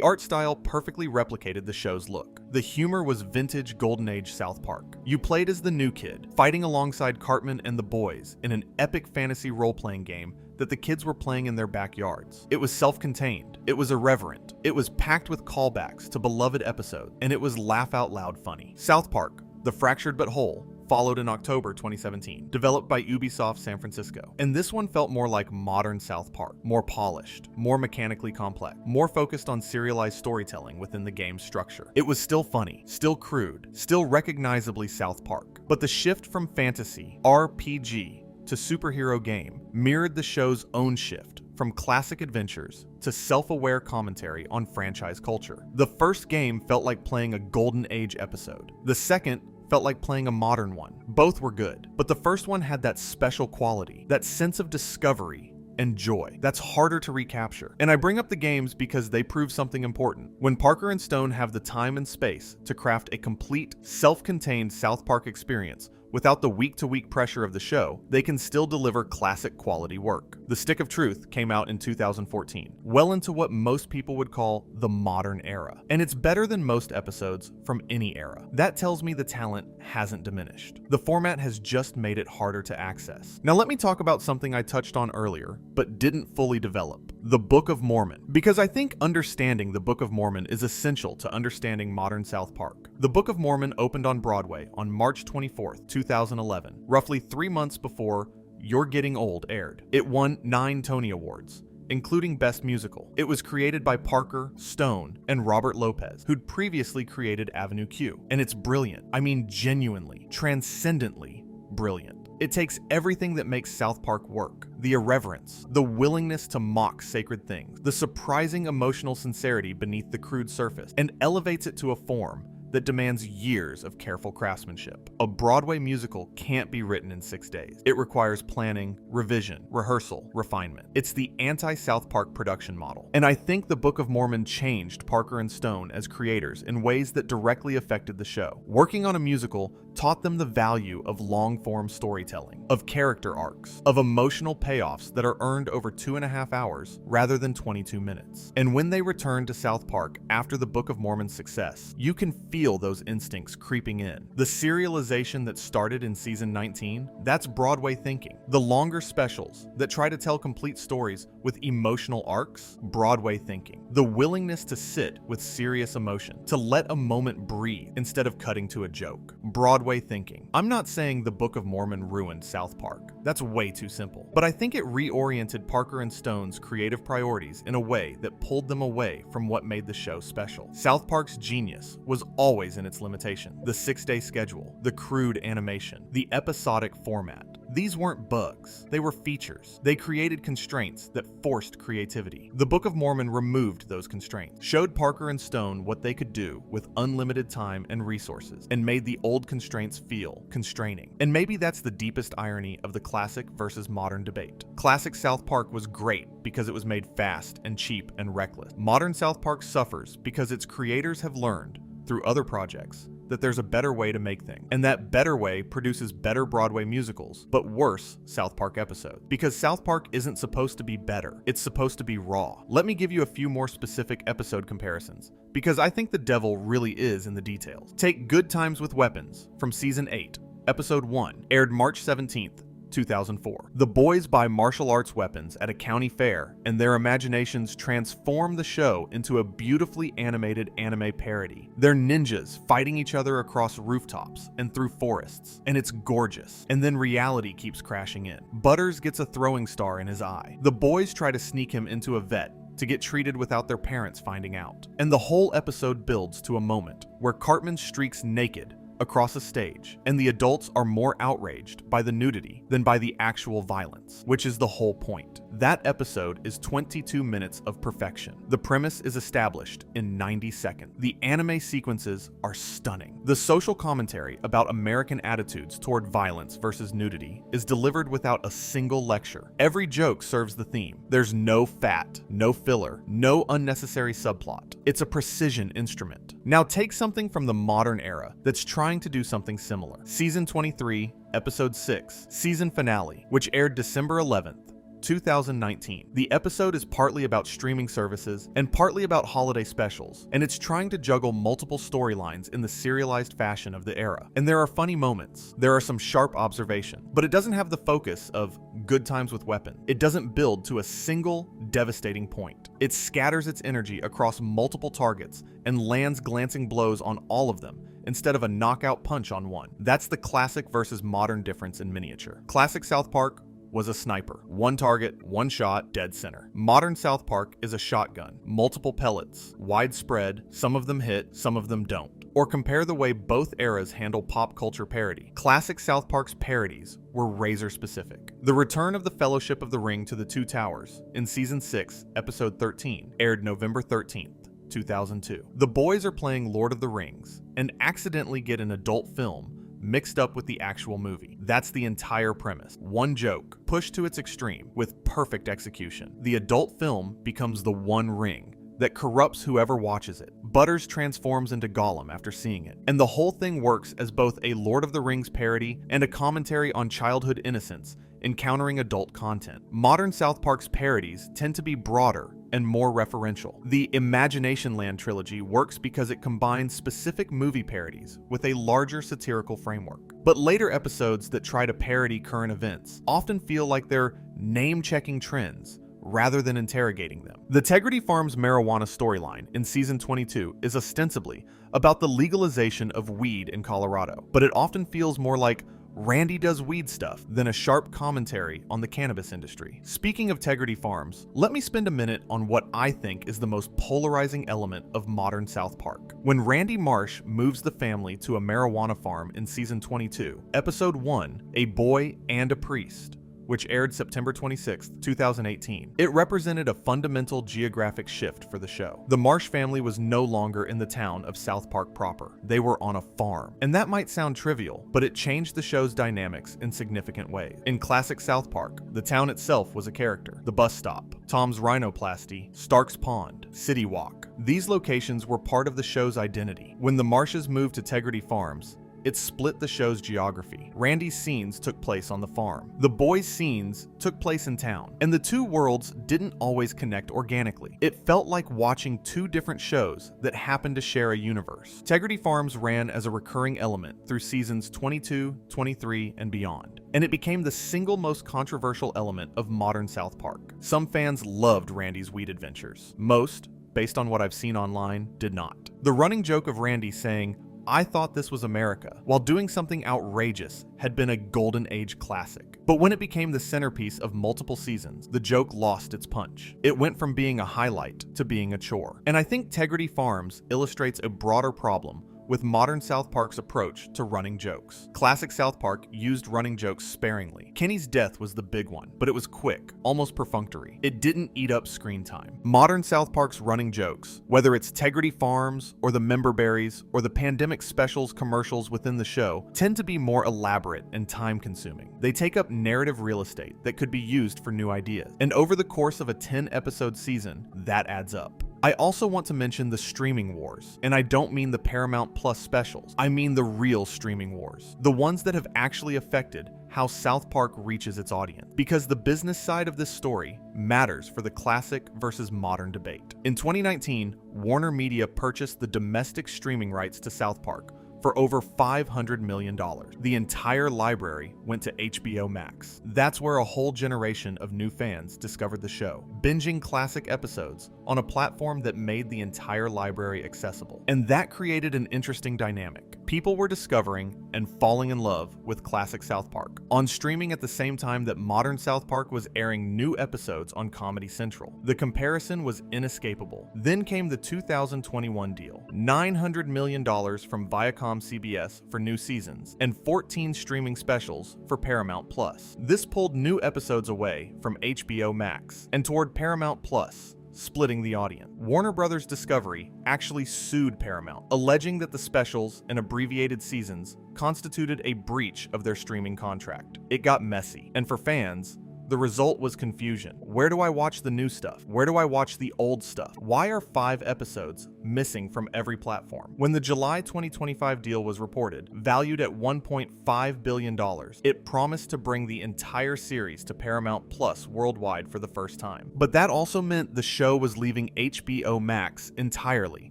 art style perfectly replicated the show's look. The humor was vintage Golden Age South Park. You played as the new kid, fighting alongside Cartman and the boys in an epic fantasy role-playing game that the kids were playing in their backyards. It was self-contained, it was irreverent, it was packed with callbacks to beloved episodes, and it was laugh-out-loud funny. South Park, The Fractured But Whole, followed in October 2017, developed by Ubisoft San Francisco. And this one felt more like modern South Park, more polished, more mechanically complex, more focused on serialized storytelling within the game's structure. It was still funny, still crude, still recognizably South Park. But the shift from fantasy, RPG, to superhero game mirrored the show's own shift from classic adventures to self-aware commentary on franchise culture. The first game felt like playing a Golden Age episode. The second felt like playing a modern one. Both were good, but the first one had that special quality, that sense of discovery and joy that's harder to recapture. And I bring up the games because they prove something important. When Parker and Stone have the time and space to craft a complete, self-contained South Park experience without the week-to-week pressure of the show, they can still deliver classic quality work. The Stick of Truth came out in 2014, well into what most people would call the modern era. And it's better than most episodes from any era. That tells me the talent hasn't diminished. The format has just made it harder to access. Now let me talk about something I touched on earlier, but didn't fully develop. The Book of Mormon. Because I think understanding the Book of Mormon is essential to understanding modern South Park. The Book of Mormon opened on Broadway on March 24th, 2011, roughly 3 months before You're Getting Old aired. It won 9 Tony Awards, including Best Musical. It was created by Parker, Stone, and Robert Lopez, who'd previously created Avenue Q. And it's brilliant. I mean genuinely, transcendently brilliant. It takes everything that makes South Park work. The irreverence, the willingness to mock sacred things, the surprising emotional sincerity beneath the crude surface, and elevates it to a form that demands years of careful craftsmanship. A Broadway musical can't be written in 6 days. It requires planning, revision, rehearsal, refinement. It's the anti-South Park production model. And I think the Book of Mormon changed Parker and Stone as creators in ways that directly affected the show. Working on a musical taught them the value of long-form storytelling, of character arcs, of emotional payoffs that are earned over 2.5 hours rather than 22 minutes. And when they returned to South Park after the Book of Mormon's success, you can feel those instincts creeping in. The serialization that started in season 19, that's Broadway thinking. The longer specials that try to tell complete stories with emotional arcs, Broadway thinking. The willingness to sit with serious emotion, to let a moment breathe instead of cutting to a joke, Broadway thinking. I'm not saying the Book of Mormon ruined South Park. That's way too simple. But I think it reoriented Parker and Stone's creative priorities in a way that pulled them away from what made the show special. South Park's genius was always in its limitation. The 6-day schedule, the crude animation, the episodic format. These weren't bugs, they were features. They created constraints that forced creativity. The Book of Mormon removed those constraints, showed Parker and Stone what they could do with unlimited time and resources, and made the old constraints feel constraining. And maybe that's the deepest irony of the classic versus modern debate. Classic South Park was great because it was made fast and cheap and reckless. Modern South Park suffers because its creators have learned, through other projects, that there's a better way to make things. And that better way produces better Broadway musicals, but worse South Park episodes. Because South Park isn't supposed to be better, it's supposed to be raw. Let me give you a few more specific episode comparisons, because I think the devil really is in the details. Take Good Times with Weapons from season 8, episode 1, aired March 17th, 2004. The boys buy martial arts weapons at a county fair, and their imaginations transform the show into a beautifully animated anime parody. They're ninjas fighting each other across rooftops and through forests, and it's gorgeous. And then reality keeps crashing in. Butters gets a throwing star in his eye. The boys try to sneak him into a vet to get treated without their parents finding out. And the whole episode builds to a moment where Cartman streaks naked across a stage, and the adults are more outraged by the nudity than by the actual violence, which is the whole point. That episode is 22 minutes of perfection. The premise is established in 90 seconds. The anime sequences are stunning. The social commentary about American attitudes toward violence versus nudity is delivered without a single lecture. Every joke serves the theme. There's no fat, no filler, no unnecessary subplot. It's a precision instrument. Now take something from the modern era that's trying to do something similar. Season 23, Episode 6, season finale, which aired December 11th, 2019. The episode is partly about streaming services and partly about holiday specials, and it's trying to juggle multiple storylines in the serialized fashion of the era. And there are funny moments, there are some sharp observation, but it doesn't have the focus of Good Times with Weapon. It doesn't build to a single devastating point. It scatters its energy across multiple targets and lands glancing blows on all of them, instead of a knockout punch on one. That's the classic versus modern difference in miniature. Classic South Park was a sniper. One target, one shot, dead center. Modern South Park is a shotgun. Multiple pellets, widespread, some of them hit, some of them don't. Or compare the way both eras handle pop culture parody. Classic South Park's parodies were razor specific. The return of the Fellowship of the Ring to the Two Towers in season 6, episode 13, aired November 13th. 2002. The boys are playing Lord of the Rings and accidentally get an adult film mixed up with the actual movie. That's the entire premise. One joke, pushed to its extreme with perfect execution. The adult film becomes the One Ring, that corrupts whoever watches it. Butters transforms into Gollum after seeing it, and the whole thing works as both a Lord of the Rings parody and a commentary on childhood innocence encountering adult content. Modern South Park's parodies tend to be broader and more referential. The Imagination Land trilogy works because it combines specific movie parodies with a larger satirical framework. But later episodes that try to parody current events often feel like they're name-checking trends rather than interrogating them. The Tegrity Farms marijuana storyline in season 22 is ostensibly about the legalization of weed in Colorado, but it often feels more like Randy does weed stuff than a sharp commentary on the cannabis industry. Speaking of Tegrity Farms, let me spend a minute on what I think is the most polarizing element of modern South Park. When Randy Marsh moves the family to a marijuana farm in season 22, episode 1, A Boy and a Priest, which aired September 26, 2018. It represented a fundamental geographic shift for the show. The Marsh family was no longer in the town of South Park proper. They were on a farm. And that might sound trivial, but it changed the show's dynamics in significant ways. In classic South Park, the town itself was a character. The bus stop, Tom's rhinoplasty, Stark's Pond, City Walk. These locations were part of the show's identity. When the Marshes moved to Tegrity Farms, it split the show's geography. Randy's scenes took place on the farm. The boys' scenes took place in town. And the two worlds didn't always connect organically. It felt like watching two different shows that happened to share a universe. Tegrity Farms ran as a recurring element through seasons 22, 23, and beyond. And it became the single most controversial element of modern South Park. Some fans loved Randy's weed adventures. Most, based on what I've seen online, did not. The running joke of Randy saying, "I thought this was America," while doing something outrageous, had been a golden age classic. But when it became the centerpiece of multiple seasons, the joke lost its punch. It went from being a highlight to being a chore. And I think Tegrity Farms illustrates a broader problem with modern South Park's approach to running jokes. Classic South Park used running jokes sparingly. Kenny's death was the big one, but it was quick, almost perfunctory. It didn't eat up screen time. Modern South Park's running jokes, whether it's Tegrity Farms or the Member Berries or the pandemic specials commercials within the show, tend to be more elaborate and time-consuming. They take up narrative real estate that could be used for new ideas. And over the course of a 10-episode season, that adds up. I also want to mention the streaming wars, and I don't mean the Paramount Plus specials. I mean the real streaming wars, the ones that have actually affected how South Park reaches its audience, because the business side of this story matters for the classic versus modern debate. In 2019, Warner Media purchased the domestic streaming rights to South Park for over $500 million. The entire library went to HBO Max. That's where a whole generation of new fans discovered the show, binging classic episodes on a platform that made the entire library accessible. And that created an interesting dynamic. People were discovering and falling in love with classic South Park on streaming at the same time that modern South Park was airing new episodes on Comedy Central. The comparison was inescapable. Then came the 2021 deal, $900 million from Viacom CBS for new seasons, and 14 streaming specials for Paramount Plus. This pulled new episodes away from HBO Max and toward Paramount Plus, splitting the audience. Warner Brothers Discovery actually sued Paramount, alleging that the specials and abbreviated seasons constituted a breach of their streaming contract. It got messy, and for fans, the result was confusion. Where do I watch the new stuff? Where do I watch the old stuff? Why are 5 episodes missing from every platform? When the July 2025 deal was reported, valued at $1.5 billion, it promised to bring the entire series to Paramount Plus worldwide for the first time. But that also meant the show was leaving HBO Max entirely,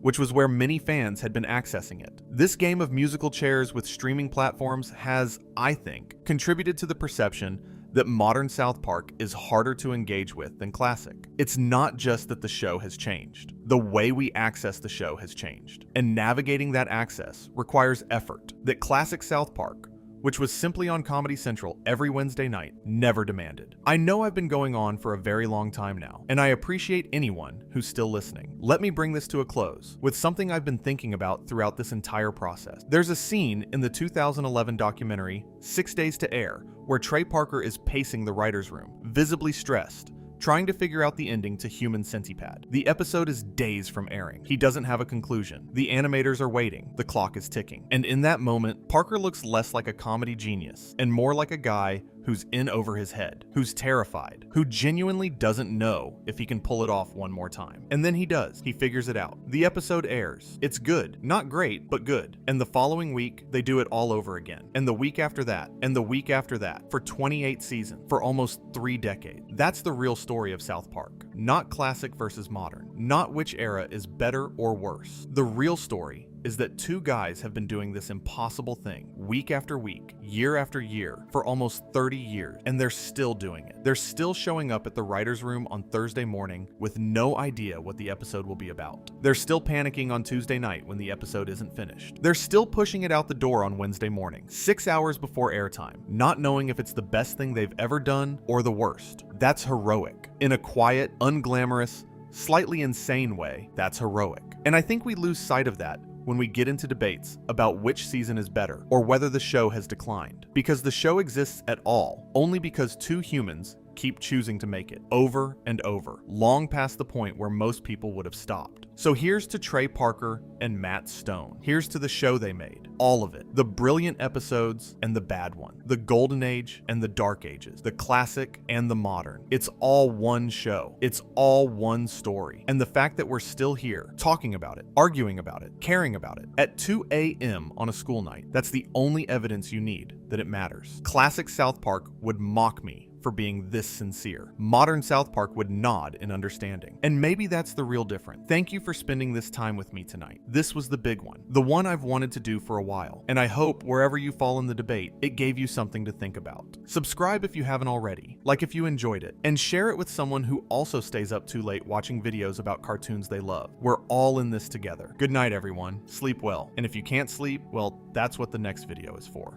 which was where many fans had been accessing it. This game of musical chairs with streaming platforms has, I think, contributed to the perception that modern South Park is harder to engage with than classic. It's not just that the show has changed. The way we access the show has changed. And navigating that access requires effort that classic South Park, which was simply on Comedy Central every Wednesday night, never demanded. I know I've been going on for a very long time now, and I appreciate anyone who's still listening. Let me bring this to a close with something I've been thinking about throughout this entire process. There's a scene in the 2011 documentary, 6 Days to Air, where Trey Parker is pacing the writer's room, visibly stressed, trying to figure out the ending to Human Centipede. The episode is days from airing. He doesn't have a conclusion. The animators are waiting. The clock is ticking. And in that moment, Parker looks less like a comedy genius and more like a guy who's in over his head, who's terrified, who genuinely doesn't know if he can pull it off one more time. And then he does. He figures it out. The episode airs. It's good. Not great, but good. And the following week, they do it all over again. And the week after that, and the week after that, for 28 seasons, for almost 3 decades. That's the real story of South Park. Not classic versus modern. Not which era is better or worse. The real story is that 2 guys have been doing this impossible thing week after week, year after year, for almost 30 years, and they're still doing it. They're still showing up at the writer's room on Thursday morning with no idea what the episode will be about. They're still panicking on Tuesday night when the episode isn't finished. They're still pushing it out the door on Wednesday morning, 6 hours before airtime, not knowing if it's the best thing they've ever done or the worst. That's heroic. In a quiet, unglamorous, slightly insane way, that's heroic. And I think we lose sight of that when we get into debates about which season is better or whether the show has declined. Because the show exists at all only because 2 humans keep choosing to make it over and over, long past the point where most people would have stopped. So here's to Trey Parker and Matt Stone. Here's to the show they made. All of it. The brilliant episodes and the bad one. The golden age and the dark ages. The classic and the modern. It's all one show. It's all one story. And the fact that we're still here, talking about it, arguing about it, caring about it, at 2 a.m. on a school night, that's the only evidence you need that it matters. Classic South Park would mock me for being this sincere. Modern South Park would nod in understanding. And maybe that's the real difference. Thank you for spending this time with me tonight. This was the big one. The one I've wanted to do for a while. And I hope wherever you fall in the debate, it gave you something to think about. Subscribe if you haven't already. Like if you enjoyed it. And share it with someone who also stays up too late watching videos about cartoons they love. We're all in this together. Good night, everyone. Sleep well. And if you can't sleep, well, that's what the next video is for.